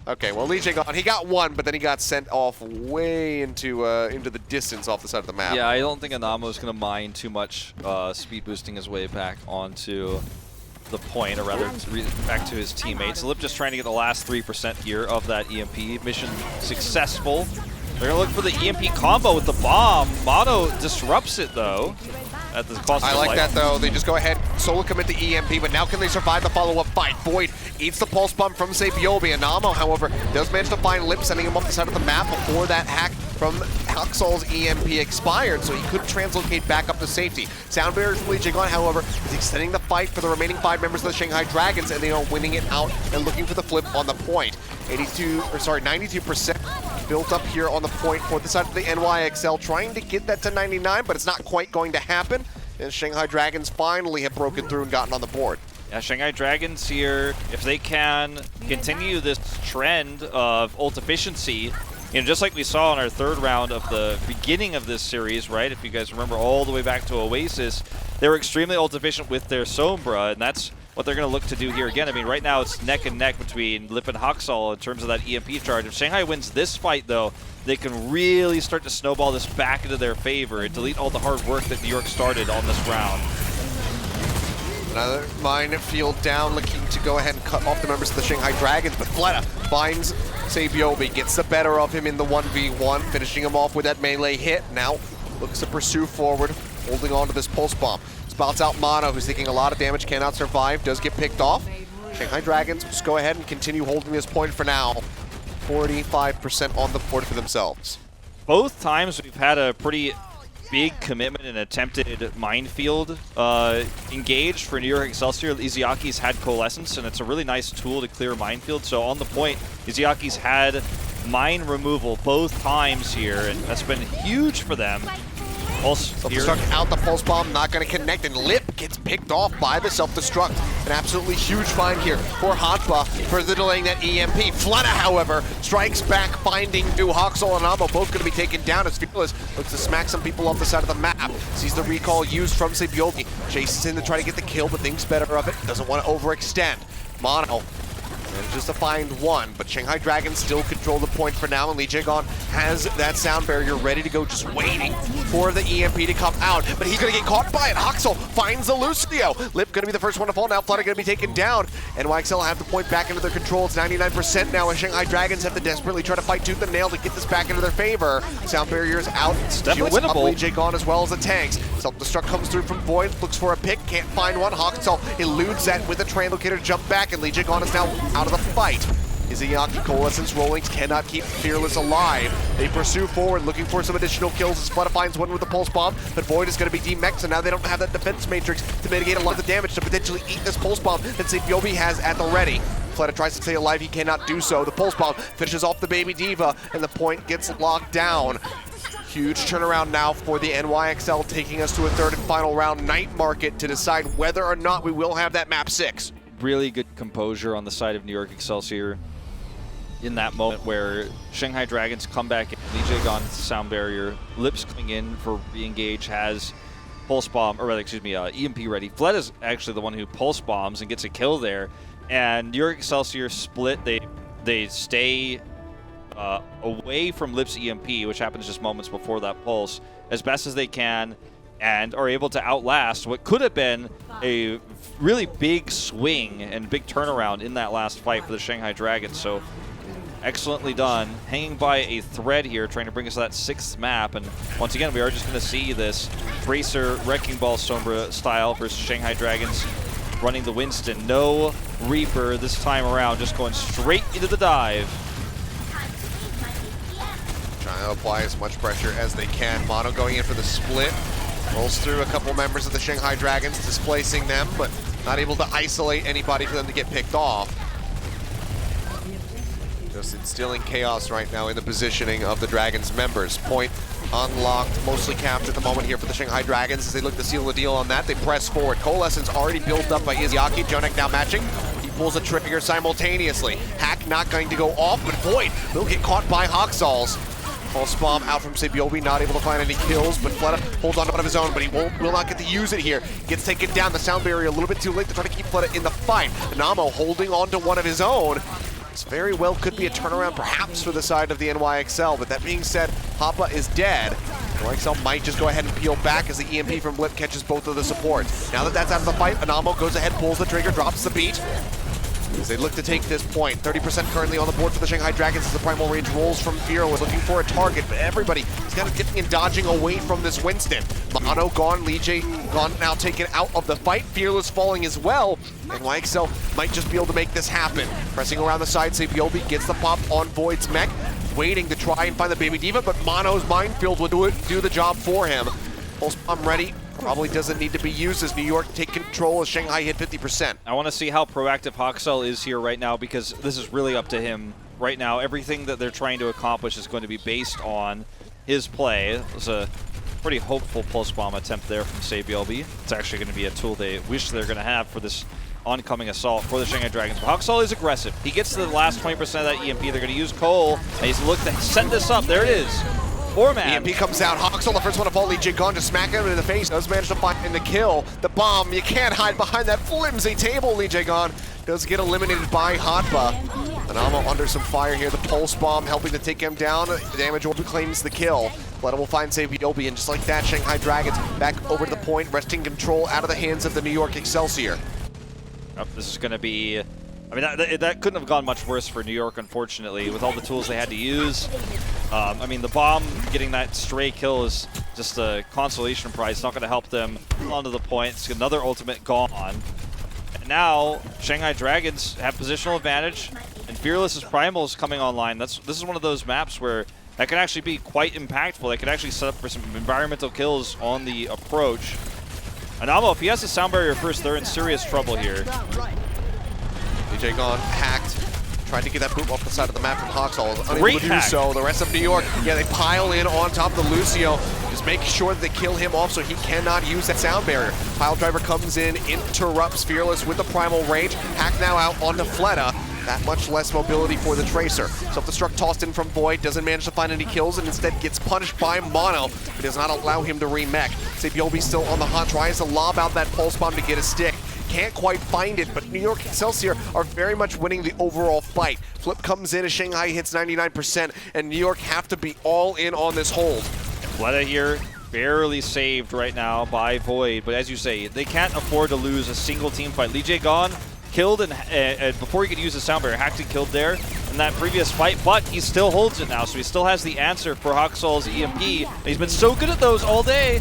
okay, well, LiJiang on. He got one, but then he got sent off way into the distance off the side of the map. Yeah, I don't think Anamo is going to mind too much speed boosting his way back onto the point, or rather back to his teammates. Lip just trying to get the last 3% here of that EMP. Mission successful. They're going to look for the EMP combo with the bomb. Mono disrupts it, though, at the cost of I like life. that, though. They just go ahead, solo commit the EMP, but now can they survive the follow-up fight? Void eats the pulse bomb from Sabiobi. Anamo, however, does manage to find Lip, sending him off the side of the map before that hack from Hawksall's EMP expired, so he could translocate back up to safety. Sound barrier from LiJiang, however, is extending the fight for the remaining 5 members of the Shanghai Dragons, and they are winning it out and looking for the flip on the point. 92% built up here on the point for the side of the NYXL, trying to get that to 99, but it's not quite going to happen. And Shanghai Dragons finally have broken through and gotten on the board. Yeah, Shanghai Dragons here, if they can continue this trend of ult efficiency, you know, just like we saw in our third round of the beginning of this series, right? If you guys remember all the way back to Oasis, they were extremely ult efficient with their Sombra, and that's what they're going to look to do here again. I mean, right now it's neck and neck between Lip and Hawksall in terms of that EMP charge. If Shanghai wins this fight, though, they can really start to snowball this back into their favor and delete all the hard work that New York started on this round. Another minefield down, looking to go ahead and cut off the members of the Shanghai Dragons, but Fleta finds Sabiobi, gets the better of him in the 1v1, finishing him off with that melee hit. Now looks to pursue forward, holding on to this pulse bomb. Spouts out Mono, who's taking a lot of damage, cannot survive, does get picked off. Shanghai Dragons just go ahead and continue holding this point for now. 45% on the board for themselves. Both times we've had a pretty big commitment and attempted minefield engaged for New York Excelsior. Izayaki's had Coalescence, and it's a really nice tool to clear minefield. So on the point, Izayaki's had mine removal both times here, and that's been huge for them. Self-destruct out the pulse bomb, not going to connect, and Lip gets picked off by the self-destruct. An absolutely huge find here for Hotba, further delaying that EMP. Fleta, however, strikes back, finding Hawksall and Amo, both going to be taken down as Fearless looks to smack some people off the side of the map. Sees the recall used from Sabiobi, chases in to try to get the kill, but thinks better of it, doesn't want to overextend. Mono Manages to find one, but Shanghai Dragons still control the point for now, and LiJiang has that sound barrier ready to go, just waiting for the EMP to come out, but he's going to get caught by it. Hangzhou finds the Lucio. Lip going to be the first one to fall now. Flutter going to be taken down, and NYXL have the point back into their control. It's 99% now, and Shanghai Dragons have to desperately try to fight tooth and nail to get this back into their favor. Sound barrier's out. It's definitely winnable. LiJiang as well as the tanks. Self-destruct comes through from Void, looks for a pick, can't find one. Hangzhou eludes that with a Translocator jump back, and LiJiang is now out of the fight. Izayaki Coalescence Rollings cannot keep Fearless alive. They pursue forward, looking for some additional kills as Flutter finds one with the Pulse Bomb, but Void is going to be demexed, and now they don't have that defense matrix to mitigate a lot of the damage to potentially eat this Pulse Bomb that Sabiobi has at the ready. Flutter tries to stay alive, he cannot do so. The Pulse Bomb finishes off the Baby Diva, and the point gets locked down. Huge turnaround now for the NYXL, taking us to a third and final round night market to decide whether or not we will have that map 6. Really good composure on the side of New York Excelsior in that moment where Shanghai Dragons come back in. LiJiang on sound barrier, Lips coming in for re-engage, has Pulse Bomb, or rather, excuse me, EMP ready. Fled is actually the one who Pulse Bombs and gets a kill there. And New York Excelsior split, they stay away from Lips EMP, which happens just moments before that pulse, as best as they can, and are able to outlast what could have been a really big swing and big turnaround in that last fight for the Shanghai Dragons. So excellently done, hanging by a thread here, trying to bring us to that 6th map. And once again, we are just going to see this Tracer Wrecking Ball Sombra style versus Shanghai Dragons running the Winston. No Reaper this time around, just going straight into the dive. Trying to apply as much pressure as they can. Mono going in for the split. Rolls through a couple members of the Shanghai Dragons, displacing them, but not able to isolate anybody for them to get picked off. Just instilling chaos right now in the positioning of the Dragons members. Point unlocked, mostly capped at the moment here for the Shanghai Dragons as they look to seal the deal on that. They press forward. Coalescence already built up by Izayaki. Jonek now matching. He pulls a trigger simultaneously. Hack not going to go off, but Void will get caught by Hawksalls. Pulse Bomb out from Sabiobi, not able to find any kills, but Fleta holds on to one of his own, but he will not get to use it here. Gets taken down, the sound barrier a little bit too late to try to keep Fleta in the fight. Namo holding on to one of his own. This very well could be a turnaround perhaps for the side of the NYXL, but that being said, Hoppa is dead. NYXL might just go ahead and peel back as the EMP from Blip catches both of the supports. Now that that's out of the fight, Anamo goes ahead, pulls the trigger, drops the beat. As they look to take this point, 30% currently on the board for the Shanghai Dragons as the primal range rolls from Fearless, looking for a target, but everybody is kind of dipping and dodging away from this Winston. Mono gone, LiJiang gone, now taken out of the fight. Fearless falling as well, and YXL might just be able to make this happen. Pressing around the side, Sabiobi gets the pop on Void's mech, waiting to try and find the Baby Diva, but Mono's Minefield will do the job for him. Pulse Bomb ready. Probably doesn't need to be used as New York take control as Shanghai hit 50%. I want to see how proactive Hawksell is here right now, because this is really up to him right now. Everything that they're trying to accomplish is going to be based on his play. It was a pretty hopeful Pulse Bomb attempt there from Sabiobi. It's actually going to be a tool they wish they're going to have for this oncoming assault for the Shanghai Dragons. But Hawksell is aggressive. He gets to the last 20% of that EMP. They're going to use Cole, and he's looked to set this up. There it is. EMP comes out. Hawksell, the first one to fall. LiJiang just smack him in the face. Does manage to find the kill. The bomb, you can't hide behind that flimsy table. LiJiang does get eliminated by Hotba. Anamo under some fire here. The Pulse Bomb helping to take him down. The damage orb claims the kill. Fleta will find Sabiobi, and just like that, Shanghai Dragons back over to the point, wresting control out of the hands of the New York Excelsior. This is going to be... I mean, that couldn't have gone much worse for New York, unfortunately, with all the tools they had to use. I mean, the bomb getting that stray kill is just a consolation prize. It's not going to help them onto the point. It's another ultimate gone. And now, Shanghai Dragons have positional advantage, and Fearless's Primal is coming online. This is one of those maps where that can actually be quite impactful. They could actually set up for some environmental kills on the approach. Anamo, if he has the sound barrier first, they're in serious trouble here. LiJiang hacked, trying to get that boot off the side of the map from Hawksall. Unable to do so. The rest of New York, yeah, they pile in on top of the Lucio, just making sure that they kill him off so he cannot use that sound barrier. Pile Driver comes in, interrupts Fearless with the primal range. Hack now out onto Fleta. That much less mobility for the Tracer. Self-destruct tossed in from Void, doesn't manage to find any kills, and instead gets punished by Mono. It does not allow him to remech. Sabiobi still on the hunt, tries to lob out that Pulse Bomb to get a stick. can't quite find it, but New York Excelsior are very much winning the overall fight. Flip comes in as Shanghai hits 99%, and New York have to be all in on this hold. Fleta here, barely saved right now by Void, but as you say, they can't afford to lose a single team fight. LiJiang killed, and before he could use the sound barrier, Hacked killed there in that previous fight, but he still holds it now, so he still has the answer for Hawksol's EMP. And he's been so good at those all day.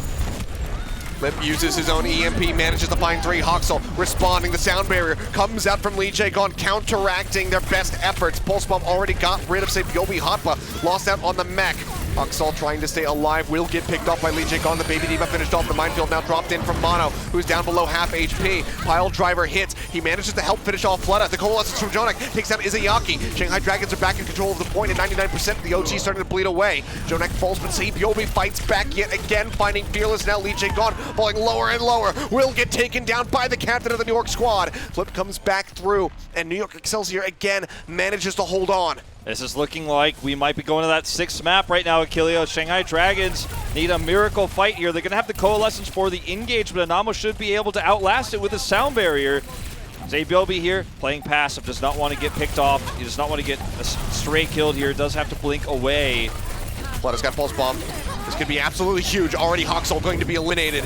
Lip uses his own EMP, manages to find 3. Hawksol responding. The sound barrier comes out from LiJiang, counteracting their best efforts. Pulse Bomb already got rid of, say, Yobi Hotba, lost out on the mech. Hawksol trying to stay alive, will get picked off by LiJiang. The Baby Diva finished off the minefield, now dropped in from Mono, who's down below half HP. Pile Driver hits. He manages to help finish off Fleta. The Coalescence from Jonak takes out Izayaki. Shanghai Dragons are back in control of the point at 99%. The OT starting to bleed away. Jonak falls, but Save Yobi fights back yet again, finding Fearless. Now LiJiang falling lower and lower. Will get taken down by the captain of the New York squad. Flip comes back through, and New York Excelsior again manages to hold on. This is looking like we might be going to that 6th map right now, Achilleo. Shanghai Dragons need a miracle fight here. They're going to have the Coalescence for the engage, but Anamo should be able to outlast it with a sound barrier. Zabyobi here, playing passive, does not want to get picked off. He does not want to get a stray killed here. Does have to blink away. Fleta's got Pulse Bomb. This could be absolutely huge. Already Hawksol going to be eliminated.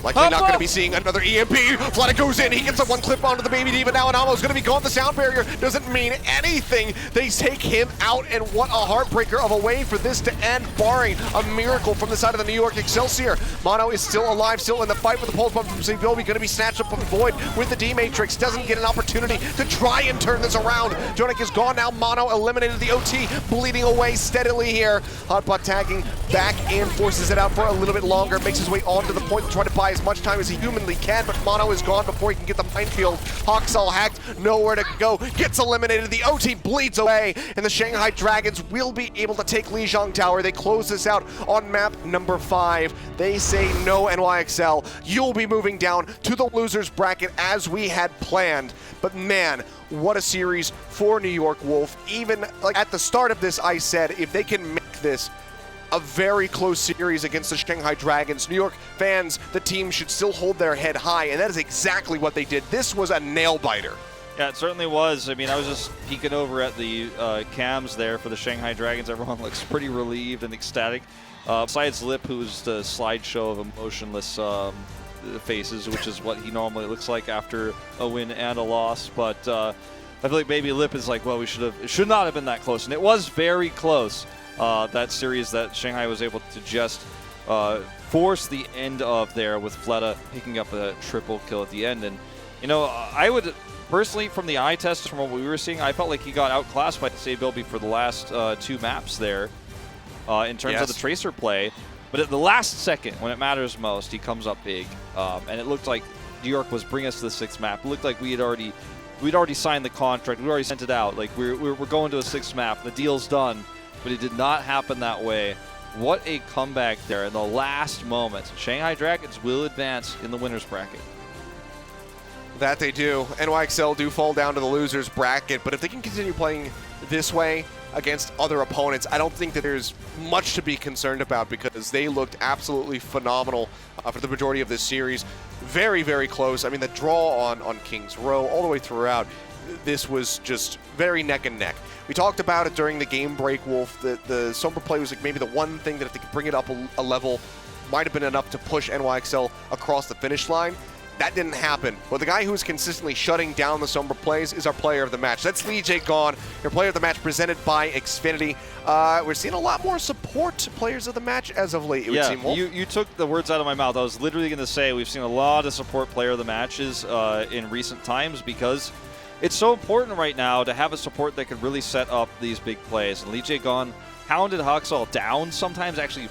Likely not going to be seeing another EMP. Fleta goes in. He gets a 1 clip onto the Baby Diva. Now Anamo's going to be gone. The sound barrier doesn't mean anything. They take him out, and what a heartbreaker of a way for this to end, barring a miracle from the side of the New York Excelsior. Mono is still alive, still in the fight with the Pulse Bomb from Zabyobi. Going to be snatched up from Void with the D-Matrix. Doesn't get an opportunity to try and turn this around. Jonak is gone now. Mono eliminated the OT, bleeding away steadily here. Hotbot tagging back in, forces it out for a little bit longer. Makes his way onto the point to try to buy as much time as he humanly can, but Mono is gone before he can get the minefield. Hawksol hacked, nowhere to go, gets eliminated. The OT bleeds away, and the Shanghai Dragons will be able to take LiJiang Tower. They close this out on map number 5. They say no, NYXL. You'll be moving down to the losers bracket as we had planned. But man, what a series for New York Wolf. Even like at the start of this, I said if they can make this a very close series against the Shanghai Dragons, New York fans, the team should still hold their head high, and that is exactly what they did. This was a nail-biter. Yeah, it certainly was. I mean, I was just peeking over at the cams there for the Shanghai Dragons. Everyone looks pretty relieved and ecstatic. Besides Lip, who's the slideshow of emotionless faces, which is what he normally looks like after a win and a loss. But I feel like maybe Lip is like, well, it should not have been that close. And it was very close. That series that Shanghai was able to just force the end of there with Fleta picking up a triple kill at the end. And, you know, I would personally, from the eye test, from what we were seeing, I felt like he got outclassed by Zabyobi for the last 2 maps there in terms of the Tracer play. But at the last second, when it matters most, he comes up big. And it looked like New York was bringing us to the 6th map. It looked like we'd already signed the contract. We'd already sent it out. Like, we're going to a 6th map. The deal's done. But it did not happen that way. What a comeback there in the last moment. Shanghai Dragons will advance in the winners bracket. That they do. NYXL do fall down to the losers bracket, but if they can continue playing this way against other opponents, I don't think that there's much to be concerned about because they looked absolutely phenomenal for the majority of this series. Very, very close. I mean, the draw on King's Row all the way throughout, this was just very neck and neck. We talked about it during the game break, Wolf. The Sombra play was like maybe the one thing that if they could bring it up a level, might have been enough to push NYXL across the finish line. That didn't happen. But the guy who's consistently shutting down the Sombra plays is our player of the match. That's LiJiang, your player of the match presented by Xfinity. We're seeing a lot more support players of the match as of late, it would seem, Wolf. You took the words out of my mouth. I was literally going to say we've seen a lot of support player of the matches in recent times because it's so important right now to have a support that can really set up these big plays. And LiJiang hounded Hawksol down, sometimes actually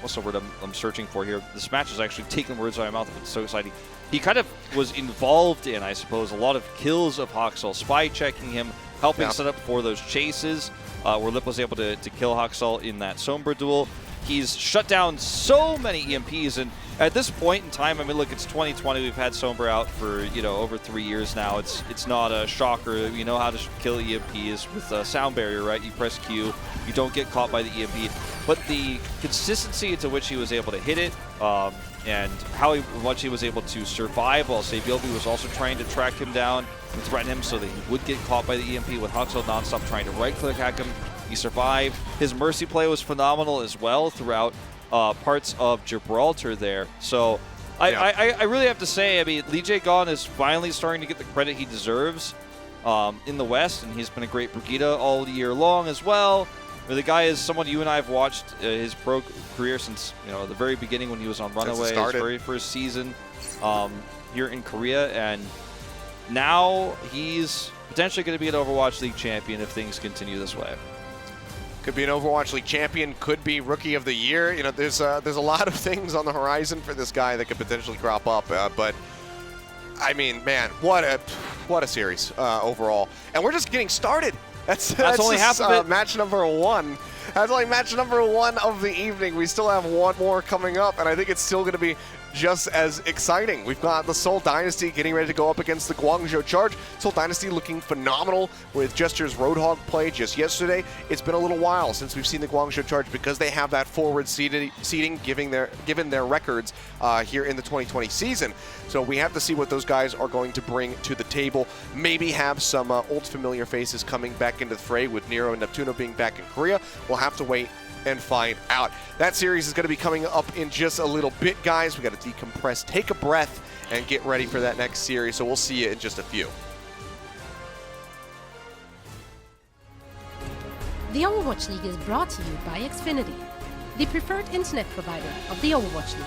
what's the word I'm searching for here? This match is actually taking words out of my mouth. It's so exciting. He kind of was involved in, I suppose, a lot of kills of Hawksol, spy checking him, helping set up for those chases, where Lip was able to kill Hawksol in that Sombra duel. He's shut down so many EMPs, and at this point in time, I mean, look, it's 2020. We've had Sombra out for, you know, over 3 years now. It's not a shocker. You know how to kill EMPs with a sound barrier, right? You press Q, you don't get caught by the EMP. But the consistency to which he was able to hit it, and how much he was able to survive while Sabilby was also trying to track him down and threaten him so that he would get caught by the EMP, with Hangzhou nonstop trying to right-click hack him. He survived. His Mercy play was phenomenal as well throughout parts of Gibraltar there. So I really have to say, I mean, LiJiang is finally starting to get the credit he deserves in the West, and he's been a great Brigida all year long as well. The guy is someone you and I have watched his pro career since, you know, the very beginning when he was on Runaway, his very first season here in Korea, and now he's potentially going to be an Overwatch League champion if things continue this way. Could be an Overwatch League champion, could be Rookie of the Year. You know, there's a lot of things on the horizon for this guy that could potentially crop up. But I mean, man, what a series overall, and we're just getting started. That's only just, half of it. Match number 1. That's only match number 1 of the evening. We still have one more coming up, and I think it's still going to be just as exciting. We've got the Seoul Dynasty getting ready to go up against the Guangzhou Charge. Seoul Dynasty looking phenomenal with Gesture's Roadhog play just yesterday. It's been a little while since we've seen the Guangzhou Charge because they have that forward seating given their records here in the 2020 season. So we have to see what those guys are going to bring to the table. Maybe have some old familiar faces coming back into the fray with Nero and Neptuno being back in Korea. We'll have to wait and find out. That series is going to be coming up in just a little bit, guys. We got to decompress, take a breath, and get ready for that next series. So we'll see you in just a few. The Overwatch League is brought to you by Xfinity, the preferred internet provider of the Overwatch League.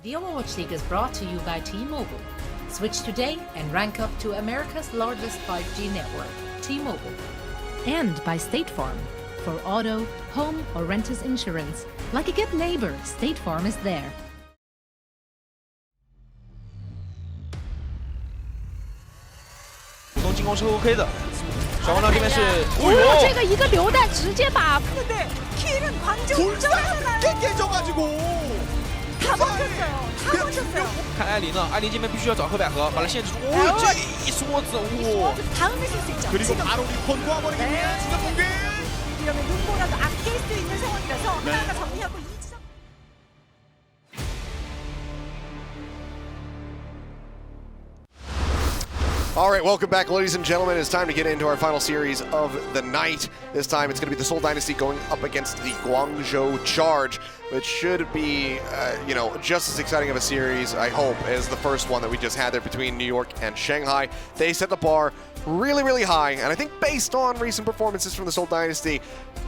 The Overwatch League is brought to you by T-Mobile. Switch today and rank up to America's largest 5G network, T-Mobile. And by State Farm. For auto, home, or renters insurance, like a good neighbor, State Farm is there. 主动进攻是 OK 的，小黄狼这边是，哦，这个一个榴弹直接把 근데 킬은 광저우 쪽에서나요. 깨져가지고 다 버텼어요. 다 버텼어요. 看艾琳呢，艾琳这边必须要找黑百合，把他限制住。哦，这一梭子，哇！ 다음에 쓸 수 있죠. 그리고 지금 바로 리콘 놓아버리기 위한 진짜 공격. 이러면 눈보라도 아낄 수 있는 상황이라서 하나가 정리하고 이 지점. All right, welcome back, ladies and gentlemen. It's time to get into our final series of the night. This time, it's going to be the Seoul Dynasty going up against the Guangzhou Charge, which should be, just as exciting of a series, I hope, as the first one that we just had there between New York and Shanghai. They set the bar really, really high, and I think based on recent performances from the Seoul Dynasty,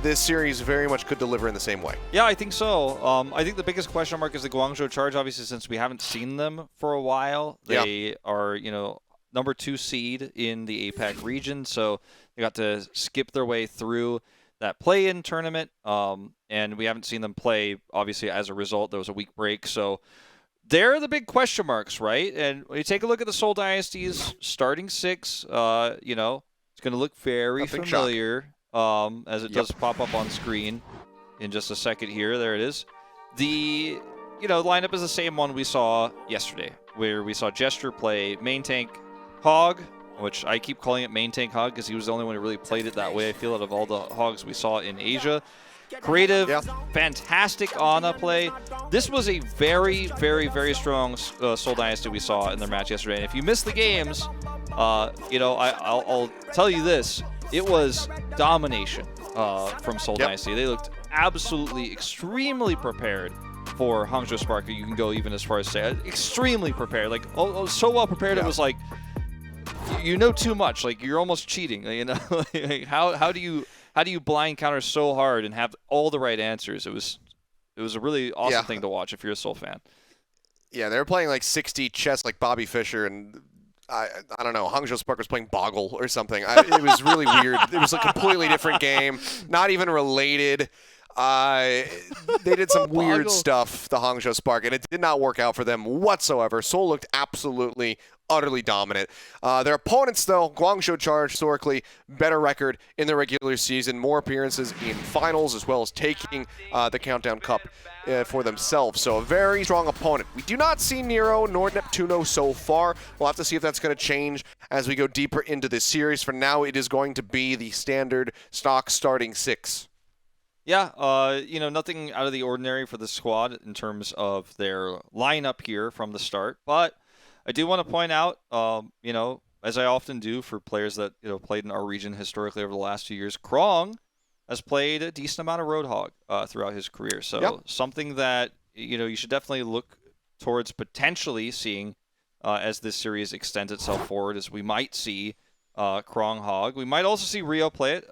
this series very much could deliver in the same way. Yeah, I think so. I think the biggest question mark is the Guangzhou Charge, obviously, since we haven't seen them for a while. They are, number 2 seed in the APAC region, so they got to skip their way through that play-in tournament, and we haven't seen them play, obviously, as a result. There was a week break, so they're the big question marks, right? And when you take a look at the Seoul Dynasty's starting 6, it's going to look very familiar as it does pop up on screen in just a second here. There it is. The lineup is the same one we saw yesterday, where we saw Gesture play main tank Hog, which I keep calling it main tank Hog because he was the only one who really played it that way. I feel out of all the Hogs we saw in Asia. Creative, fantastic Ana play. This was a very, very, very strong Seoul Dynasty we saw in their match yesterday. And if you missed the games, I'll tell you this. It was domination from Seoul Dynasty. They looked absolutely extremely prepared for Hangzhou Spark. You can go even as far as say extremely prepared. Like, so well prepared, it was like, you know too much. Like, you're almost cheating. Like, how do you blind counter so hard and have all the right answers? It was a really awesome thing to watch if you're a Seoul fan. Yeah, they were playing like 60 chess like Bobby Fischer, and I don't know, Hangzhou Spark was playing Boggle or something. It was really weird. It was a completely different game, not even related. They did some weird stuff, the Hangzhou Spark, and it did not work out for them whatsoever. Seoul looked absolutely, utterly dominant. Their opponents, though, Guangzhou Charge, historically better record in the regular season, more appearances in finals, as well as taking the Countdown Cup for themselves. So a very strong opponent. We do not see Nero nor Neptuno so far. We'll have to see if that's going to change as we go deeper into this series. For now, it is going to be the standard stock starting 6. Yeah, nothing out of the ordinary for the squad in terms of their lineup here from the start. But I do want to point out, as I often do for players that played in our region historically over the last few years, Krong has played a decent amount of Roadhog throughout his career. So something that you should definitely look towards potentially seeing as this series extends itself forward, as we might see Krong Hog. We might also see Rio play it.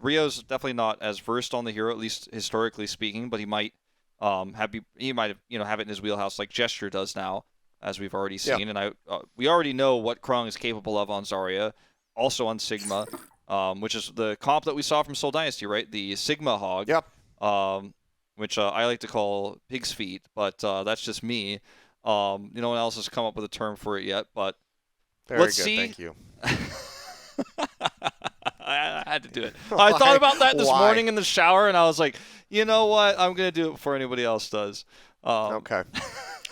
Rio's definitely not as versed on the hero, at least historically speaking, but he might have it in his wheelhouse like Gesture does now, as we've already seen. And we already know what Krong is capable of on Zarya, also on Sigma, which is the comp that we saw from Seoul Dynasty, right? The Sigma Hog, which I like to call Pig's Feet, but that's just me. No one else has come up with a term for it yet, but let's see. Thank you. I had to do it. I thought about that this morning in the shower, and I was like, you know what? I'm going to do it before anybody else does. Okay.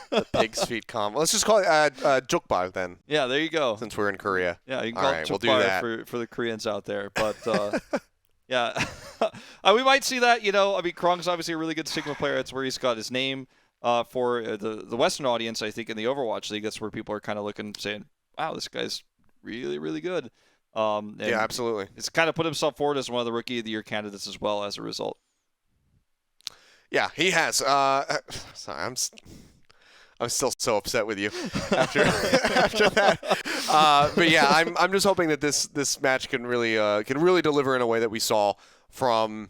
The Pig's Feet comp. Let's just call it Jokbal then. Yeah, there you go. Since we're in Korea. Yeah, you can call it Jokbal for the Koreans out there. But, yeah. We might see that, Krong's obviously a really good Sigma player. That's where he's got his name for the Western audience, I think, in the Overwatch League. That's where people are kind of looking, saying, wow, this guy's really, really good. Yeah, absolutely. It's kind of put himself forward as one of the Rookie of the Year candidates as well as a result. Yeah, he has. Sorry, I'm still so upset with you after that. But yeah, I'm just hoping that this match can really deliver in a way that we saw from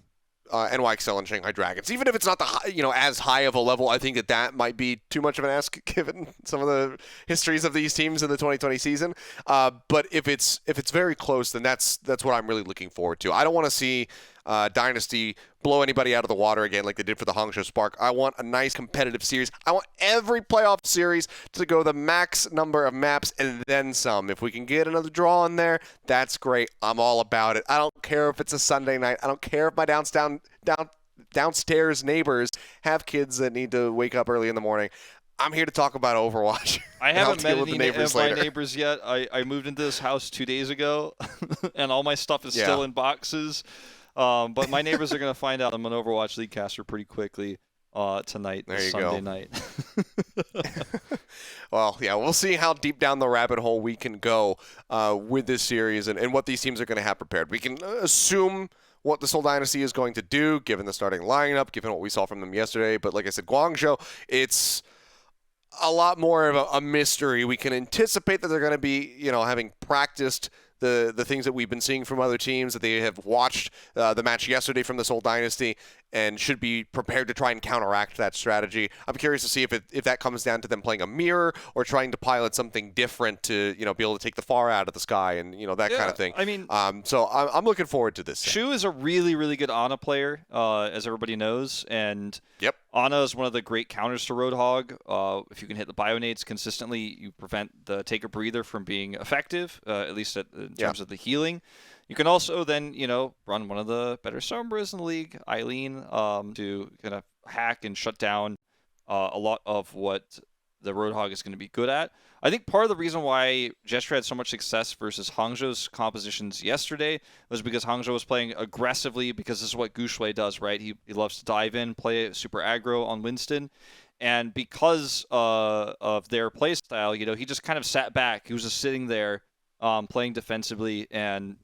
NYXL and Shanghai Dragons. Even if it's not the as high of a level, I think that might be too much of an ask given some of the histories of these teams in the 2020 season. But if it's very close, then that's what I'm really looking forward to. I don't want to see Dynasty blow anybody out of the water again like they did for the Hangzhou Spark. I want a nice competitive series. I want every playoff series to go the max number of maps and then some. If we can get another draw in there, that's great. I'm all about it. I don't care if it's a Sunday night. I don't care if my downstairs neighbors have kids that need to wake up early in the morning. I'm here to talk about Overwatch. I haven't met any of my neighbors yet. I moved into this house 2 days ago, and all my stuff is still in boxes. But my neighbors are going to find out I'm an Overwatch League caster pretty quickly tonight, Sunday night. Well, yeah, we'll see how deep down the rabbit hole we can go with this series and what these teams are going to have prepared. We can assume what the Seoul Dynasty is going to do, given the starting lineup, given what we saw from them yesterday. But like I said, Guangzhou, it's a lot more of a mystery. We can anticipate that they're going to be, having practiced the things that we've been seeing from other teams, that they have watched the match yesterday from the Seoul Dynasty and should be prepared to try and counteract that strategy. I'm curious to see if that comes down to them playing a mirror or trying to pilot something different to be able to take the far out of the sky and that kind of thing. I mean, so I'm looking forward to this. Shu is a really, really good Ana player, as everybody knows, and Ana is one of the great counters to Roadhog. If you can hit the Bionades consistently, you prevent the Take a Breather from being effective, at least in terms of the healing. You can also then, run one of the better Sombras in the league, Eileen, to kind of hack and shut down a lot of what the Roadhog is going to be good at. I think part of the reason why Gesture had so much success versus Hangzhou's compositions yesterday was because Hangzhou was playing aggressively, because this is what Gushui does, right? He loves to dive in, play super aggro on Winston. And because of their play style, he just kind of sat back. He was just sitting there playing defensively and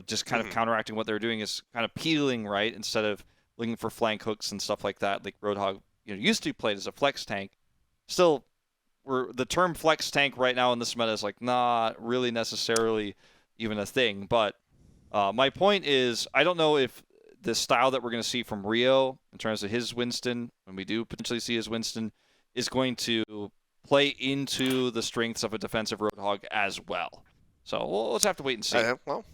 just kind of counteracting what they're doing, is kind of peeling, right, instead of looking for flank hooks and stuff like that. Like Roadhog, used to be played as a flex tank. Still, the term flex tank right now in this meta is like not really necessarily even a thing. But my point is, I don't know if the style that we're going to see from Rio in terms of his Winston, when we do potentially see his Winston, is going to play into the strengths of a defensive Roadhog as well. So we'll just have to wait and see. Well,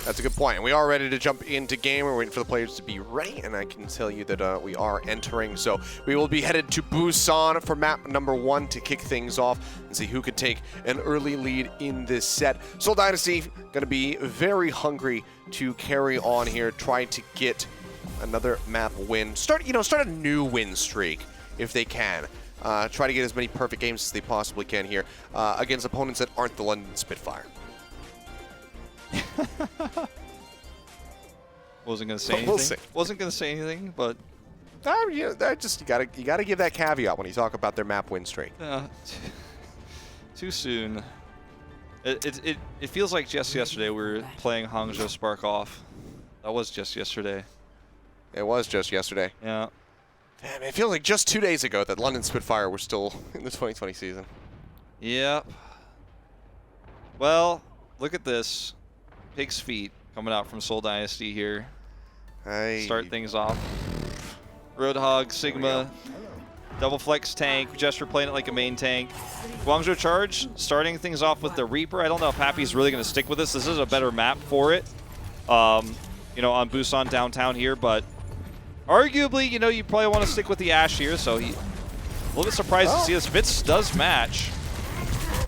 that's a good point. And we are ready to jump into game. We're waiting for the players to be ready, and I can tell you that we are entering. So we will be headed to Busan for map number 1 to kick things off and see who could take an early lead in this set. Seoul Dynasty going to be very hungry to carry on here, trying to get another map win. Start a new win streak if they can. Try to get as many perfect games as they possibly can here against opponents that aren't the London Spitfire. Wasn't gonna say anything. We'll see. Wasn't gonna say anything, but you gotta give that caveat when you talk about their map win streak. Too soon. It feels like just yesterday we were playing Hangzhou Spark off. That was just yesterday. It was just yesterday. Yeah. Damn, it feels like just 2 days ago that London Spitfire were still in the 2020 season. Yep. Well, look at this. Pig's feet coming out from Seoul Dynasty here. Start things off. Roadhog, Sigma, double flex tank, Gesture playing it like a main tank. Guangzhou Charge starting things off with the Reaper. I don't know if Happy's really going to stick with this. This is a better map for it, on Busan downtown here, but arguably, you probably want to stick with the Ashe here, so a little bit surprised to see this. Fitz does match.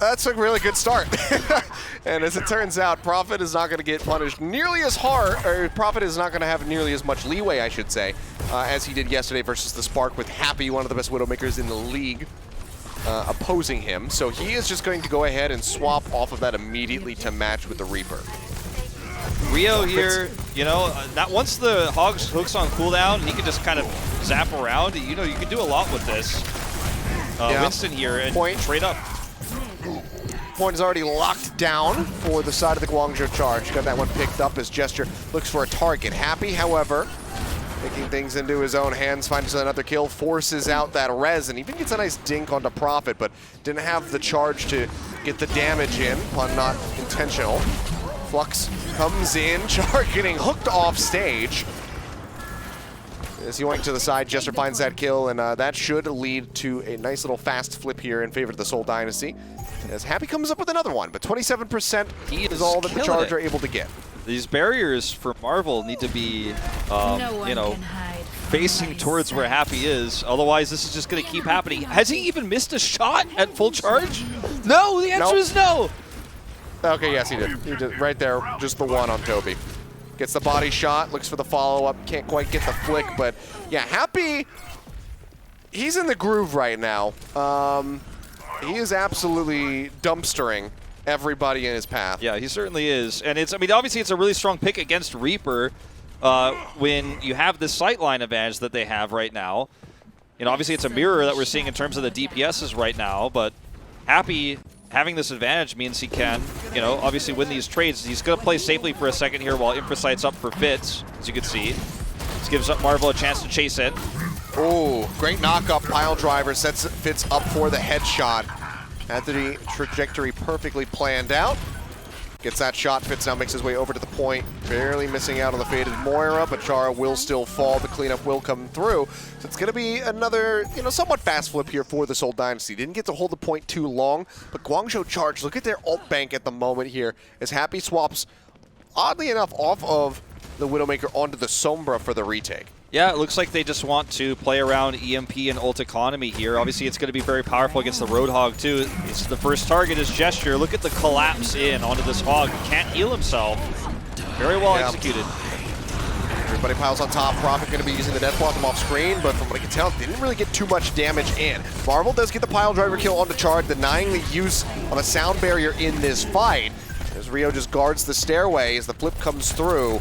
That's a really good start. And as it turns out, Prophet is not going to get punished nearly as hard, or Prophet is not going to have nearly as much leeway, I should say, as he did yesterday versus the Spark, with Happy, one of the best Widowmakers in the league, opposing him. So he is just going to go ahead and swap off of that immediately to match with the Reaper. Rio here, that once the hook's on cooldown, he can just kind of zap around. You can do a lot with this. Winston here and trade up. Point is already locked down for the side of the Guangzhou Charge. Got that one picked up as Gesture looks for a target. Happy, however, taking things into his own hands, finds another kill, forces out that res, and even gets a nice dink onto Prophet, but didn't have the charge to get the damage in, pun not intentional. Flux comes in, Charge getting hooked off stage. As Yoink to the side, Jester finds that kill, and that should lead to a nice little fast flip here in favor of the Seoul Dynasty. As Happy comes up with another one, but 27% is all that the Charge are able to get. These barriers for Marvel need to be, you know, facing towards where Happy is. Otherwise, this is just going to keep happening. Has he even missed a shot at full charge? No, the answer is no. Okay, yes, he did. He did right there, just the one on Toby. Gets the body shot, looks for the follow-up, can't quite get the flick, but yeah, Happy, he's in the groove right now. He is absolutely dumpstering everybody in his path. Yeah, he certainly is. And it's, I mean, obviously it's a really strong pick against Reaper when you have this sightline advantage that they have right now. And obviously it's a mirror that we're seeing in terms of the DPSs right now, but Happy having this advantage means he can, you know, obviously win these trades. He's going to play safely for a second here while Infosight's up for Fitz, as you can see. This gives up Marvel a chance to chase in. Oh, great knock-up pile driver, sets Fitz up for the headshot. Had the trajectory perfectly planned out. Gets that shot, Fitz now makes his way over to the point, barely missing out on the faded Moira, but Chara will still fall, the cleanup will come through. So it's going to be another, you know, somewhat fast flip here for the Seoul Dynasty. Didn't get to hold the point too long, but Guangzhou Charge, look at their ult bank at the moment here, as Happy swaps, oddly enough, off of the Widowmaker onto the Sombra for the retake. Yeah, it looks like they just want to play around EMP and ult economy here. Obviously, it's going to be very powerful against the Roadhog, too. It's the first target is Gesture. Look at the collapse in onto this Hog. He can't heal himself. Very well executed. Everybody piles on top. Prophet going to be using the Death Blossom off screen, but from what I can tell, didn't really get too much damage in. Marvel does get the pile driver kill onto Charge, denying the use of a sound barrier in this fight. As Rio just guards the stairway as the flip comes through.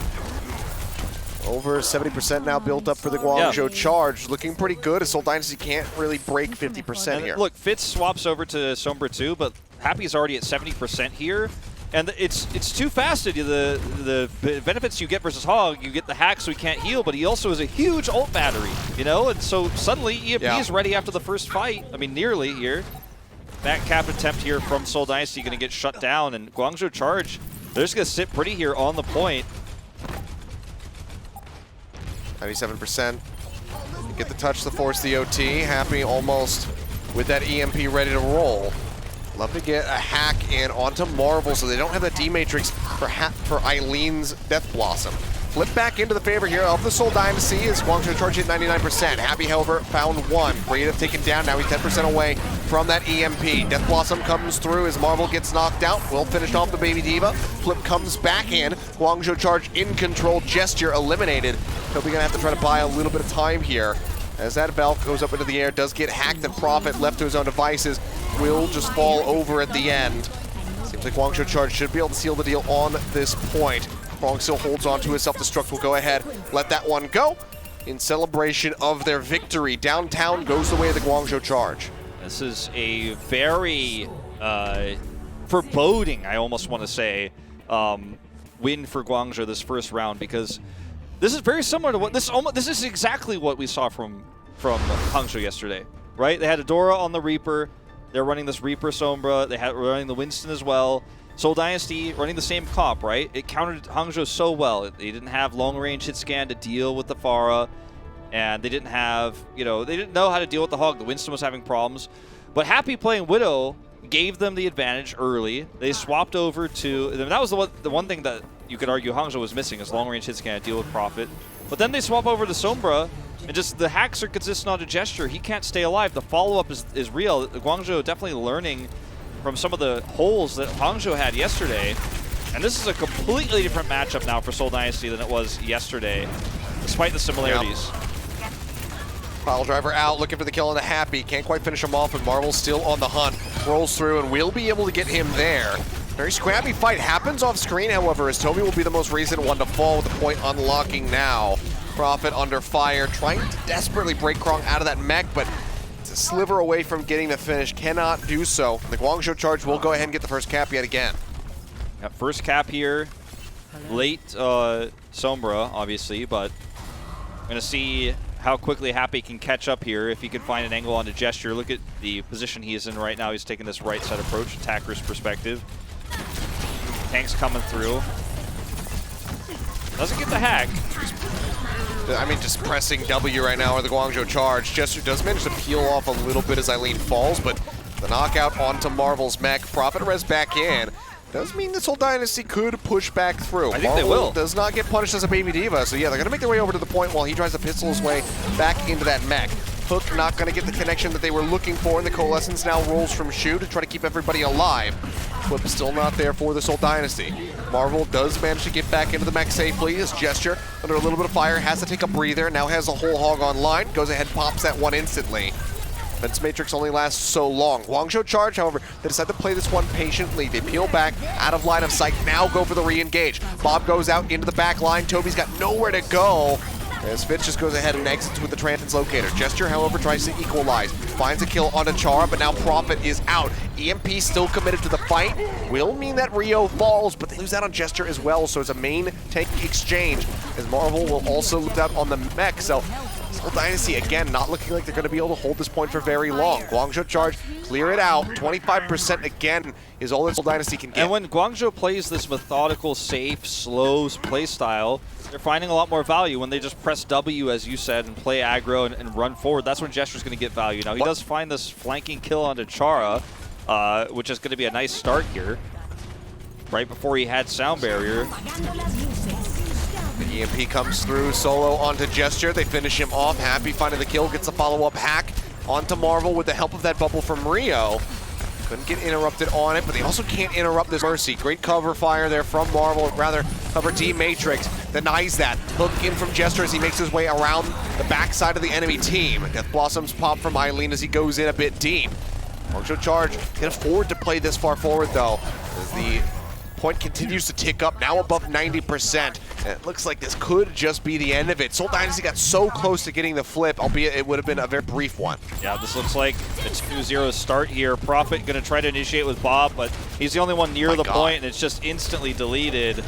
Over 70% now built up for the Guangzhou Charge. Looking pretty good, as Seoul Dynasty can't really break 50% here. Look, Fitz swaps over to Sombra too, but Happy's already at 70% here. And it's two-faceted. The benefits you get versus Hog, you get the hack so he can't heal, but he also has a huge ult battery, you know? And so suddenly EMP is ready after the first fight. I mean, nearly here. That cap attempt here from Seoul Dynasty going to get shut down, and Guangzhou Charge, they're just going to sit pretty here on the point. 97%. Get the touch to force the OT. Happy almost with that EMP ready to roll. Love to get a hack in onto Marvel so they don't have that D-Matrix for Eileen's Death Blossom. Flip back into the favor here of the Seoul Dynasty as Guangzhou Charge hit 99%. Happy, however, found one. Creative taken down. Now he's 10% away from that EMP. Death Blossom comes through as Marvel gets knocked out. Will finished off the Baby Diva. Flip comes back in. Guangzhou Charge in control. Gesture eliminated. Toby gonna have to try to buy a little bit of time here. As that Valk goes up into the air, does get hacked, and Prophet left to his own devices will just fall over at the end. Seems like Guangzhou Charge should be able to seal the deal on this point. Kwong still holds on to his self-destruct. Will go ahead, let that one go in celebration of their victory. Downtown goes the way of the Guangzhou Charge. This is a very foreboding, I almost want to say, win for Guangzhou this first round, because this is very similar to what this is exactly what we saw from Hangzhou yesterday, right? They had Adora on the Reaper. They're running this Reaper Sombra. They had running the Winston as well. Seoul Dynasty running the same comp, right? It countered Hangzhou so well. They didn't have long-range hit scan to deal with the Pharah, and they didn't have, you know, they didn't know how to deal with the Hog. The Winston was having problems. But Happy playing Widow gave them the advantage early. They swapped over to, that was the one thing that you could argue Hangzhou was missing, is long-range hit scan to deal with Prophet. But then they swap over to Sombra, and just the hacks are consistent on a Gesture. He can't stay alive. The follow-up is real. Guangzhou definitely learning from some of the holes that Hangzhou had yesterday. And this is a completely different matchup now for Seoul Dynasty than it was yesterday, despite the similarities. Pile driver out, looking for the kill on the Happy. Can't quite finish him off, but Marvel's still on the hunt. Rolls through, and we'll be able to get him there. Very scrappy fight happens off screen, however, as Toby will be the most recent one to fall with the point unlocking now. Prophet under fire, trying to desperately break Krong out of that mech, but it's a sliver away from getting the finish. Cannot do so. The Guangzhou Charge will go ahead and get the first cap yet again. Got first cap here. Late Sombra, obviously, but I'm going to see how quickly Happy can catch up here if he can find an angle onto Gesture. Look at the position he is in right now. He's taking this right side approach, attacker's perspective. Tank's coming through. Doesn't get the hack. I mean, just pressing W right now are the Guangzhou Charge. Jester does manage to peel off a little bit as Eileen falls, but the knockout onto Marvel's mech. Profit res back in. Does mean this whole Dynasty could push back through. I think they will. Does not get punished as a baby diva, so yeah, they're going to make their way over to the point while he tries to pistol his way back into that mech. Hook not going to get the connection that they were looking for, and the Coalescence now rolls from Shu to try to keep everybody alive. Flip is still not there for this whole Dynasty. Marvel does manage to get back into the mech safely. His Gesture, under a little bit of fire, has to take a breather, now has a whole hog online, goes ahead, pops that one instantly. Defense Matrix only lasts so long. Guangzhou Charge, however, they decide to play this one patiently. They peel back, out of line of sight, now go for the re-engage. Bob goes out into the back line. Toby's got nowhere to go. As Fitz just goes ahead and exits with the Translocator. Gesture, however, tries to equalize. Finds a kill on Achara, but now Profit is out. EMP still committed to the fight. Will mean that Rio falls, but they lose out on Gesture as well, so it's a main tank exchange. As Marvel will also lose out on the mech, so Seoul Dynasty, again, not looking like they're going to be able to hold this point for very long. Guangzhou Charge, clear it out. 25% again is all that Seoul Dynasty can get. And when Guangzhou plays this methodical, safe, slow play style, they're finding a lot more value when they just press W, as you said, and play aggro and run forward. That's when Gesture's going to get value. Now, he does find this flanking kill onto Chara, which is going to be a nice start here, right before he had Sound Barrier. The EMP comes through solo onto Gesture. They finish him off. Happy finding the kill, gets a follow-up hack onto Marvel with the help of that bubble from Rio. Couldn't get interrupted on it, but they also can't interrupt this Mercy. Great cover fire there from Marvel, rather cover D Matrix. Denies that. Hook in from Gesture as he makes his way around the backside of the enemy team. Death Blossoms pop from Eileen as he goes in a bit deep. Guangzhou Charge can afford to play this far forward though, as the point continues to tick up, now above 90%. And it looks like this could just be the end of it. Seoul Dynasty got so close to getting the flip, albeit it would have been a very brief one. Yeah, this looks like it's 2-0 start here. Profit going to try to initiate with Bob, but he's the only one near the point, and it's just instantly deleted.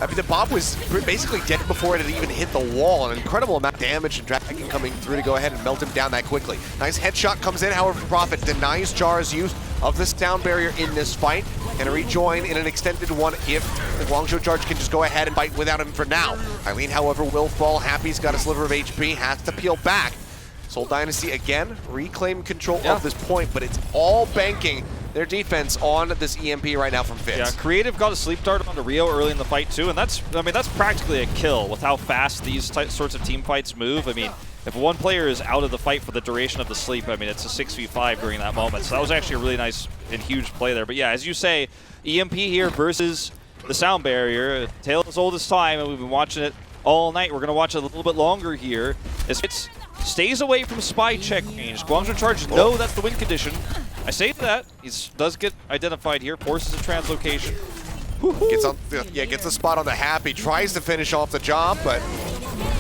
I mean, the Bob was basically dead before it had even hit the wall. An incredible amount of damage and dragon coming through to go ahead and melt him down that quickly. Nice headshot comes in, however, Profit denies Chara's use of the sound barrier in this fight and rejoin in an extended one if the Guangzhou Charge can just go ahead and fight without him for now. Eileen, however, will fall. Happy's got a sliver of HP, has to peel back. Seoul Dynasty, again, reclaim control of this point, but it's all banking their defense on this EMP right now from Fitz. Yeah, Creative got a sleep dart onto Rio early in the fight too, and that's practically a kill with how fast these sorts of team fights move. I mean, if one player is out of the fight for the duration of the sleep, I mean, it's a 6v5 during that moment. So that was actually a really nice and huge play there. But yeah, as you say, EMP here versus the sound barrier, tale as old as time, and we've been watching it all night. We're going to watch it a little bit longer here. As Fitz stays away from spy check range. Guangzhou Charge know that's the win condition. I say that. He does get identified here, forces a translocation. Gets the spot on the Happy, tries to finish off the job, but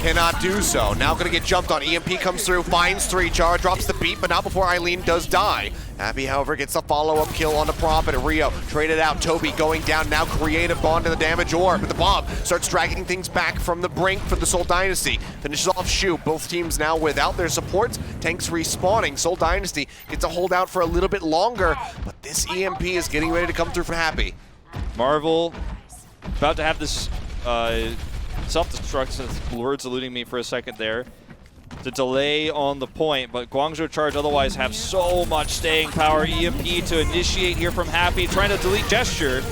cannot do so. Now gonna get jumped on. EMP comes through, finds 3, Char drops the beat, but not before Eileen does die. Happy, however, gets a follow-up kill on the Profit. Rio traded out. Toby going down now. Creative gone to the damage orb, but the Bob starts dragging things back from the brink for the Seoul Dynasty. Finishes off Shu. Both teams now without their supports. Tanks respawning. Seoul Dynasty gets a hold out for a little bit longer, but this EMP is getting ready to come through for Happy. Marvel about to have this self-destruct, words eluding me for a second there, to delay on the point, but Guangzhou Charge otherwise have so much staying power. EMP to initiate here from Happy, trying to delete Gesture.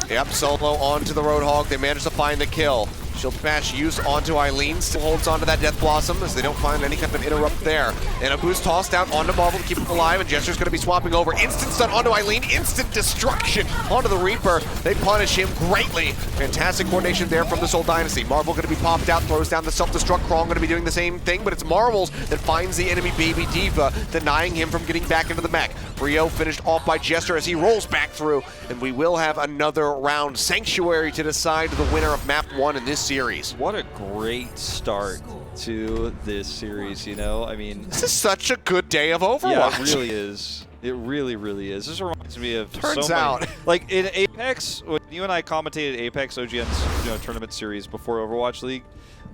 Yep, solo onto the Roadhog. They manage to find the kill. Shield Smash used onto Eileen, still holds onto that Death Blossom as they don't find any kind of interrupt there. And a boost tossed out onto Marvel to keep him alive, and Gesture's going to be swapping over. Instant stun onto Eileen, instant destruction onto the Reaper. They punish him greatly. Fantastic coordination there from the Seoul Dynasty. Marvel going to be popped out, throws down the self-destruct. Krong going to be doing the same thing, but it's Marvels that finds the enemy Baby Diva, denying him from getting back into the mech. Rio finished off by Gesture as he rolls back through, and we will have another round. Sanctuary to decide the winner of map 1 in this series. What a great start to this series, you know? I mean, this is such a good day of Overwatch. Yeah, it really is. It really, really is. This reminds me of Turns out. Like in Apex, when you and I commentated Apex OGN's tournament series before Overwatch League,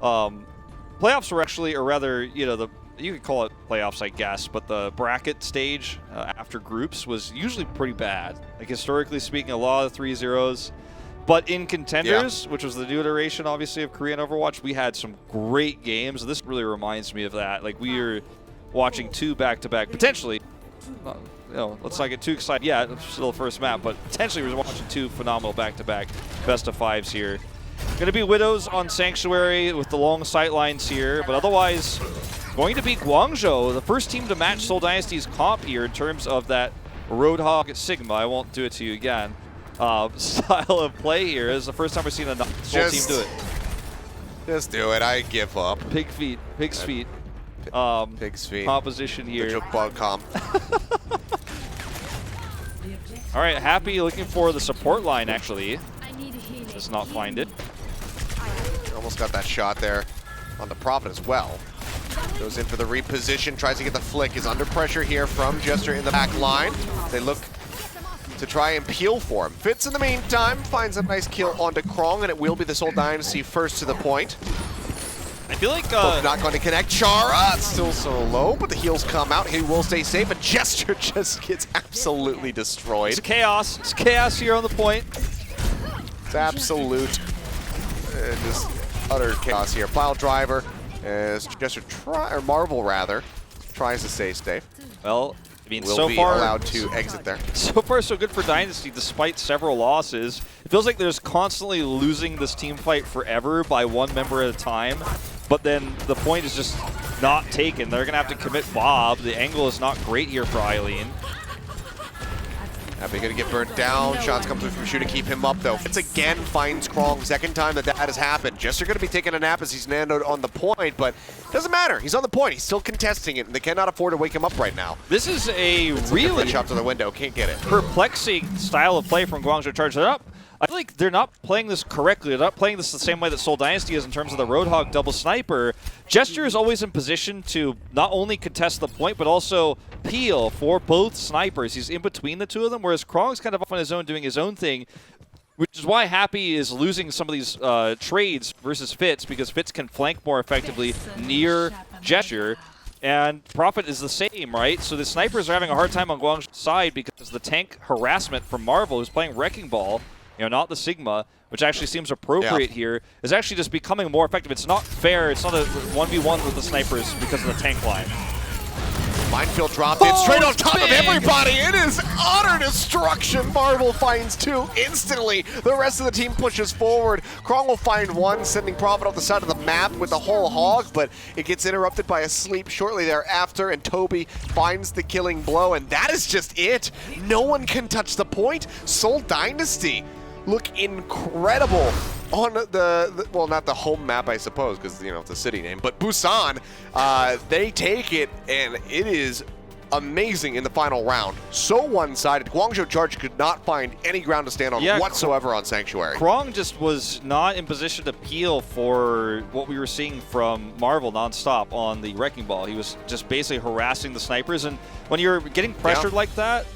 playoffs were actually, or rather, you could call it playoffs, I guess, but the bracket stage after groups was usually pretty bad. Like historically speaking, a lot of 3-0s. But in Contenders, which was the new iteration, obviously, of Korean Overwatch, we had some great games. This really reminds me of that. Like, we are watching 2 back-to-back, potentially. Let's not get too excited. Yeah, it's still the first map, but potentially we're watching 2 phenomenal back-to-back best-of-5s here. Going to be Widows on Sanctuary with the long sight lines here, but otherwise going to be Guangzhou, the first team to match Seoul Dynasty's comp here in terms of that Roadhog Sigma. I won't do it to you again. Style of play here is the first time we've seen a Seoul team do it. Just do it. I give up. Pig's feet. Pig's feet. Composition here. The joke bug comp. All right, Happy looking for the support line, actually. Does not find it. Almost got that shot there on the Prophet as well. Goes in for the reposition, tries to get the flick, is under pressure here from Jester in the back line. They look to try and peel for him. Fitz in the meantime finds a nice kill onto Krong, and it will be the Seoul Dynasty first to the point. I feel like not going to connect. Chara still so low, but the heals come out. He will stay safe, but Jester just gets absolutely destroyed. It's chaos. It's chaos here on the point. It's absolute, just utter chaos here. Pile driver as Jester Marvel rather tries to stay safe. Well, I mean, will so be far allowed to exit there. So far, so good for Dynasty, despite several losses. It feels like there's constantly losing this team fight forever by 1 member at a time. But then the point is just not taken. They're going to have to commit Bob. The angle is not great here for Eileen. Happy going to get burnt down. Shots come through from Shu to keep him up, though. Fitz again finds Krong. Second time that has happened. Jester going to be taking a nap as he's nandoed on the point, but doesn't matter. He's on the point. He's still contesting it, and they cannot afford to wake him up right now. This is a really shot to the window. Can't get it. Perplexing style of play from Guangzhou Charge. I feel like they're not playing this correctly. They're not playing this the same way that Seoul Dynasty is in terms of the Roadhog double sniper. Jester is always in position to not only contest the point, but also peel for both snipers. He's in between the two of them, whereas Krong's kind of off on his own doing his own thing, which is why Happy is losing some of these trades versus Fitz, because Fitz can flank more effectively near Jester. And Prophet is the same, right? So the snipers are having a hard time on Guangzhou's side because the tank harassment from Marvel, who's playing Wrecking Ball, not the Sigma, which actually seems appropriate here, is actually just becoming more effective. It's not fair. It's not a 1v1 with the snipers because of the tank line. Minefield dropped in straight on top of everybody. It is utter destruction. Marvel finds 2 instantly. The rest of the team pushes forward. Krong will find 1, sending Prophet off the side of the map with the whole hog, but it gets interrupted by a sleep shortly thereafter, and Toby finds the killing blow, and that is just it. No one can touch the point. Seoul Dynasty look incredible on the well, not the home map, I suppose, because it's a city name, but Busan. They take it, and it is amazing in the final round. So one-sided. Guangzhou Charge could not find any ground to stand on whatsoever on Sanctuary. Krong just was not in position to peel for what we were seeing from Marvel nonstop on the Wrecking Ball. He was just basically harassing the snipers, and when you're getting pressured like that,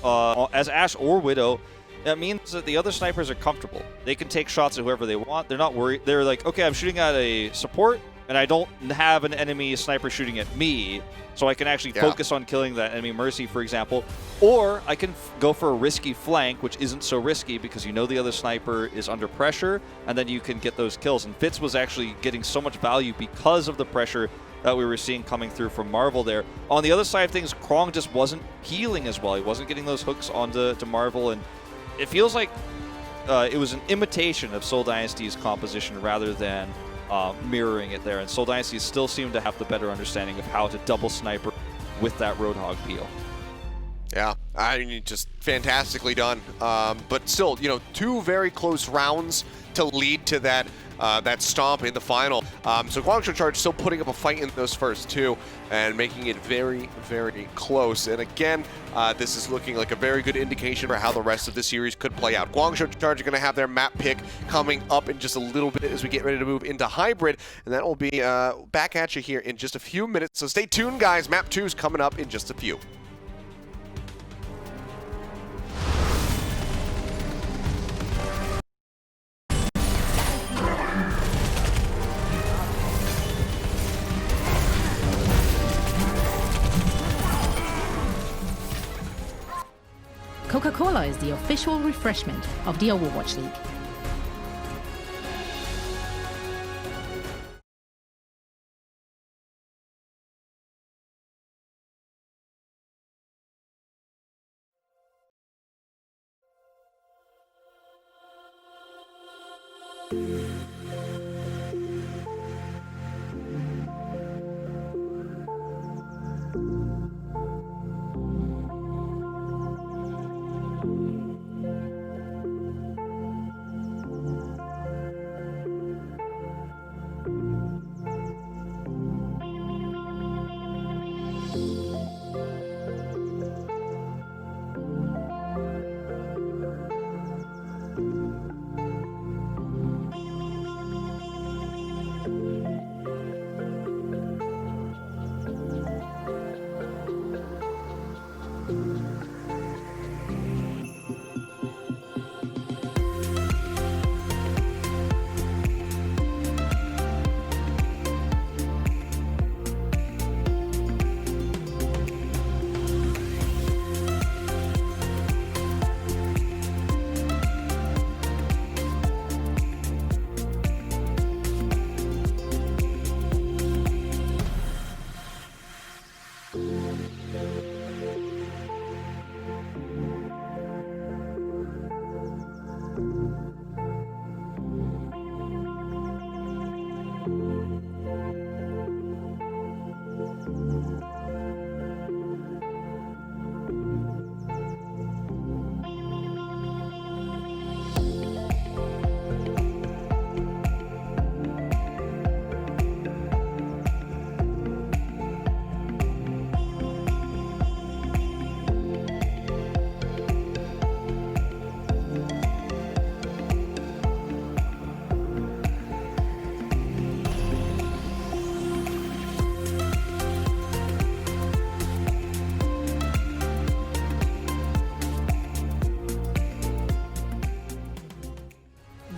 as Ashe or Widow, that means that the other snipers are comfortable. They can take shots at whoever they want. They're not worried. They're like, okay, I'm shooting at a support, and I don't have an enemy sniper shooting at me, so I can actually focus on killing that enemy Mercy, for example. Or I can go for a risky flank, which isn't so risky because the other sniper is under pressure, and then you can get those kills. And Fitz was actually getting so much value because of the pressure that we were seeing coming through from Marvel there. On the other side of things, Krong just wasn't healing as well. He wasn't getting those hooks onto Marvel, and it feels like it was an imitation of Seoul Dynasty's composition rather than mirroring it there. And Seoul Dynasty still seemed to have the better understanding of how to double sniper with that Roadhog peel. Yeah, I mean, just fantastically done. But still, 2 very close rounds to lead to that that stomp in the final. So Guangzhou Charge still putting up a fight in those first 2 and making it very, very close. And again, this is looking like a very good indication for how the rest of the series could play out. Guangzhou Charge are going to have their map pick coming up in just a little bit as we get ready to move into Hybrid, and that will be back at you here in just a few minutes. So stay tuned, guys. Map 2 is coming up in just a few. Coca-Cola is the official refreshment of the Overwatch League.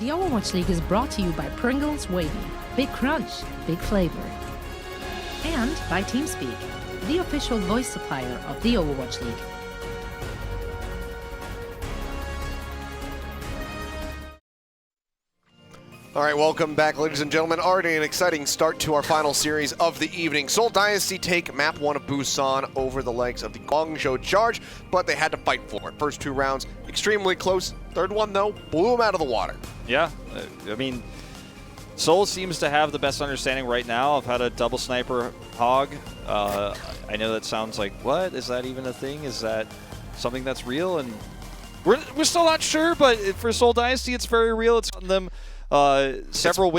The Overwatch League is brought to you by Pringles Wavy, Big Crunch, Big Flavor. And by TeamSpeak, the official voice supplier of the Overwatch League. All right, welcome back, ladies and gentlemen. Already an exciting start to our final series of the evening. Seoul Dynasty take map 1 of Busan over the legs of the Guangzhou Charge, but they had to fight for it. First 2 rounds, extremely close. Third one, though, blew them out of the water. Yeah, I mean, Seoul seems to have the best understanding right now. I've had a double sniper hog. I know that sounds like, what? Is that even a thing? Is that something that's real? And we're still not sure, but for Seoul Dynasty, it's very real. It's gotten them several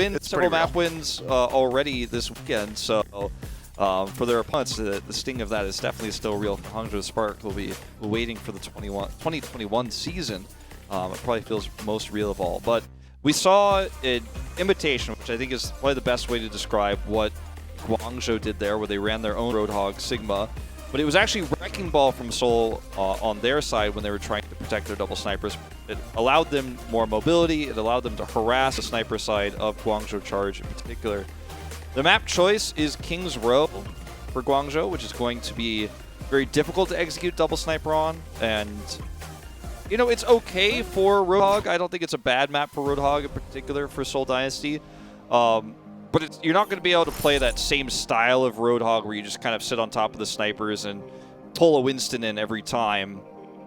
map wins already this weekend. So for their opponents, the sting of that is definitely still real. For Hangzhou Spark, will be waiting for the 2021 season. It probably feels most real of all. But we saw an imitation, which I think is probably the best way to describe what Guangzhou did there, where they ran their own Roadhog Sigma. But it was actually Wrecking Ball from Seoul on their side when they were trying to protect their double snipers. It allowed them more mobility. It allowed them to harass the sniper side of Guangzhou Charge in particular. The map choice is King's Row for Guangzhou, which is going to be very difficult to execute double sniper on. And, you know, it's okay for Roadhog. I don't think it's a bad map for Roadhog in particular for Seoul Dynasty. But you're not going to be able to play that same style of Roadhog where you just kind of sit on top of the snipers and pull a Winston in every time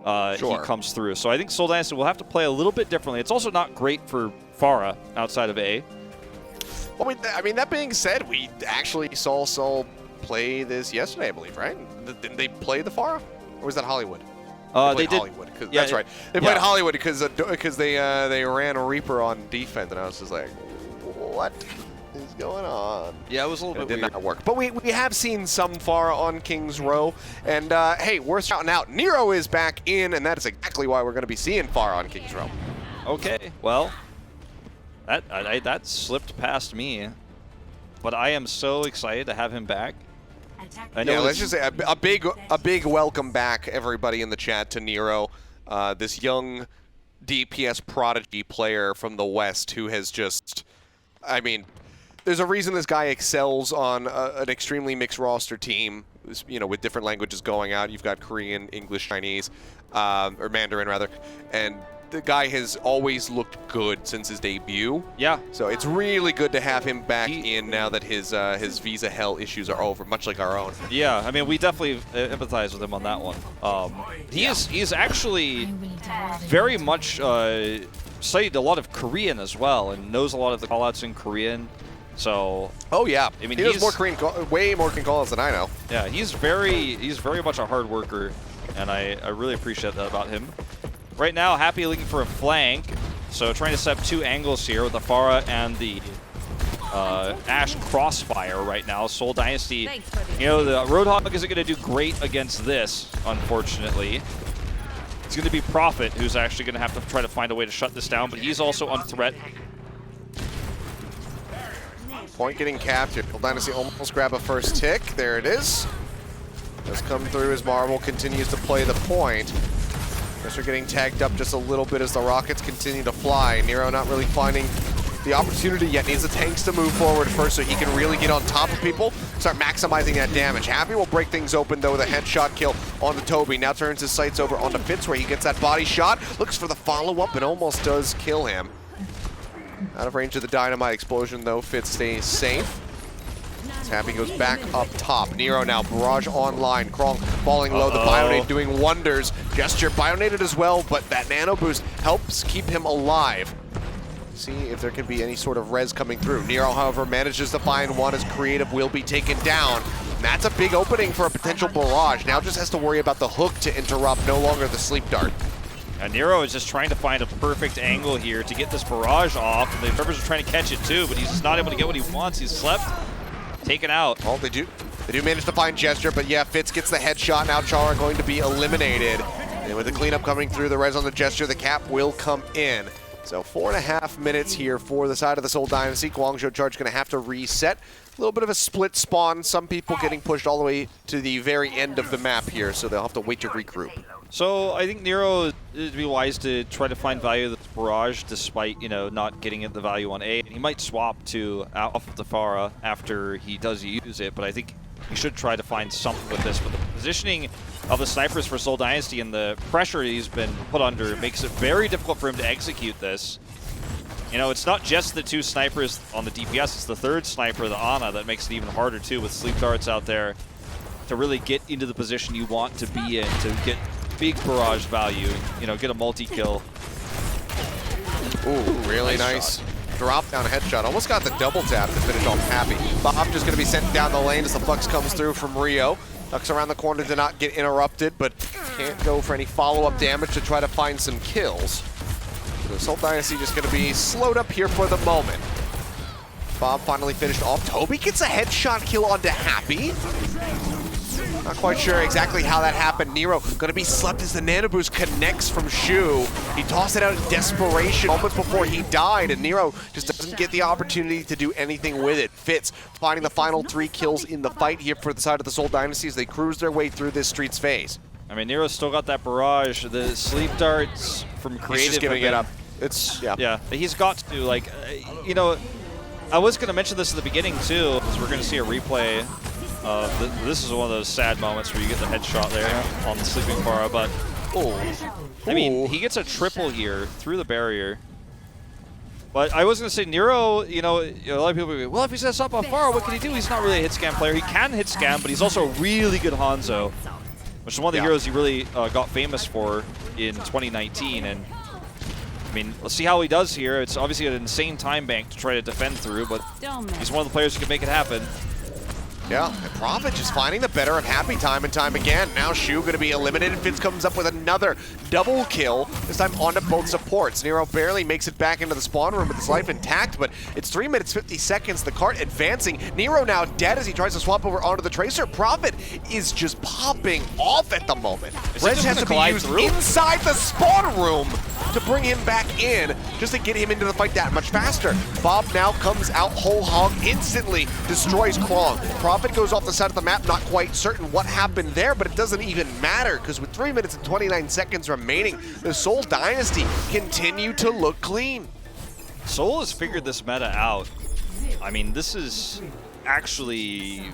he comes through. So I think Seoul Dynasty will have to play a little bit differently. It's also not great for Pharah outside of A. Well, I mean, that being said, we actually saw Seoul play this yesterday, I believe, right? Didn't they play the Pharah? Or was that Hollywood? They did. Hollywood. Yeah, that's right. They played Hollywood because they ran a Reaper on defense, and I was just like, what is going on? Yeah, it was a little bit weird. It did not work. But we have seen some Pharah on King's Row, and hey, we're shouting out. Nero is back in, and that is exactly why we're going to be seeing Pharah on King's Row. Okay, well, that slipped past me, but I am so excited to have him back. I know. Yeah, let's just say a big welcome back, everybody in the chat, to Nero, this young DPS prodigy player from the West who has just, I mean, there's a reason this guy excels on an extremely mixed roster team, you know, with different languages going out. You've got Korean, English, Chinese, or Mandarin rather, and the guy has always looked good since his debut. Yeah. So it's really good to have him back in now that his visa hell issues are over, much like our own. Yeah, I mean, we definitely empathize with him on that one. He's actually very much studied a lot of Korean as well and knows a lot of the callouts in Korean. So oh yeah, I mean, he knows way more Korean callouts than I know. Yeah, he's very much a hard worker, and I really appreciate that about him. Right now, Happy looking for a flank, so trying to set up 2 angles here with the Pharah and the Ashe Crossfire right now. Seoul Dynasty, you know, the Roadhog isn't going to do great against this, unfortunately. It's going to be Prophet who's actually going to have to try to find a way to shut this down, but he's also on threat. Point getting captured. Seoul Dynasty almost grab a first tick. There it is. Does come through as Marvel continues to play the point. They're getting tagged up just a little bit as the rockets continue to fly. Nero not really finding the opportunity yet. Needs the tanks to move forward first so he can really get on top of people, start maximizing that damage. Happy will break things open though with a headshot kill onto Toby. Now turns his sights over onto Fitz where he gets that body shot, looks for the follow-up and almost does kill him. Out of range of the dynamite explosion though, Fitz stays safe. Happy goes back up top. Nero now, barrage online. Krong falling low, the Bionade doing wonders. Gesture Bionaded as well, but that nano boost helps keep him alive. See if there can be any sort of res coming through. Nero, however, manages to find one as Creative will be taken down. And that's a big opening for a potential barrage. Now just has to worry about the hook to interrupt, no longer the sleep dart. And Nero is just trying to find a perfect angle here to get this barrage off. And the Rivers are trying to catch it too, but he's just not able to get what he wants. He's slept. Taken out. Well, they do manage to find Gesture, but yeah, Fitz gets the headshot. Now Chara going to be eliminated. And with the cleanup coming through, the res on the Gesture, the cap will come in. So 4.5 minutes here for the side of the Seoul Dynasty. Guangzhou Charge going to have to reset. A little bit of a split spawn. Some people getting pushed all the way to the very end of the map here, so they'll have to wait to regroup. So I think Nero would be wise to try to find value of this barrage despite, you know, not getting it the value on A. He might swap to off of the Pharah after he does use it, but I think he should try to find something with this. But the positioning of the snipers for Seoul Dynasty and the pressure he's been put under makes it very difficult for him to execute this. You know, it's not just the 2 snipers on the DPS, it's the 3rd sniper, the Ana, that makes it even harder too with sleep darts out there to really get into the position you want to be in, to get big barrage value, you know, get a multi-kill. Ooh, really nice drop down headshot. Almost got the double tap to finish off Happy. Bob just gonna be sent down the lane as the flex comes through from Rio. Ducks around the corner to not get interrupted, but can't go for any follow-up damage to try to find some kills. So the Seoul Dynasty just gonna be slowed up here for the moment. Bob finally finished off. Toby gets a headshot kill onto Happy. Not quite sure exactly how that happened. Nero gonna be slept as the nano boost connects from Shu. He tossed it out in desperation moments before he died, and Nero just doesn't get the opportunity to do anything with it. Fitz finding the final 3 kills in the fight here for the side of the Seoul Dynasty as they cruise their way through this street's phase. I mean, Nero's still got that barrage. The sleep darts from Creative. He's just giving it up. It's, yeah. Yeah, he's got to, like, you know, I was going to mention this at the beginning too, because we're going to see a replay. This is one of those sad moments where you get the headshot there on the sleeping Pharah, but I mean, he gets a triple here through the barrier. But I was going to say, Nero, you know, a lot of people will be, well, if he sets up on Pharah, what can he do? He's not really a hit scan player. He can hit scan, but he's also a really good Hangzhou, which is one of the heroes he really got famous for in 2019. And I mean, let's see how he does here. It's obviously an insane time bank to try to defend through, but he's one of the players who can make it happen. Yeah, and Prophet just finding the better of Happy time and time again. Now Shu going to be eliminated. Fitz comes up with another double kill, this time onto both supports. Nero barely makes it back into the spawn room with his life intact, but it's 3 minutes, 50 seconds. The cart advancing. Nero now dead as he tries to swap over onto the Tracer. Prophet is just popping off at the moment. Rez has to be used inside the spawn room to bring him back in, just to get him into the fight that much faster. Bob now comes out whole hog, instantly destroys Krong. Prophet goes off the side of the map, not quite certain what happened there, but it doesn't even matter, because with 3 minutes and 29 seconds remaining, the Seoul Dynasty continue to look clean. Seoul has figured this meta out. I mean, this is actually,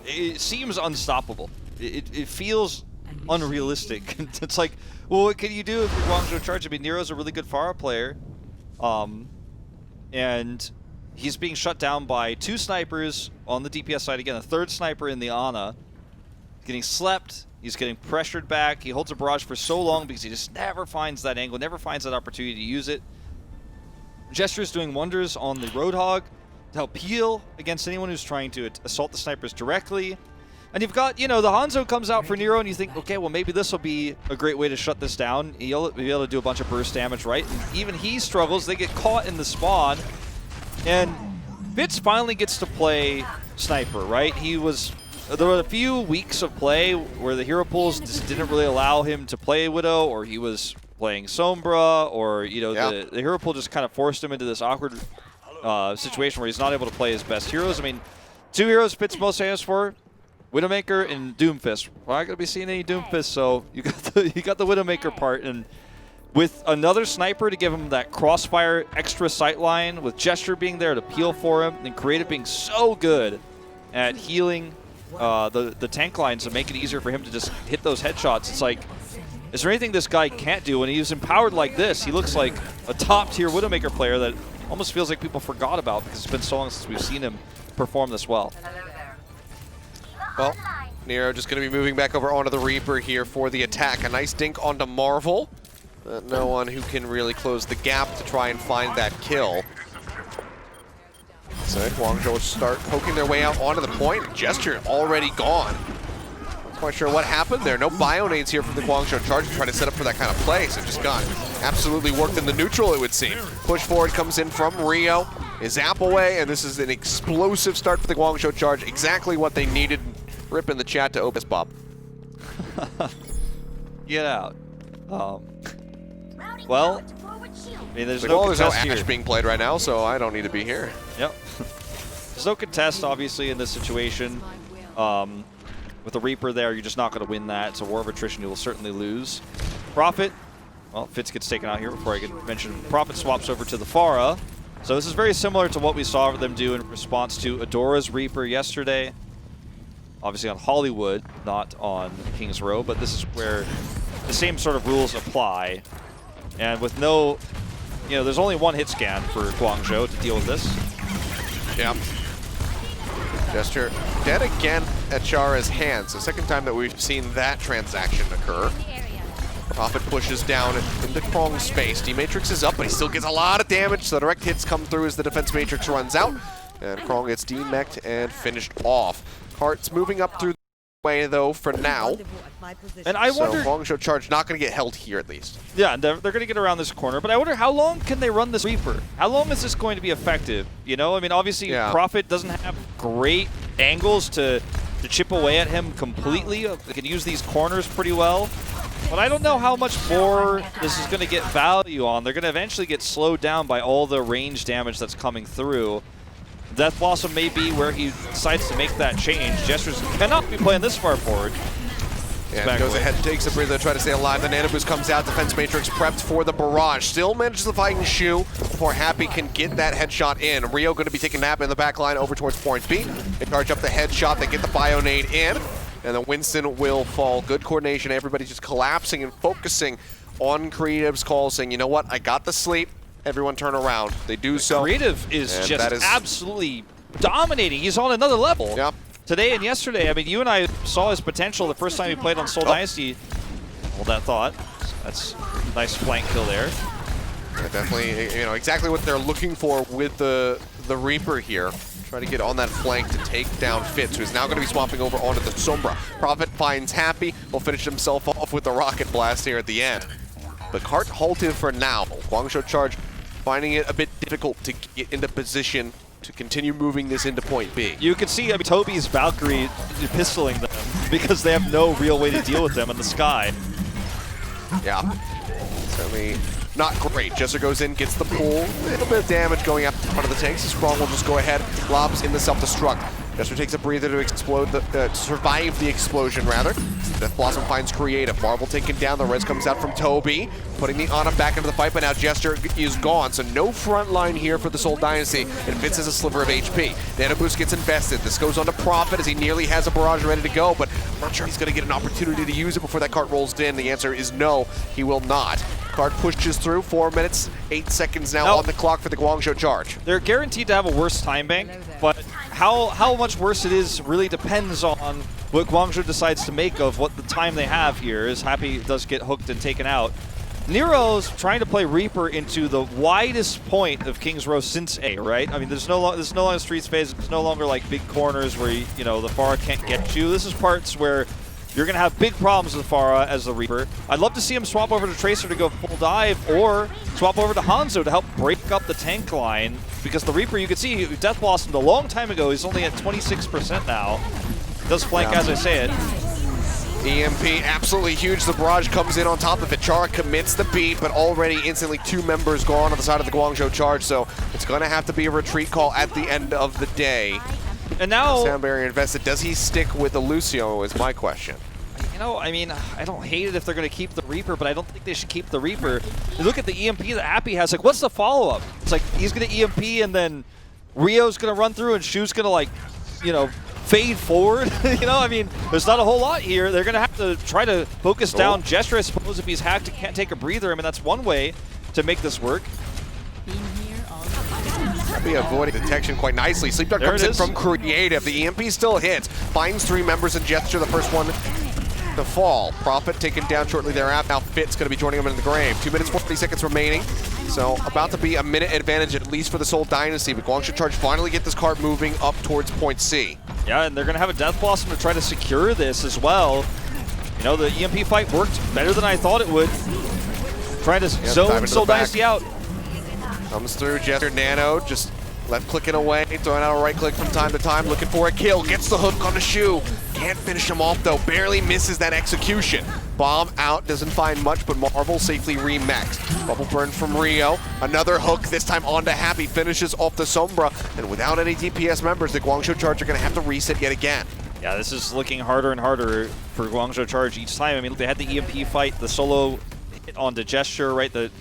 it seems unstoppable. It feels unrealistic. It's like, well, what can you do if you're Guangzhou Charge? I mean, Nero's a really good Pharah player, and he's being shut down by 2 snipers on the DPS side again, a 3rd sniper in the Ana, getting slept. He's getting pressured back. He holds a barrage for so long because he just never finds that angle, never finds that opportunity to use it. Gesture's doing wonders on the Roadhog to help heal against anyone who's trying to assault the snipers directly. And you've got, you know, the Hangzhou comes out for Nero, and you think, okay, well, maybe this will be a great way to shut this down. He'll be able to do a bunch of burst damage, right? And even he struggles. They get caught in the spawn. And Fitz finally gets to play Sniper, right? There were a few weeks of play where the hero pools just didn't really allow him to play Widow, or he was playing Sombra, or, you know, the hero pool just kind of forced him into this awkward situation where he's not able to play his best heroes. I mean, 2 heroes Fitz most famous for, Widowmaker and Doomfist. We're not going to be seeing any Doomfist, so you got the Widowmaker part, and with another sniper to give him that crossfire extra sightline, with Gesture being there to peel for him, and Creative being so good at healing the tank lines to make it easier for him to just hit those headshots. It's like, is there anything this guy can't do? When he's empowered like this, he looks like a top-tier Widowmaker player that almost feels like people forgot about because it's been so long since we've seen him perform this well. Well, Nero just going to be moving back over onto the Reaper here for the attack. A nice dink onto Marvel. No one who can really close the gap to try and find that kill. So Guangzhou will start poking their way out onto the point. Gesture already gone. Not quite sure what happened there. No bio-nades here from the Guangzhou Charge to try to set up for that kind of play. So just got absolutely worked in the neutral, it would seem. Push forward comes in from Rio. Is zap away, and this is an explosive start for the Guangzhou Charge. Exactly what they needed. Rip in the chat to Opus Bob. Get out. Well, I mean, there's no Ashe being played right now, so I don't need to be here. Yep. There's no contest, obviously, in this situation. With the Reaper there, you're just not going to win that. It's a war of attrition. You will certainly lose. Prophet. Well, Fitz gets taken out here before I can mention. Prophet swaps over to the Pharah. So this is very similar to what we saw them do in response to Adora's Reaper yesterday. Obviously on Hollywood, not on King's Row, but this is where the same sort of rules apply. And with no, you know, there's only one hit scan for Guangzhou to deal with this. Yeah. Gesture dead again at Chara's hands. The second time that we've seen that transaction occur. Prophet pushes down into Krong's space. D-Matrix is up, but he still gets a lot of damage, so direct hits come through as the defense matrix runs out. And Krong gets D-mech'd and finished off. Cart's moving up through the way, though, for now. And I wonder... So Guangzhou Charge not going to get held here, at least. Yeah, they're going to get around this corner, but I wonder how long can they run this Reaper? How long is this going to be effective? You know, I mean, obviously, Prophet doesn't have great angles to chip away at him completely. They can use these corners pretty well. But I don't know how much more this is going to get value on. They're going to eventually get slowed down by all the range damage that's coming through. Death Blossom may be where he decides to make that change. Gestures cannot be playing this far forward. Yeah, goes ahead, takes a breather to try to stay alive. The Nano Boost comes out. Defense Matrix prepped for the barrage. Still manages the fighting shoe before Happy can get that headshot in. Rio going to be taking a nap in the back line over towards point B. They charge up the headshot. They get the bio-nade in. And then Winston will fall. Good coordination. Everybody just collapsing and focusing on Creative's call, saying, you know what, I got the sleep. Everyone turn around. They do so. Creative is just absolutely dominating. He's on another level. Yep. Today and yesterday, I mean, you and I saw his potential the first time he played on Seoul Dynasty. Hold that thought. That's a nice flank kill there. Yeah, definitely, you know, exactly what they're looking for with the Reaper here. Trying to get on that flank to take down Fitz, who is now going to be swapping over onto the Sombra. Prophet finds Happy, will finish himself off with the rocket blast here at the end. The cart halted for now. Guangzhou Charge finding it a bit difficult to get into position to continue moving this into point B. You can see, I mean, Toby's Valkyrie pistoling them because they have no real way to deal with them in the sky. Yeah, certainly not great. Jesser goes in, gets the pull. A little bit of damage going up in front of the tanks. Sprong will just go ahead, lobs in the self-destruct. Jesser takes a breather to explode, survive the explosion, rather. Death Blossom finds Creative. Marvel taken down. The res comes out from Toby, putting the Ana back into the fight, but now Gesture is gone, so no front line here for the Seoul Dynasty, and Fitz has a sliver of HP. Nano Boost gets invested. This goes on to Prophet as he nearly has a barrage ready to go, but I'm not sure he's going to get an opportunity to use it before that cart rolls in. The answer is no, he will not. Cart pushes through. 4 minutes, 8 seconds now on the clock for the Guangzhou Charge. They're guaranteed to have a worse time bank, but how much worse it is really depends on what Guangzhou decides to make of what the time they have here, as Happy does get hooked and taken out. Nero's trying to play Reaper into the widest point of King's Row since A, right? I mean, there's no longer streets phase. There's no longer like big corners where you know the Pharah can't get you. This is parts where you're gonna have big problems with Pharah as the Reaper. I'd love to see him swap over to Tracer to go full dive, or swap over to Hangzhou to help break up the tank line. Because the Reaper, you can see, Death Blossomed a long time ago. He's only at 26% now. Does flank as I say it. EMP absolutely huge. The barrage comes in on top of it. Chara commits the beat, but already instantly 2 members gone on the side of the Guangzhou Charge, so it's going to have to be a retreat call at the end of the day. And now Sound Barrier invested. Does he stick with the Lucio is my question. You know, I mean, I don't hate it if they're going to keep the Reaper, but I don't think they should keep the Reaper. You look at the EMP that Appy has, like, what's the follow-up? It's like, he's going to EMP, and then Rio's going to run through, and Shu's going to, like, you know, fade forward. You know, I mean, there's not a whole lot here. They're going to have to try to focus down Gesture, I suppose, if he's hacked and can't take a breather. I mean, that's one way to make this work. Happy avoiding detection quite nicely. Sleep Dart comes in from Creative. The EMP still hits. Finds 3 members in Gesture, the first one to fall. Prophet taken down shortly thereafter. Now Fit's going to be joining him in the grave. 2 minutes, 40 seconds remaining. So about to be a minute advantage at least for the Seoul Dynasty. But Guangzhou Charge finally get this cart moving up towards point C. Yeah, and they're going to have a Death Blossom to try to secure this as well. You know, the EMP fight worked better than I thought it would. Trying to zone Seoul Dynasty out. Comes through, Gesture Nano, just left clicking away, throwing out a right click from time to time, looking for a kill, gets the hook on the Shu. Can't finish him off though, barely misses that execution. Bomb out, doesn't find much, but Marvel safely remexed. Bubble burn from Rio, another hook, this time onto Happy, finishes off the Sombra, and without any DPS members, the Guangzhou Charge are gonna have to reset yet again. Yeah, this is looking harder and harder for Guangzhou Charge each time. I mean, they had the EMP fight, the solo hit onto Gesture, right? The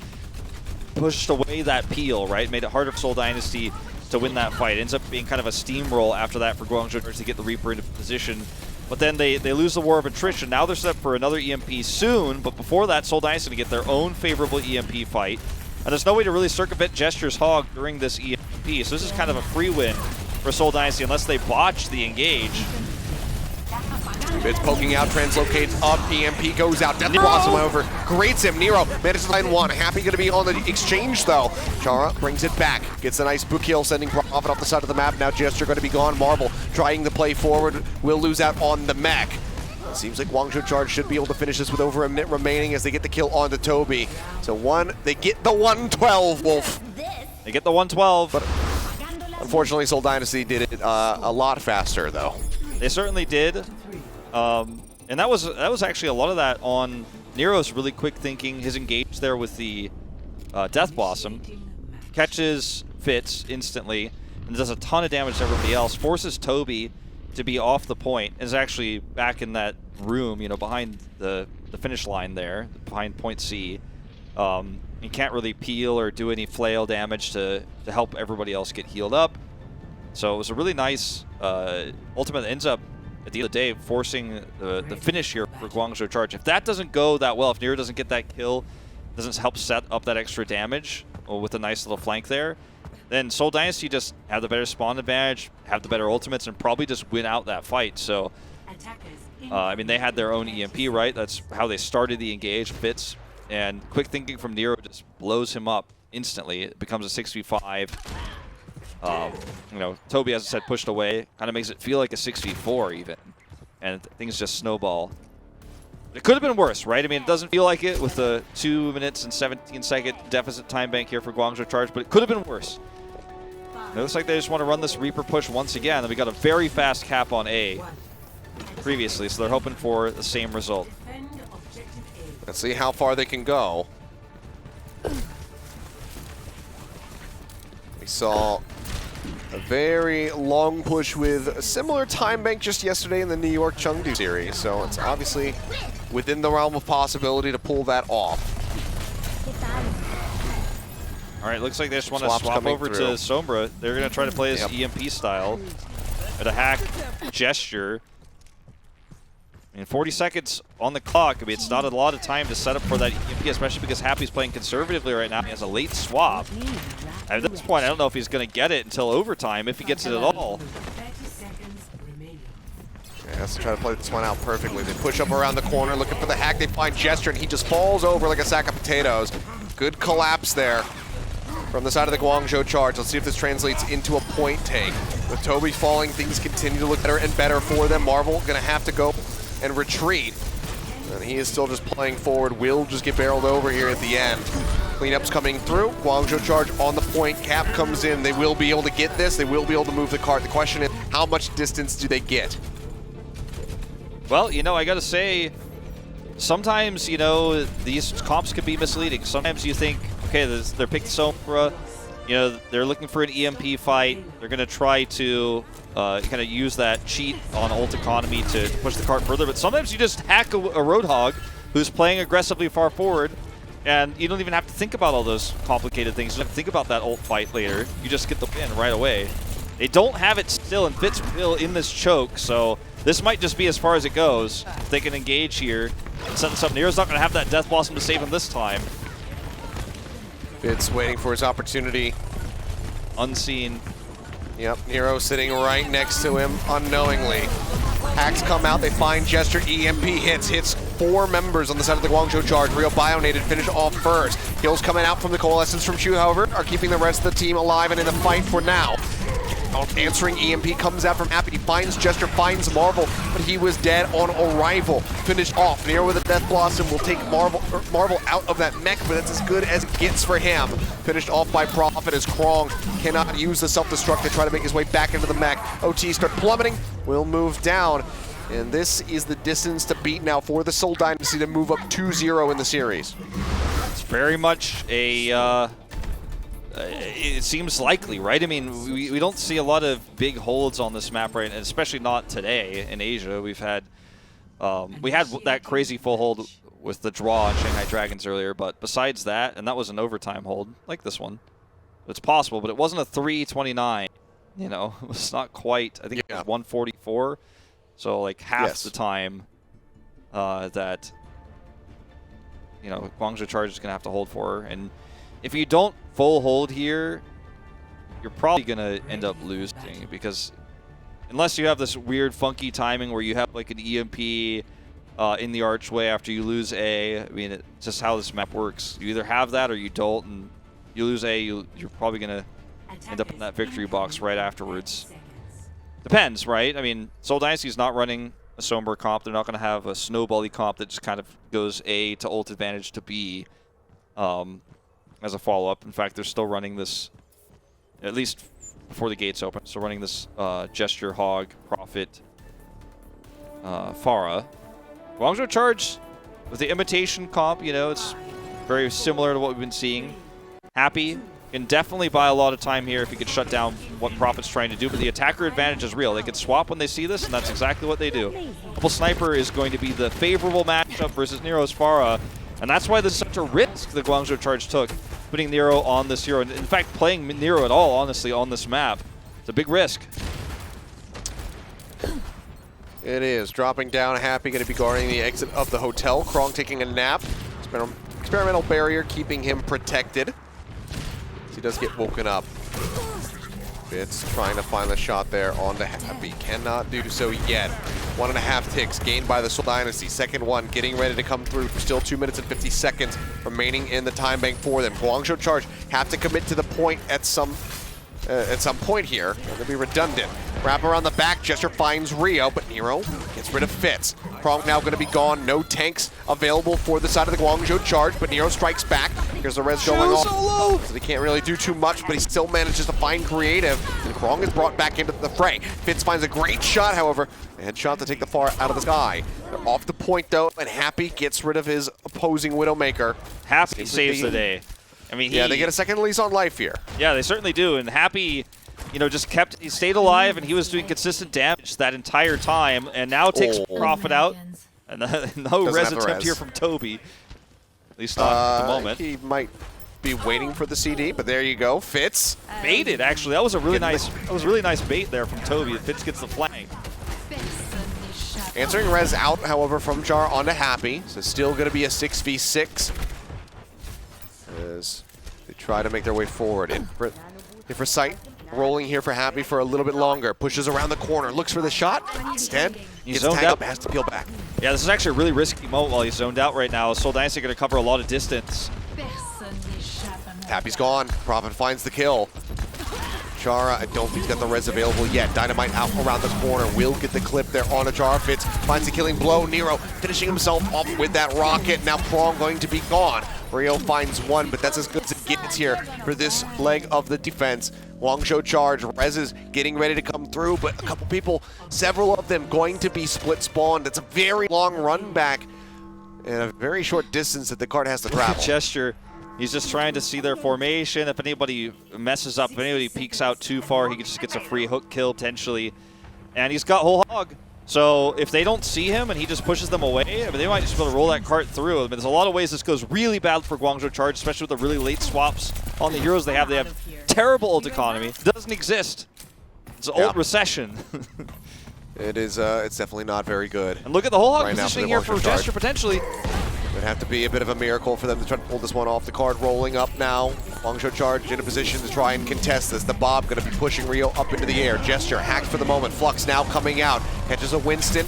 pushed away that peel, right? Made it harder for Seoul Dynasty to win that fight. It ends up being kind of a steamroll after that for Guangzhou Charge to get the Reaper into position. But then they lose the war of attrition. Now they're set up for another EMP soon, but before that, Seoul Dynasty to get their own favorable EMP fight. And there's no way to really circumvent Gesture's Hog during this EMP, so this is kind of a free win for Seoul Dynasty unless they botch the engage. It's poking out, translocates up, EMP goes out, Death Blossom over, grates him, Nero manages to line 1, Happy gonna be on the exchange though. Chara brings it back, gets a nice book kill, sending Prophet off the side of the map, now Gesture gonna be gone, Marvel trying to play forward, will lose out on the mech. Seems like Guangzhou Charge should be able to finish this with over a minute remaining as they get the kill onto Toby. So they get the 112, Wolf. They get the 112. But unfortunately, Seoul Dynasty did it a lot faster though. They certainly did. And that was actually a lot of that on Nero's really quick thinking, his engage there with the Death Blossom. Catches Fitz instantly and does a ton of damage to everybody else. Forces Toby to be off the point. Is actually back in that room, you know, behind the finish line there, behind point C. He can't really peel or do any flail damage to help everybody else get healed up. So it was a really nice ultimate that ends up at the end of the day forcing the finish here for Guangzhou Charge. If that doesn't go that well, if Nero doesn't get that kill, doesn't help set up that extra damage with a nice little flank there, then Seoul Dynasty just have the better spawn advantage, have the better ultimates, and probably just win out that fight. So, I mean, they had their own EMP, right? That's how they started the engage, Fitz. And quick thinking from Nero just blows him up instantly. It becomes a 6v5. You know, Toby, as I said, pushed away. Kind of makes it feel like a 6v4 even. And things just snowball. It could have been worse, right? I mean, it doesn't feel like it with the 2 minutes and 17-second deficit time bank here for Guangzhou Charge, but it could have been worse. It looks like they just want to run this Reaper push once again. And we got a very fast cap on A previously, so they're hoping for the same result. Let's see how far they can go. We saw a very long push with a similar time bank just yesterday in the New York Chengdu series, so it's obviously within the realm of possibility to pull that off. All right, looks like they just want to swap over to Sombra. They're going to try to play this EMP style at a hack Gesture. I mean, 40 seconds on the clock. I mean, it's not a lot of time to set up for that EMP, especially because Happy's playing conservatively right now. He has a late swap. At this point, I don't know if he's going to get it until overtime, if he gets it at all. Has to try to play this one out perfectly. They push up around the corner, looking for the hack. They find Gesture, and he just falls over like a sack of potatoes. Good collapse there from the side of the Guangzhou Charge. Let's see if this translates into a point take. With Toby falling, things continue to look better and better for them. Marvel gonna have to go and retreat. And he is still just playing forward. Will just get barreled over here at the end. Cleanup's coming through. Guangzhou Charge on the point. Cap comes in. They will be able to get this. They will be able to move the cart. The question is, how much distance do they get? Well, you know, I gotta say, sometimes, you know, these comps can be misleading. Sometimes you think, okay, they're picking Sombra, you know, they're looking for an EMP fight. They're gonna try to kind of use that cheat on ult economy to push the cart further. But sometimes you just hack a Roadhog who's playing aggressively far forward, and you don't even have to think about all those complicated things. You don't have to think about that ult fight later. You just get the win right away. They don't have it still, and Fitz still in this choke, so this might just be as far as it goes. If they can engage here and set this up. Nero's not going to have that Death Blossom to save him this time. Fitz waiting for his opportunity. Unseen. Yep, Nero sitting right next to him unknowingly. Hacks come out, they find Gesture, EMP hits 4 members on the side of the Guangzhou Charge. Rio Bionated finish off first. Kills coming out from the Coalescence from Shu, however, are keeping the rest of the team alive and in the fight for now. Answering EMP comes out from Happy. He finds Gesture, finds Marvel, but he was dead on arrival. Finished off. Nero with a Death Blossom will take Marvel out of that mech, but that's as good as it gets for him. Finished off by Prophet as Krong cannot use the self-destruct to try to make his way back into the mech. OT start plummeting, will move down. And this is the distance to beat now for the Seoul Dynasty to move up 2-0 in the series. It's very much a... it seems likely, right? I mean, we don't see a lot of big holds on this map, right? And especially not today in Asia. We had that crazy full hold with the draw on Shanghai Dragons earlier, but besides that, and that was an overtime hold, like this one. It's possible, but it wasn't a 329. You know, it was not quite. I think it was 144. So like half the time that, you know, Guangzhou Charge is going to have to hold for. And if you don't full hold here, you're probably going to end up losing, because unless you have this weird funky timing where you have like an EMP in the archway after you lose A. I mean, it's just how this map works. You either have that or you don't, and you lose A, you're probably going to end up in that victory box right afterwards. Depends, right? I mean, Seoul Dynasty is not running a Sombra comp. They're not going to have a snowbally comp that just kind of goes A to ult advantage to B as a follow-up. In fact, they're still running this, at least before the gates open, so running this Gesture, Hog, Prophet, Pharah. Guangzhou Charge with the imitation comp, you know, it's very similar to what we've been seeing. Happy can definitely buy a lot of time here if he could shut down what Prophet's trying to do, but the attacker advantage is real. They can swap when they see this, and that's exactly what they do. Double Sniper is going to be the favorable matchup versus Nero's Pharah, and that's why this is such a risk the Guangzhou Charge took, putting Nero on this hero. In fact, playing Nero at all, honestly, on this map. It's a big risk. It is. Dropping down, Happy going to be guarding the exit of the hotel. Krong taking a nap. Experimental barrier keeping him protected. He does get woken up. Fitz trying to find the shot there onto Happy. Cannot do so yet. 1.5 ticks gained by the Seoul Dynasty. Second one getting ready to come through. Still 2 minutes and 50 seconds remaining in the time bank for them. Guangzhou Charge have to commit to the point at some point here. They're going to be redundant. Wrap around the back. Gesture finds Rio, but Nero gets rid of Fitz. Krong now going to be gone. No tanks available for the side of the Guangzhou Charge, but Nero strikes back. Here's the res going off. So they can't really do too much, but he still manages to find creative. And Krong is brought back into the fray. Fitz finds a great shot, however. A headshot to take the far out of the sky. They're off the point, though, and Happy gets rid of his opposing Widowmaker. Happy saves the day. I mean, yeah, they get a second lease on life here. Yeah, they certainly do. And Happy, you know, he stayed alive, and he was doing consistent damage that entire time, and now takes Prophet out. And no res attempt here from Toby. At least not at the moment. He might be waiting for the CD, but there you go. Fitz baited, actually. That was a really nice bait there from Toby. Fitz gets the flank. Answering res out, however, from Jar onto Happy. So still going to be a 6v6 as they try to make their way forward. Infrasight rolling here for Happy for a little bit longer. Pushes around the corner, looks for the shot. Instead, Gets tagged up, has to peel back. Yeah, this is actually a really risky moment while he's zoned out right now. Seoul Dynasty going to cover a lot of distance. Tappy's gone. Prophet finds the kill. Chara, I don't think he's got the res available yet. Dynamite out around the corner. Will get the clip there on a Chara. Fitz finds the killing blow. Nero finishing himself off with that rocket. Now Prong going to be gone. Rio finds one, but that's as good as it gets here for this leg of the defense. Guangzhou Charge, Rez is getting ready to come through, but a couple people, several of them going to be split spawned. That's a very long run back and a very short distance that the card has to travel. Gesture. He's just trying to see their formation. If anybody messes up, if anybody peeks out too far, he just gets a free hook kill potentially. And he's got whole hog. So if they don't see him and he just pushes them away, I mean, they might just be able to roll that cart through. I mean, there's a lot of ways this goes really bad for Guangzhou Charge, especially with the really late swaps on the heroes they have. They have terrible ult economy. It doesn't exist. It's an ult recession. It is. It's definitely not very good. And look at the whole hog right positioning here for Gesture potentially. It'd have to be a bit of a miracle for them to try to pull this one off. The card rolling up now. Guangzhou Charge in a position to try and contest this. The Bob going to be pushing Rio up into the air. Gesture hacked for the moment. Flux now coming out. Catches a Winston.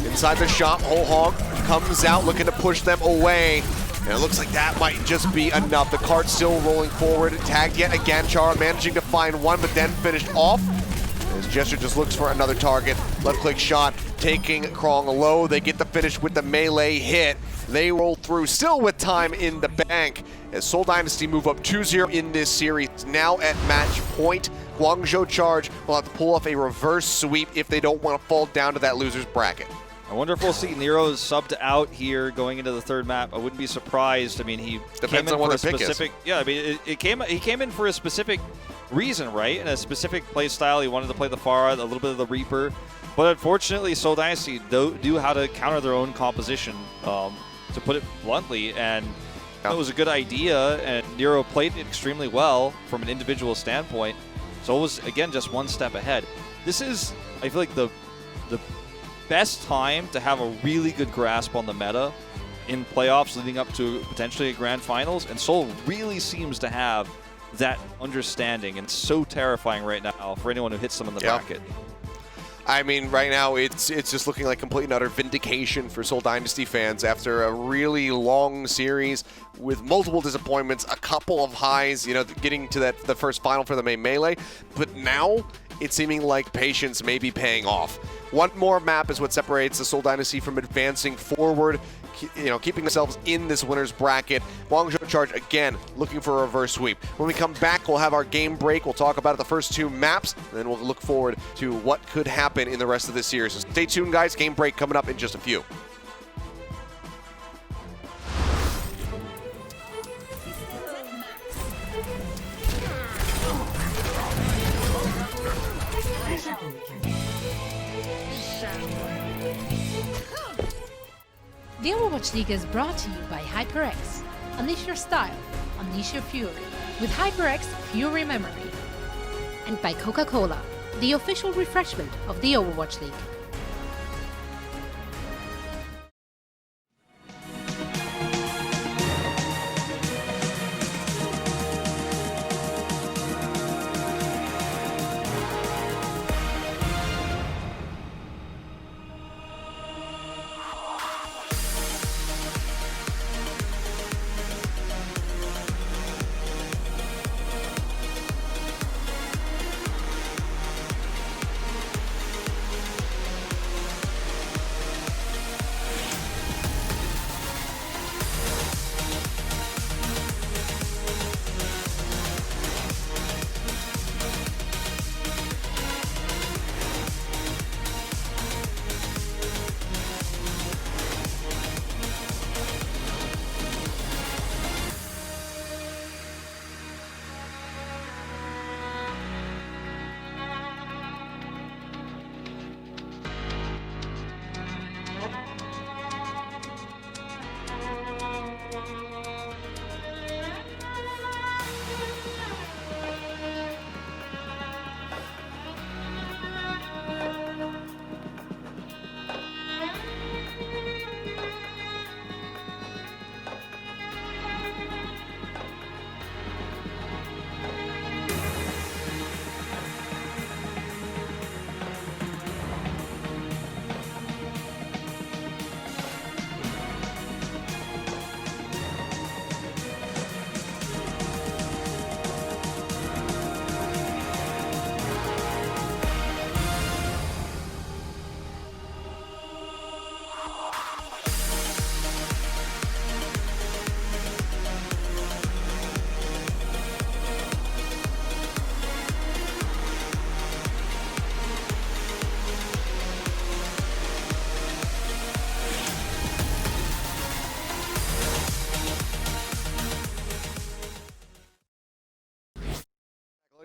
Inside the shop, Whole Hog comes out looking to push them away. And it looks like that might just be enough. The cart still rolling forward. Tagged yet again. Chara managing to find one, but then finished off. As Gesture just looks for another target. Left click shot, taking Krong low. They get the finish with the melee hit. They roll through, still with time in the bank, as Seoul Dynasty move up 2-0 in this series. Now at match point, Guangzhou Charge will have to pull off a reverse sweep if they don't want to fall down to that loser's bracket. I wonder if we'll see Nero's subbed out here going into the third map. I wouldn't be surprised. I mean, he depends on what their pick is. Yeah, I mean, he came in for a specific reason, right? And a specific play style. He wanted to play the Pharah, a little bit of the Reaper. But unfortunately, Seoul Dynasty do how to counter their own composition, to put it bluntly. And it was a good idea, and Nero played it extremely well from an individual standpoint. So it was, again, just one step ahead. This is, I feel like, the best time to have a really good grasp on the meta in playoffs leading up to potentially a grand finals, and Seoul really seems to have that understanding, and it's so terrifying right now for anyone who hits them in the bracket. I mean, right now it's just looking like complete and utter vindication for Seoul Dynasty fans after a really long series with multiple disappointments, a couple of highs, you know, getting to the first final for the main melee, but now it's seeming like patience may be paying off. One more map is what separates the Seoul Dynasty from advancing forward, you know, keeping themselves in this winner's bracket. Guangzhou Charge, again, looking for a reverse sweep. When we come back, we'll have our game break. We'll talk about the first two maps, and then we'll look forward to what could happen in the rest of this series. So stay tuned, guys. Game break coming up in just a few. The Overwatch League is brought to you by HyperX. Unleash your style, unleash your fury with HyperX Fury Memory. And by Coca-Cola, the official refreshment of the Overwatch League.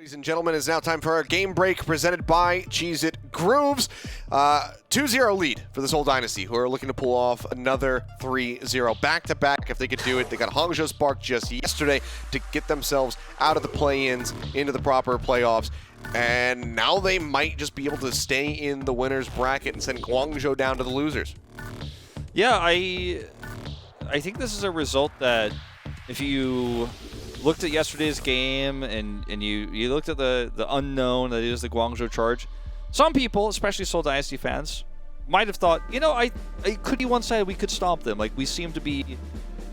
Ladies and gentlemen, it's now time for our game break presented by Cheez-It Grooves. 2-0 lead for the Seoul Dynasty, who are looking to pull off another 3-0 back-to-back if they could do it. They got Hangzhou Spark just yesterday to get themselves out of the play-ins into the proper playoffs. And now they might just be able to stay in the winner's bracket and send Guangzhou down to the losers. Yeah, I think this is a result that if you looked at yesterday's game and you looked at the unknown that is the Guangzhou Charge, some people, especially Seoul Dynasty fans, might have thought, you know, I could be one-sided, we could stomp them. Like, we seem to be,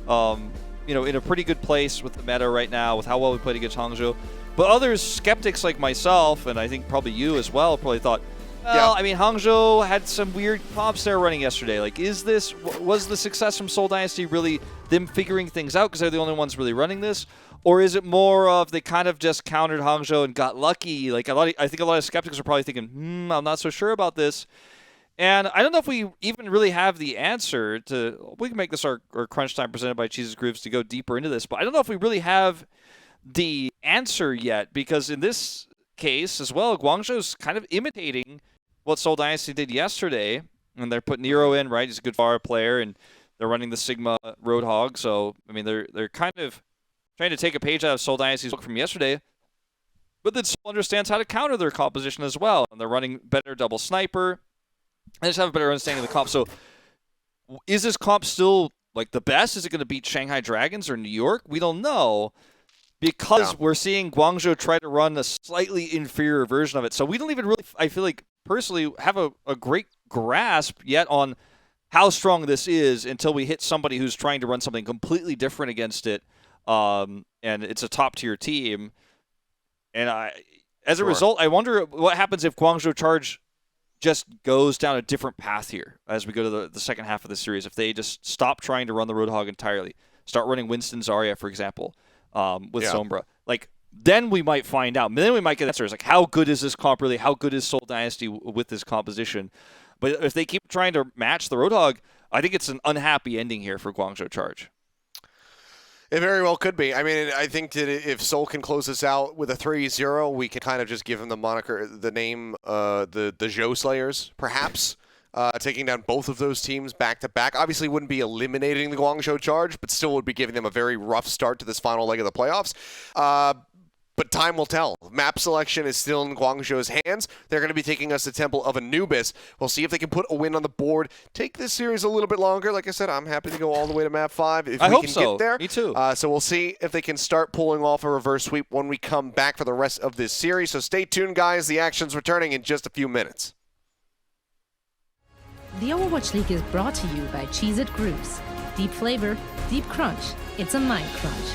you know, in a pretty good place with the meta right now, with how well we played against Hangzhou. But others, skeptics like myself, and I think probably you as well, probably thought, well, I mean, Hangzhou had some weird comps they were running yesterday. Like, was the success from Seoul Dynasty really them figuring things out because they're the only ones really running this? Or is it more of they kind of just countered Hangzhou and got lucky? Like, I think a lot of skeptics are probably thinking, I'm not so sure about this. And I don't know if we even really have the answer to, we can make this our crunch time presented by Cheez-It Grooves to go deeper into this, but I don't know if we really have the answer yet, because in this case as well, Guangzhou's kind of imitating what Seoul Dynasty did yesterday, and they're putting Nero in, right? He's a good far player, and they're running the Sigma Roadhog, so, I mean, they're kind of trying to take a page out of Seoul Dynasty's book from yesterday, but then Seoul understands how to counter their composition as well, and they're running better double sniper. They just have a better understanding of the comp. So is this comp still like the best? Is it going to beat Shanghai Dragons or New York? We don't know, because we're seeing Guangzhou try to run a slightly inferior version of it. So we don't even really, I feel like, personally have a great grasp yet on how strong this is until we hit somebody who's trying to run something completely different against it. And it's a top-tier team. And as a result, I wonder what happens if Guangzhou Charge just goes down a different path here as we go to the second half of the series. If they just stop trying to run the Roadhog entirely, start running Winston Zarya, for example, with Sombra, like, then we might find out. Then we might get answers like, how good is this comp really? How good is Seoul Dynasty with this composition? But if they keep trying to match the Roadhog, I think it's an unhappy ending here for Guangzhou Charge. It very well could be. I mean, I think that if Seoul can close this out with a 3-0, we can kind of just give them the moniker, the name, the Zhou Slayers, perhaps. Taking down both of those teams back-to-back. Obviously wouldn't be eliminating the Guangzhou Charge, but still would be giving them a very rough start to this final leg of the playoffs. But time will tell. Map selection is still in Guangzhou's hands. They're going to be taking us to Temple of Anubis. We'll see if they can put a win on the board. Take this series a little bit longer. Like I said, I'm happy to go all the way to map 5 if we can get there. Me too. So we'll see if they can start pulling off a reverse sweep when we come back for the rest of this series. So stay tuned, guys. The action's returning in just a few minutes. The Overwatch League is brought to you by Cheez-It Grooves. Deep flavor, deep crunch. It's a mind crunch.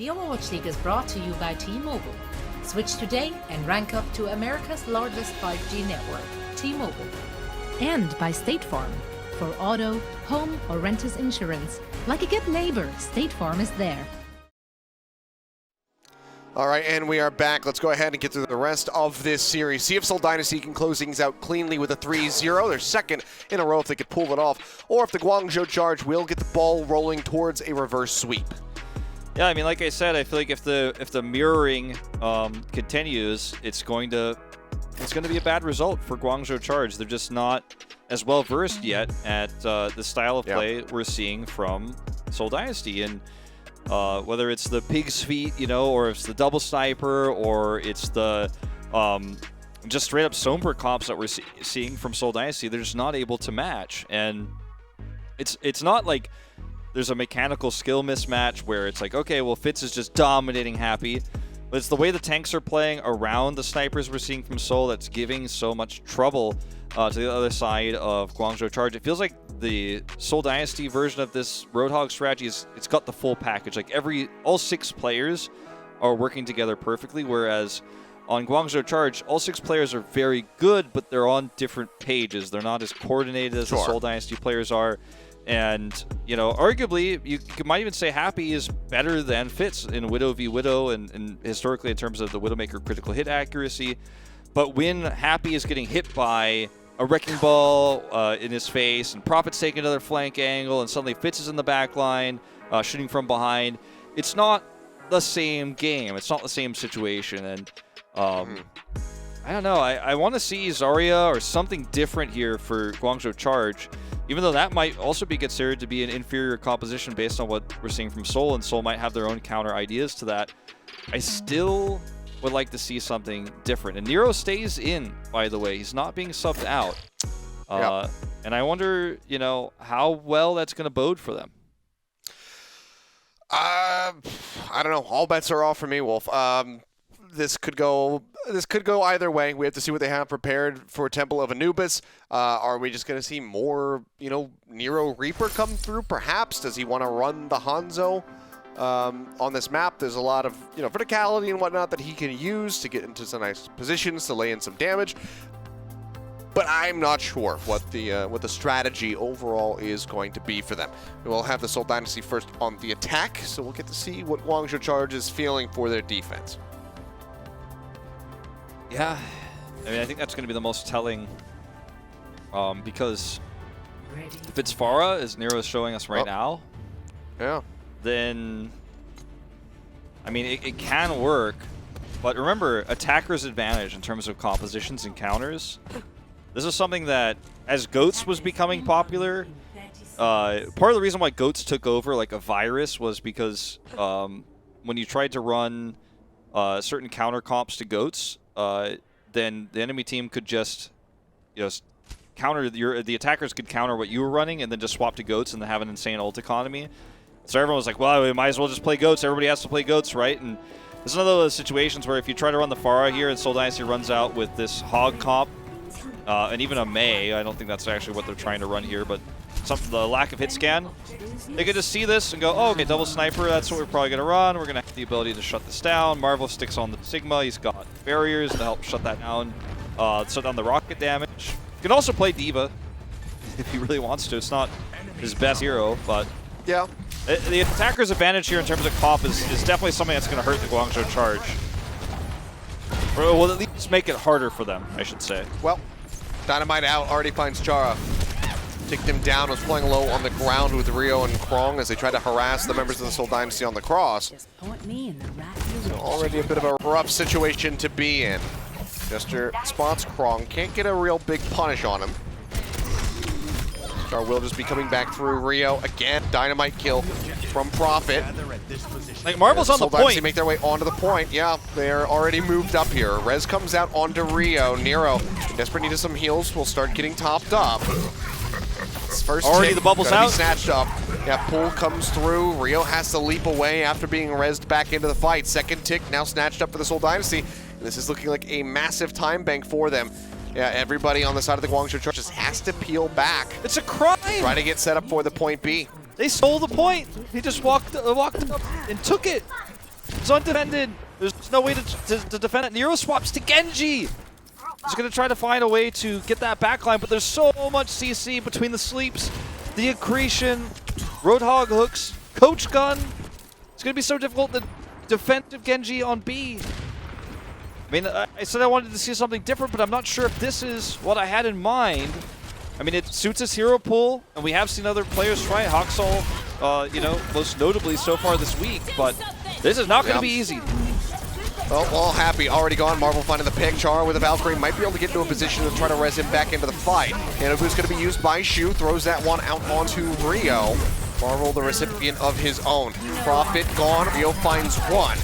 The Overwatch League is brought to you by T-Mobile. Switch today and rank up to America's largest 5G network, T-Mobile. And by State Farm. For auto, home, or renters insurance, like a good neighbor, State Farm is there. All right, and we are back. Let's go ahead and get through the rest of this series. See if Seoul Dynasty can close things out cleanly with a 3-0. They're second in a row if they could pull it off, or if the Guangzhou Charge will get the ball rolling towards a reverse sweep. Yeah, I mean, like I said, I feel like if the mirroring continues, it's going to be a bad result for Guangzhou Charge. They're just not as well versed yet at the style of play we're seeing from Seoul Dynasty, and whether it's the pig's feet, you know, or it's the double sniper, or it's the just straight up Sombra comps that we're seeing from Seoul Dynasty, they're just not able to match. And it's not like there's a mechanical skill mismatch where it's like, okay, well, Fitz is just dominating Happy. But it's the way the tanks are playing around the snipers we're seeing from Seoul that's giving so much trouble to the other side of Guangzhou Charge. It feels like the Seoul Dynasty version of this Roadhog strategy it's got the full package. Like all 6 players are working together perfectly, whereas on Guangzhou Charge, all 6 players are very good, but they're on different pages. They're not as coordinated as the Seoul Dynasty players are. And, you know, arguably, you might even say Happy is better than Fitz in Widow v Widow and historically in terms of the Widowmaker critical hit accuracy. But when Happy is getting hit by a Wrecking Ball in his face, and Prophet's taking another flank angle, and suddenly Fitz is in the back line, shooting from behind, it's not the same game. It's not the same situation. And I don't know. I want to see Zarya or something different here for Guangzhou Charge, even though that might also be considered to be an inferior composition based on what we're seeing from Seoul, and Seoul might have their own counter ideas to that. I still would like to see something different. And Nero stays in, by the way. He's not being subbed out. And I wonder, you know, how well that's going to bode for them. I don't know. All bets are off for me, Wolf. This could go either way. We have to see what they have prepared for Temple of Anubis. Are we just going to see more, you know, Nero Reaper come through? Perhaps. Does he want to run the Hangzhou on this map? There's a lot of, you know, verticality and whatnot that he can use to get into some nice positions to lay in some damage. But I'm not sure what the strategy overall is going to be for them. We'll have the Seoul Dynasty first on the attack, so we'll get to see what Guangzhou Charge is feeling for their defense. Yeah, I mean, I think that's going to be the most telling, because if it's Pharah, as Nero is showing us right now, then, I mean, it can work. But remember, attacker's advantage in terms of compositions and counters. This is something that, as GOATS was becoming popular, part of the reason why GOATS took over like a virus was because when you tried to run certain counter comps to GOATS, then the enemy team could just, you know, counter the attackers could counter what you were running and then just swap to GOATS and then have an insane ult economy. So everyone was like, well, we might as well just play GOATS. Everybody has to play GOATS, right? And this is another of those situations where if you try to run the Pharah here and Seoul Dynasty runs out with this Hog comp, and even a Mei, I don't think that's actually what they're trying to run here, but the lack of hit scan, they could just see this and go, oh, okay, double sniper, that's what we're probably going to run. We're going to have the ability to shut this down. Marvel sticks on the Sigma. He's got barriers to help shut that down, shut down the rocket damage. You can also play D.Va if he really wants to. It's not his best hero, but yeah, the attacker's advantage here in terms of comp is definitely something that's going to hurt the Guangzhou Charge. Or will at least make it harder for them, I should say. Well, Dynamite out, already finds Chara. Ticked him down, was playing low on the ground with Rio and Krong as they tried to harass the members of the Seoul Dynasty on the cross. So already a bit of a rough situation to be in. Jester spots Krong, can't get a real big punish on him. Char will just be coming back through Rio again. Dynamite kill from Prophet. Like Marvel's on the point. Dynasty make their way onto the point. Yeah, they're already moved up here. Rez comes out onto Rio. Nero, in desperate need of some heals, will start getting topped up. First already tick, the bubble's out. Be snatched up. Yeah, pull comes through. Rio has to leap away after being rezzed back into the fight. Second tick now snatched up for the Seoul Dynasty. And this is looking like a massive time bank for them. Yeah, everybody on the side of the Guangzhou Charge just has to peel back. It's a crime! Try to get set up for the point B. They stole the point. He just walked up and took it. It's undefended. There's no way to defend it. Nero swaps to Genji. He's going to try to find a way to get that backline, but there's so much CC between the sleeps, the accretion, Roadhog hooks, Coach Gun. It's going to be so difficult to defend Genji on B. I mean, I said I wanted to see something different, but I'm not sure if this is what I had in mind. I mean, it suits his hero pool, and we have seen other players try it. Hawksall, you know, most notably so far this week, but this is not going to be easy. Well, all happy, already gone. Marvel finding the pick. Chara with a Valkyrie might be able to get into a position to try to res him back into the fight. And who's going to be used by Shu, throws that one out onto Rio. Marvel, the recipient of his own. Profit gone, Rio finds one.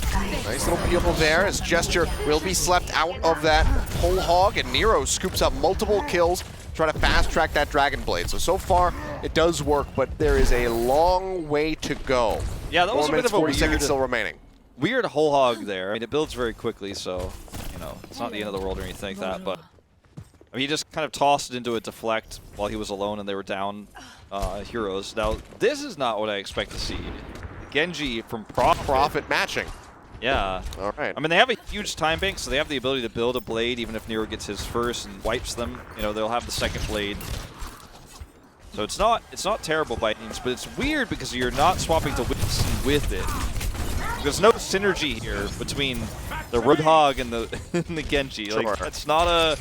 Nice little peel there as Gesture will be slept out of that whole hog, and Nero scoops up multiple kills, trying to fast track that Dragon Blade. So far, it does work, but there is a long way to go. Yeah, that was 4 a bit minutes, of a 40 seconds still remaining. Weird whole hog there. I mean, it builds very quickly, so, you know, it's not the end of the world or anything like that, but I mean, he just kind of tossed it into a deflect while he was alone and they were down heroes. Now, this is not what I expect to see. Genji from Profit matching. Yeah. All right. I mean, they have a huge time bank, so they have the ability to build a blade even if Nero gets his first and wipes them. You know, they'll have the second blade. So it's not terrible by any means, but it's weird because you're not swapping to Winston with it. There's no synergy here between the Roadhog and the and the Genji. Sure. Like, that's not a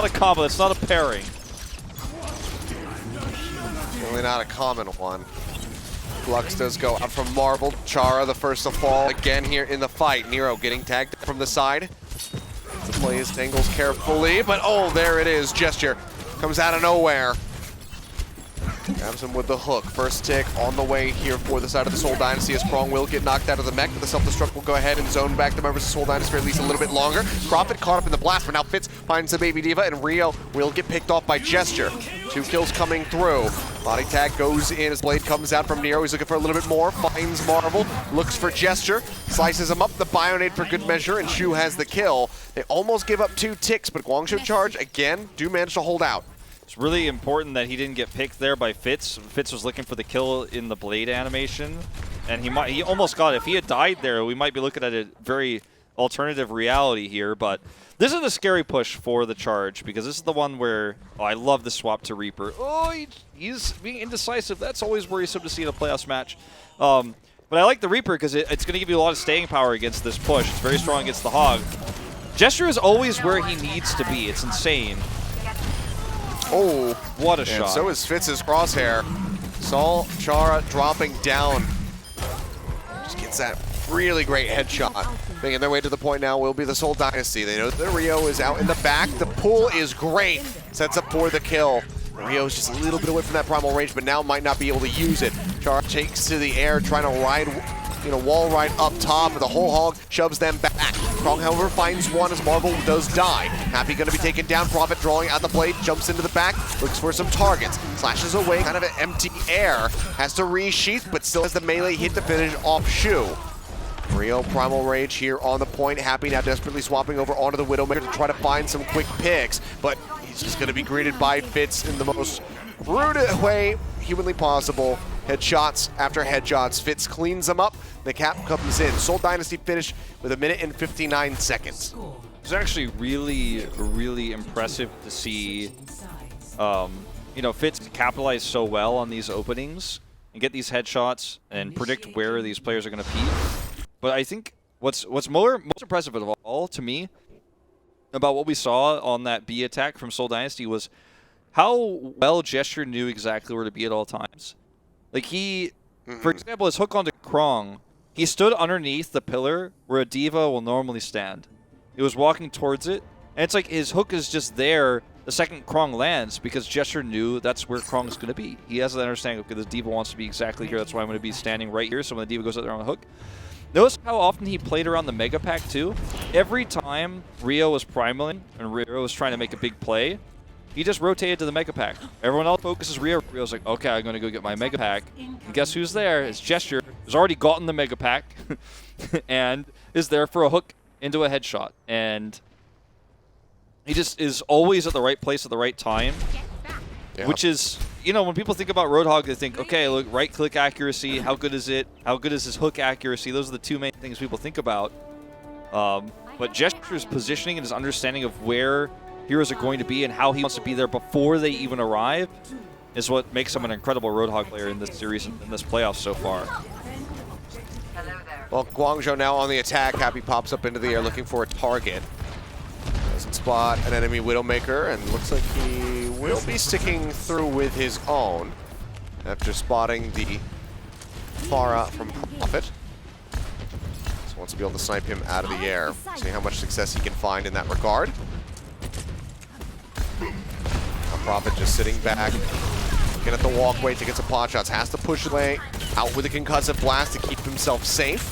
combo. That's not a pairing. Really not a common one. Lux does go out from Marvel. Chara, the first to fall again here in the fight. Nero getting tagged from the side. To play his angles carefully, but oh, there it is. Gesture comes out of nowhere. Grabs him with the hook. First tick on the way here for the side of the Seoul Dynasty as Krong will get knocked out of the mech, but the self-destruct will go ahead and zone back the members of Seoul Dynasty for at least a little bit longer. Profit caught up in the blast, but now Fitz finds the Baby Diva, and Rio will get picked off by Gesture. 2 kills coming through. Body tag goes in as Blade comes out from Nero. He's looking for a little bit more. Finds Marvel. Looks for Gesture. Slices him up. The Bionade for good measure, and Shu has the kill. They almost give up 2 ticks, but Guangzhou Charge, again, do manage to hold out. It's really important that he didn't get picked there by Fitz. Fitz was looking for the kill in the Blade animation, and he almost got it. If he had died there, we might be looking at a very alternative reality here, but this is a scary push for the Charge, because this is the one where, oh, I love the swap to Reaper. Oh, he's being indecisive. That's always worrisome to see in a playoffs match. But I like the Reaper because it's going to give you a lot of staying power against this push. It's very strong against the Hog. Gesture is always where he needs to be. It's insane. Oh, what a and shot. so is Fitz's crosshair. Saul Chara dropping down. Just gets that really great headshot. Making their way to the point now will be the Seoul Dynasty. They know that Rio is out in the back. The pull is great. Sets up for the kill. Rio's just a little bit away from that primal range, but now might not be able to use it. Chara takes to the air, trying to ride, wall ride up top, but the whole hog shoves them back. Krong, however, finds one as Marvel does die. Happy going to be taken down. Profit drawing out the blade, jumps into the back, looks for some targets, slashes away, kind of an empty air. Has to resheath, but still has the melee hit to finish off Shu. Rio Primal Rage here on the point. Happy now desperately swapping over onto the Widowmaker to try to find some quick picks, but he's just going to be greeted by Fitz in the most rude way humanly possible. Headshots after headshots. Fitz cleans them up. The cap comes in. Seoul Dynasty finished with 1 minute and 59 seconds. It's actually really, really impressive to see, Fitz capitalize so well on these openings and get these headshots and predict where these players are going to peak. But I think what's most impressive of all to me about what we saw on that B attack from Seoul Dynasty was how well Gesture knew exactly where to be at all times. Like for example, his hook onto Krong, he stood underneath the pillar where a diva will normally stand. He was walking towards it, and it's like his hook is just there the second Krong lands because Gesture knew that's where Krong's going to be. He has that understanding, okay, the diva wants to be exactly here, that's why I'm going to be standing right here, so when the diva goes out there on the hook. Notice how often he played around the Mega Pack too? Every time Rio was primaling and Rio was trying to make a big play, he just rotated to the Mega Pack. Everyone else focuses Rio. Rio's like, okay, I'm going to go get my Mega Pack. And guess who's there? It's Gesture, who's already gotten the Mega Pack and is there for a hook into a headshot. And he just is always at the right place at the right time, which is you know, when people think about Roadhog, they think, okay, look, right-click accuracy, how good is it? How good is his hook accuracy? Those are the two main things people think about. But Gesture's positioning and his understanding of where heroes are going to be and how he wants to be there before they even arrive is what makes him an incredible Roadhog player in this series and in this playoff so far. Well, Guangzhou now on the attack. Happy pops up into the air looking for a target. Doesn't spot an enemy Widowmaker, and looks like he will be sticking through with his own after spotting the Pharah from Prophet. So wants to be able to snipe him out of the air. See how much success he can find in that regard. Prophet just sitting back, looking at the walkway to get some pot shots. Has to push away, out with a concussive blast to keep himself safe.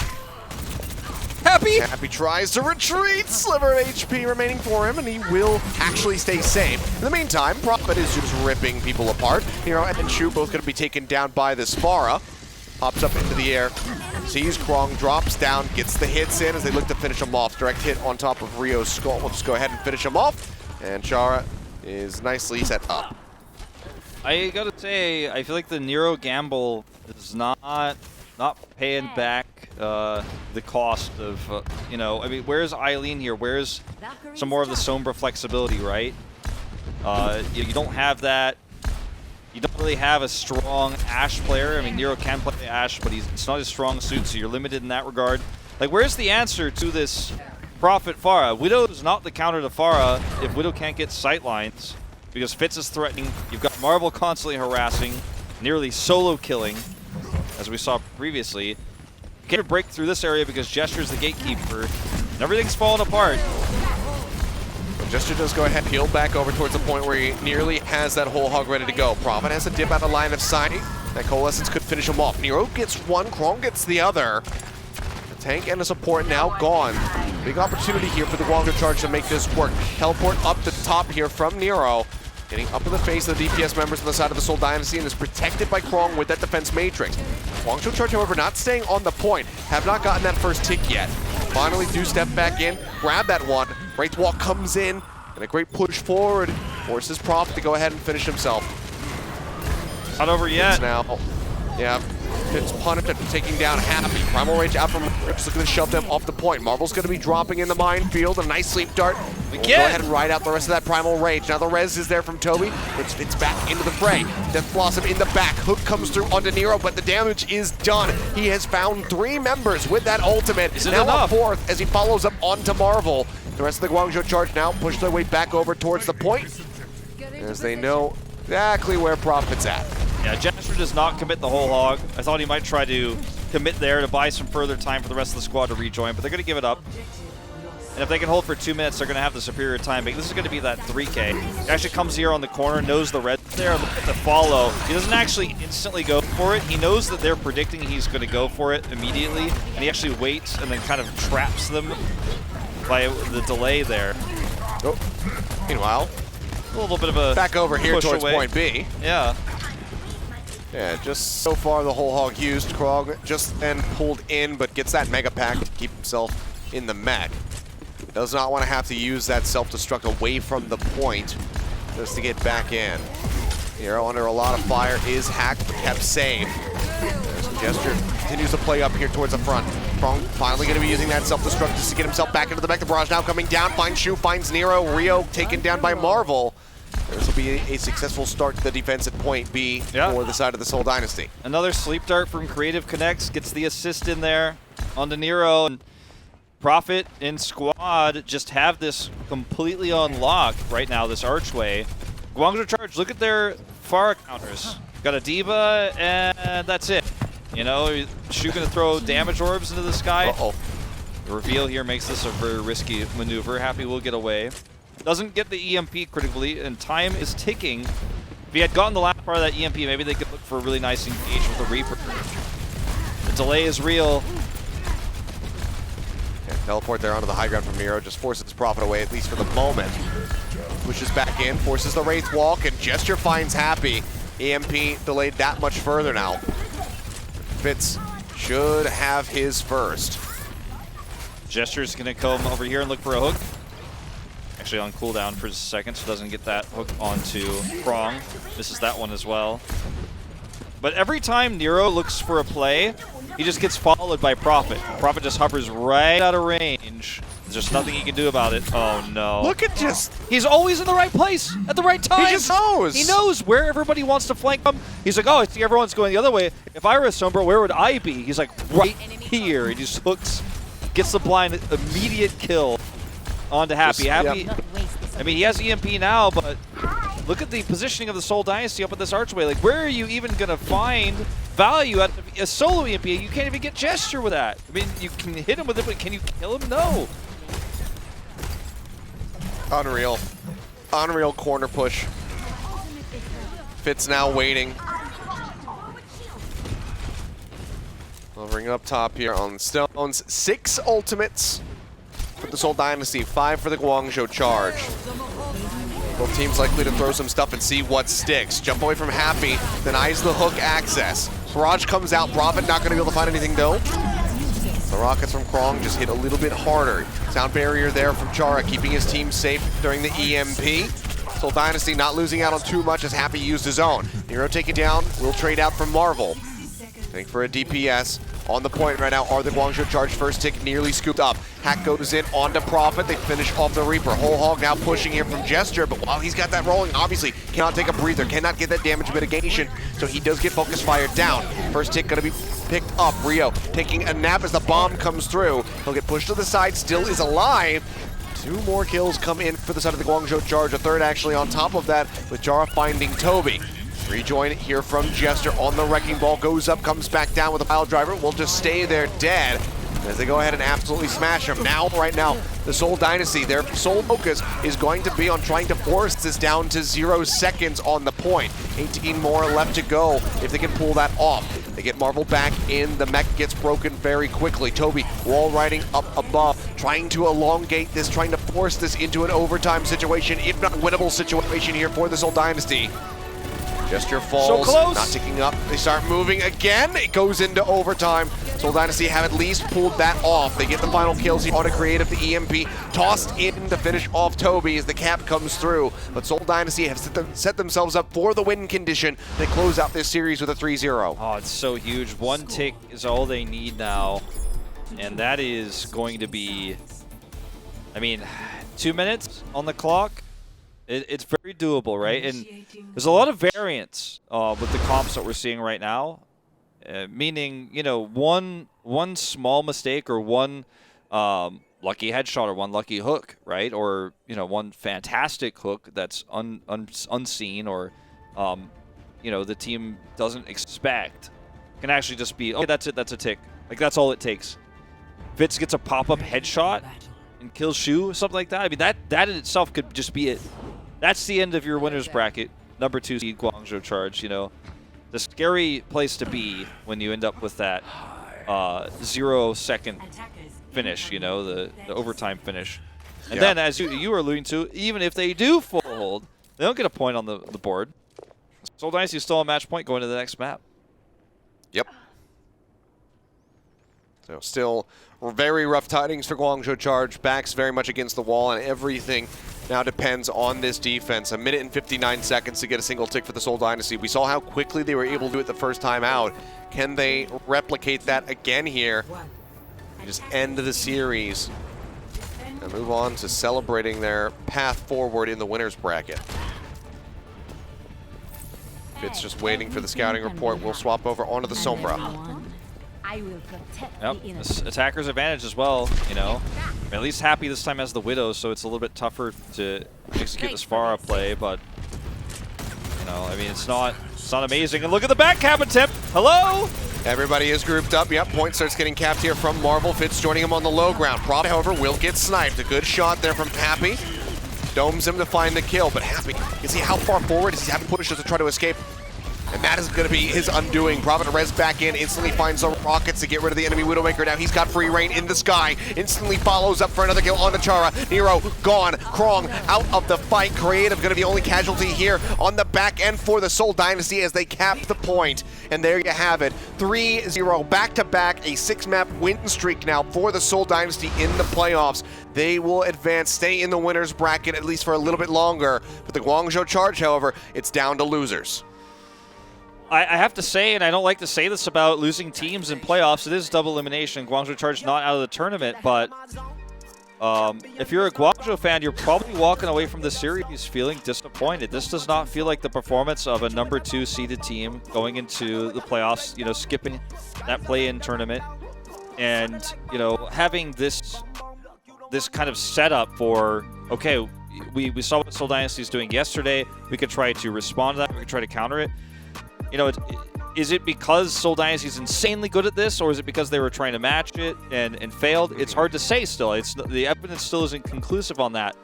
Happy tries to retreat. Sliver of HP remaining for him, and he will actually stay safe. In the meantime, Prophet is just ripping people apart. Hero and Shu both going to be taken down by the Spara. Pops up into the air, sees Krong, drops down, gets the hits in as they look to finish him off. Direct hit on top of Rio's skull. We'll just go ahead and finish him off. And Chara is nicely set up. I gotta say, I feel like the Nero gamble is not paying back the cost of, you know, I mean, where's Eileen here? Where's some more of the Sombra flexibility, right? You don't have that. You don't really have a strong Ashe player. I mean, Nero can play Ashe, but it's not his strong suit, so you're limited in that regard. Like, where's the answer to this Prophet Pharah? Widow is not the counter to Pharah if Widow can't get sightlines, because Fitz is threatening. You've got Marvel constantly harassing, nearly solo killing, as we saw previously. Can't break through this area because Gesture's the gatekeeper, and everything's falling apart. Gesture does go ahead, peel back over towards the point where he nearly has that whole hog ready to go. Prophet has to dip out of line of sight. That Coalescence could finish him off. Nero gets one, Krong gets the other. Tank and the support now gone. Big opportunity here for the Guangzhou Charge to make this work. Teleport up the top here from Nero. Getting up in the face of the DPS members on the side of the Seoul Dynasty and is protected by Krong with that defense matrix. Guangzhou Charge, however, not staying on the point. Have not gotten that first tick yet. Finally do step back in, grab that one. Wraith Walk comes in, and a great push forward. Forces Prophet to go ahead and finish himself. Not over yet. Now, yeah. Fitz punished at taking down Happy. Primal Rage out from Rips looking to shove them off the point. Marvel's going to be dropping in the minefield. A nice sleep dart. We'll go ahead and ride out the rest of that Primal Rage. Now the res is there from Toby. Puts Fitz back into the fray. Death Blossom in the back. Hook comes through onto Nero, but the damage is done. He has found 3 members with that ultimate. Is it now enough? A 4th as he follows up onto Marvel. The rest of the Guangzhou Charge now push their way back over towards the point, as they know exactly where Prophet's at. Yeah, Gesture does not commit the whole hog. I thought he might try to commit there to buy some further time for the rest of the squad to rejoin, but they're going to give it up. And if they can hold for 2 minutes, they're going to have the superior timing. This is going to be that 3K. He actually comes here on the corner, knows the red there, look at the follow. He doesn't actually instantly go for it. He knows that they're predicting he's going to go for it immediately, and he actually waits and then kind of traps them by the delay there. Oh. Meanwhile, a little bit of a back over here towards away. point B. Yeah. Yeah, just so far the whole hog used. Krog just then pulled in, but gets that mega pack to keep himself in the mech. Does not want to have to use that self-destruct away from the point just to get back in. Hero under a lot of fire, is hacked but kept safe. Gesture continues to play up here towards the front. Krong finally going to be using that self-destruct just to get himself back into the mech. The barrage now coming down, finds Shu, finds Nero. Rio taken down by Marvel. This will be a successful start to the defense at point B for the side of the Seoul Dynasty. Another sleep dart from Creative Connects gets the assist in there onto Nero. And Prophet and squad just have this completely unlocked right now, this archway. Guangzhou Charge, look at their Pharah counters. Got a Diva, and that's it. You know, Shu gonna throw damage orbs into the sky. Uh-oh. The reveal here makes this a very risky maneuver. Happy will get away. Doesn't get the EMP critically, and time is ticking. If he had gotten the last part of that EMP, maybe they could look for a really nice engage with the Reaper. The delay is real. Yeah, teleport there onto the high ground from Nero, just forces Prophet away, at least for the moment. Pushes back in, forces the Wraith Walk, and Gesture finds Happy. EMP delayed that much further now. Fitz should have his first. Gesture's gonna come over here and look for a hook. Actually on cooldown for just a second, so doesn't get that hook onto Krong. Misses that one as well. But every time Nero looks for a play, he just gets followed by Prophet. Prophet just hovers right out of range. There's just nothing he can do about it. Oh no. Look at just... He's always in the right place at the right time. He just knows. He knows where everybody wants to flank him. He's like, oh, I see everyone's going the other way. If I were a Sombra, where would I be? He's like, right here. He just hooks, gets the blind, immediate kill onto Happy. Happy, I mean, he has EMP now, but look at the positioning of the Seoul Dynasty up at this archway. Like, where are you even going to find value out of a solo EMP? You can't even get gesture with that. I mean, you can hit him with it, but can you kill him? No. Unreal. Unreal corner push. Fitz now waiting. We'll bring it up top here on Stones. 6 ultimates for the Seoul Dynasty, 5 for the Guangzhou Charge. Both teams likely to throw some stuff and see what sticks. Jump away from Happy, denies the hook access. Barrage comes out, Prophet not going to be able to find anything though. The rockets from Krong just hit a little bit harder. Sound barrier there from Chara, keeping his team safe during the EMP. Seoul Dynasty not losing out on too much as Happy used his own. Nero taken down, will trade out from Marvel. Waiting for a DPS. On the point right now are the Guangzhou Charge. First tick nearly scooped up. Hack goes in onto Prophet. They finish off the Reaper. Whole Hog now pushing here from Gesture, but while he's got that rolling, obviously cannot take a breather, cannot get that damage mitigation, so he does get focus fired down. First tick gonna be picked up. Rio taking a nap as the bomb comes through. He'll get pushed to the side, still is alive. 2 more kills come in for the side of the Guangzhou Charge. A third actually on top of that with Jara finding Toby. Rejoin here from Jester on the Wrecking Ball. Goes up, comes back down with a pile driver. Will just stay there dead as they go ahead and absolutely smash him. Now, right now, the Seoul Dynasty, their sole focus is going to be on trying to force this down to 0 seconds on the point. 18 more left to go if they can pull that off. They get Marvel back in. The mech gets broken very quickly. Toby wall riding up above, trying to elongate this, trying to force this into an overtime situation, if not winnable situation here for the Seoul Dynasty. Gesture falls, so close. Not ticking up. They start moving again. It goes into overtime. Seoul Dynasty have at least pulled that off. They get the final kills. Auto creative, the EMP tossed in to finish off Toby as the cap comes through. But Seoul Dynasty have set themselves up for the win condition. They close out this series with a 3-0. Oh, it's so huge. 1 tick is all they need now. And that is going to be, I mean, 2 minutes on the clock. It's very doable, right? And there's a lot of variance with the comps that we're seeing right now. Meaning, you know, one small mistake or one lucky headshot or one lucky hook, right? Or, you know, one fantastic hook that's unseen or, you know, the team doesn't expect can actually just be, okay, that's it, that's a tick. Like, that's all it takes. Fitz gets a pop-up headshot and kills Shu, something like that. I mean, that in itself could just be it. That's the end of your winner's bracket. Number 2 seed Guangzhou Charge, you know. The scary place to be when you end up with that 0 second finish, you know, the overtime finish. And then, as you were alluding to, even if they do full hold, they don't get a point on the board. Seoul Dynasty is still on match point going to the next map. Yep. So still very rough tidings for Guangzhou Charge. Backs very much against the wall, and everything now depends on this defense. 1 minute and 59 seconds to get a single tick for the Seoul Dynasty. We saw how quickly they were able to do it the first time out. Can they replicate that again here? Just end the series and move on to celebrating their path forward in the winner's bracket. It's just waiting for the scouting report. We'll swap over onto the Sombra. Yep, this attacker's advantage as well, you know. At least Happy this time has the Widow, so it's a little bit tougher to execute this Pharah play, but, you know, I mean, it's not amazing. And look at the back cap attempt. Hello? Everybody is grouped up. Yep, point starts getting capped here from Marvel. Fitz joining him on the low ground. Prop, however, will get sniped. A good shot there from Happy. Domes him to find the kill, but Happy, you see how far forward is he having pushed to try to escape? And that is going to be his undoing. Prophet res back in, instantly finds the rockets to get rid of the enemy Widowmaker. Now he's got free reign in the sky. Instantly follows up for another kill on the Chara. Nero gone. Krong out of the fight. Creative going to be the only casualty here on the back end for the Seoul Dynasty as they cap the point. And there you have it. 3-0 back-to-back. A 6-map win streak now for the Seoul Dynasty in the playoffs. they will advance, stay in the winner's bracket at least for a little bit longer. For the Guangzhou Charge, however, it's down to losers. I have to say, and I don't like to say this about losing teams in playoffs, it is double elimination. Guangzhou Charge not out of the tournament, but if you're a Guangzhou fan, you're probably walking away from the series feeling disappointed. This does not feel like the performance of a number 2 seeded team going into the playoffs, you know, skipping that play-in tournament. And, you know, having this kind of setup for, okay, we saw what Seoul Dynasty is doing yesterday. We could try to respond to that. We could try to counter it. You know, is it because Seoul Dynasty is insanely good at this, or is it because they were trying to match it and failed? It's hard to say still. The evidence still isn't conclusive on that.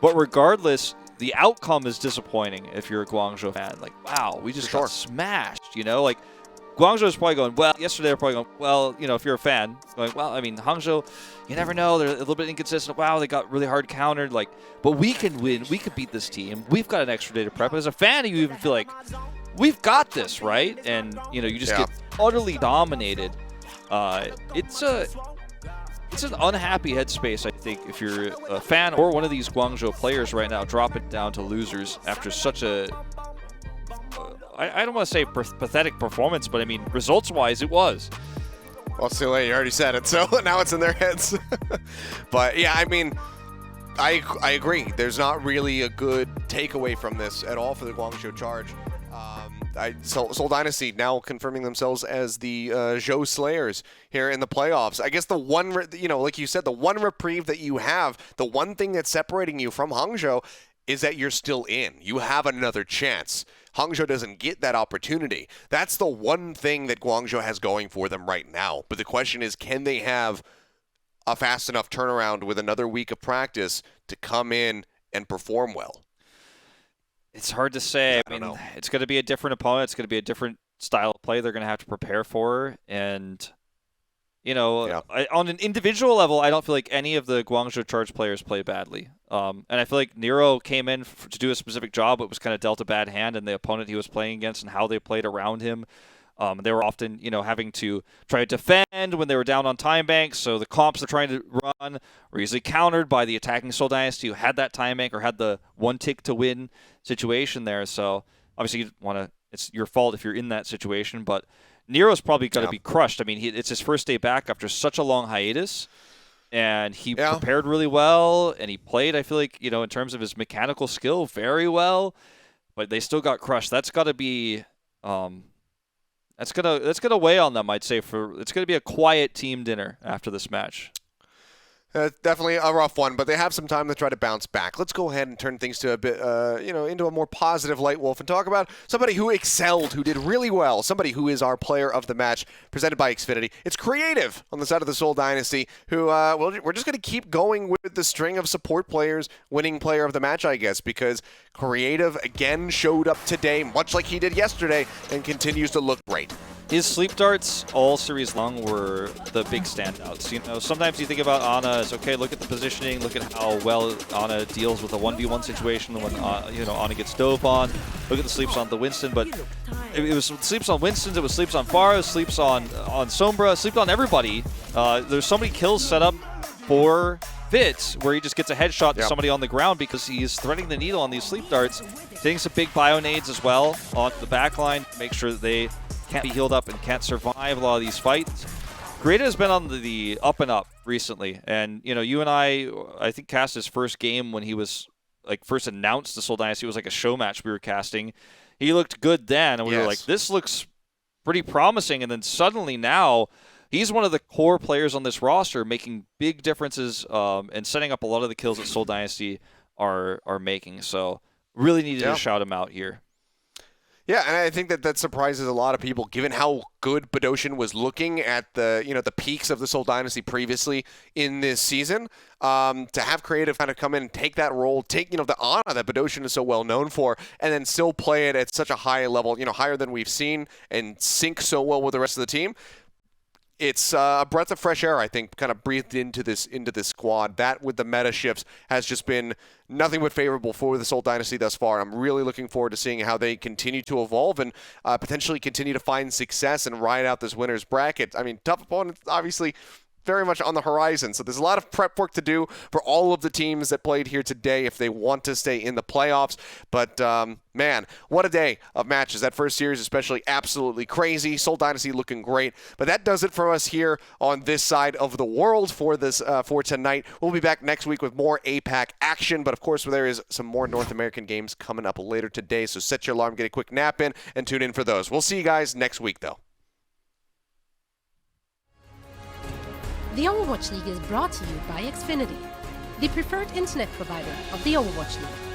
But regardless, the outcome is disappointing if you're a Guangzhou fan. Like, wow, we just got smashed, you know? Like, Guangzhou is probably going, well, yesterday they're probably going, well, you know, if you're a fan, going, well, I mean, Hangzhou, you never know. They're a little bit inconsistent. Wow, they got really hard countered. Like, but we can win. We can beat this team. We've got an extra day to prep. As a fan, you even feel like, we've got this, right? And, you know, you just get utterly dominated. It's an unhappy headspace, I think, if you're a fan or one of these Guangzhou players right now, drop it down to losers after such a, I don't want to say pathetic performance, but I mean, results-wise, it was. Well, it's too late. You already said it, so now it's in their heads. But, yeah, I mean, I agree. There's not really a good takeaway from this at all for the Guangzhou Charge. Seoul Dynasty now confirming themselves as the Zhou Slayers here in the playoffs. I guess the one, you know, like you said, the one reprieve that you have, the one thing that's separating you from Hangzhou is that you're still in. You have another chance. Hangzhou doesn't get that opportunity. That's the one thing that Guangzhou has going for them right now. But the question is, can they have a fast enough turnaround with another week of practice to come in and perform well? It's hard to say. I mean, it's going to be a different opponent. It's going to be a different style of play they're going to have to prepare for. And, you know, on an individual level, I don't feel like any of the Guangzhou Charge players play badly. And I feel like Nero came in to do a specific job, but was kind of dealt a bad hand, and the opponent he was playing against and how they played around him. They were often, you know, having to try to defend when they were down on time banks. So the comps they're trying to run were easily countered by the attacking Seoul Dynasty who had that time bank or had the one tick to win situation there. So obviously you want to, it's your fault if you're in that situation. But Nero's probably going to be crushed. I mean, it's his first day back after such a long hiatus. And he prepared really well, and he played, I feel like, you know, in terms of his mechanical skill, very well. But they still got crushed. That's got to be... That's gonna weigh on them, I'd say. It's gonna be a quiet team dinner after this match. Definitely a rough one, but they have some time to try to bounce back. Let's go ahead and turn things to a bit, into a more positive light, Wolf, and talk about somebody who excelled, who did really well, somebody who is our player of the match, presented by Xfinity. It's Creative on the side of the Seoul Dynasty, who we're just going to keep going with the string of support players winning player of the match, I guess, because Creative again showed up today, much like he did yesterday, and continues to look great. His sleep darts all series long were the big standouts. You know, sometimes you think about Ana as, okay, look at the positioning, look at how well Ana deals with a 1v1 situation when, Ana gets dove on. Look at the sleeps on the Winston, but it was sleeps on Winston, it was sleeps on Pharah, sleeps on Sombra, sleeps on everybody. There's so many kills set up for Fitz where he just gets a headshot to somebody on the ground because he's threading the needle on these sleep darts. Hitting some big bio nades as well on the back line, make sure that they can't be healed up and can't survive a lot of these fights. Creative has been on the up and up recently, and you know, you and I think cast his first game when he was like first announced the Seoul Dynasty. It was like a show match we were casting. He looked good then, and we were like, this looks pretty promising. And then suddenly now he's one of the core players on this roster, making big differences and setting up a lot of the kills that Seoul Dynasty are making. So really needed to shout him out here. Yeah, and I think that surprises a lot of people, given how good Badoshin was looking at the peaks of the Seoul Dynasty previously in this season. To have Creative kind of come in and take that role, take the honor that Badoshin is so well known for, and then still play it at such a high level, higher than we've seen, and sync so well with the rest of the team. It's a breath of fresh air, I think, kind of breathed into this squad. That, with the meta shifts, has just been nothing but favorable for the Seoul Dynasty thus far. I'm really looking forward to seeing how they continue to evolve and potentially continue to find success and ride out this winner's bracket. I mean, tough opponent, obviously. very much on the horizon. So there's a lot of prep work to do for all of the teams that played here today if they want to stay in the playoffs. But man, what a day of matches. That first series especially absolutely crazy. Seoul Dynasty looking great. But that does it for us here on this side of the world for this for tonight. We'll be back next week with more APAC action. But of course, there is some more North American games coming up later today. So set your alarm, get a quick nap in, and tune in for those. We'll see you guys next week, though. The Overwatch League is brought to you by Xfinity, the preferred internet provider of the Overwatch League.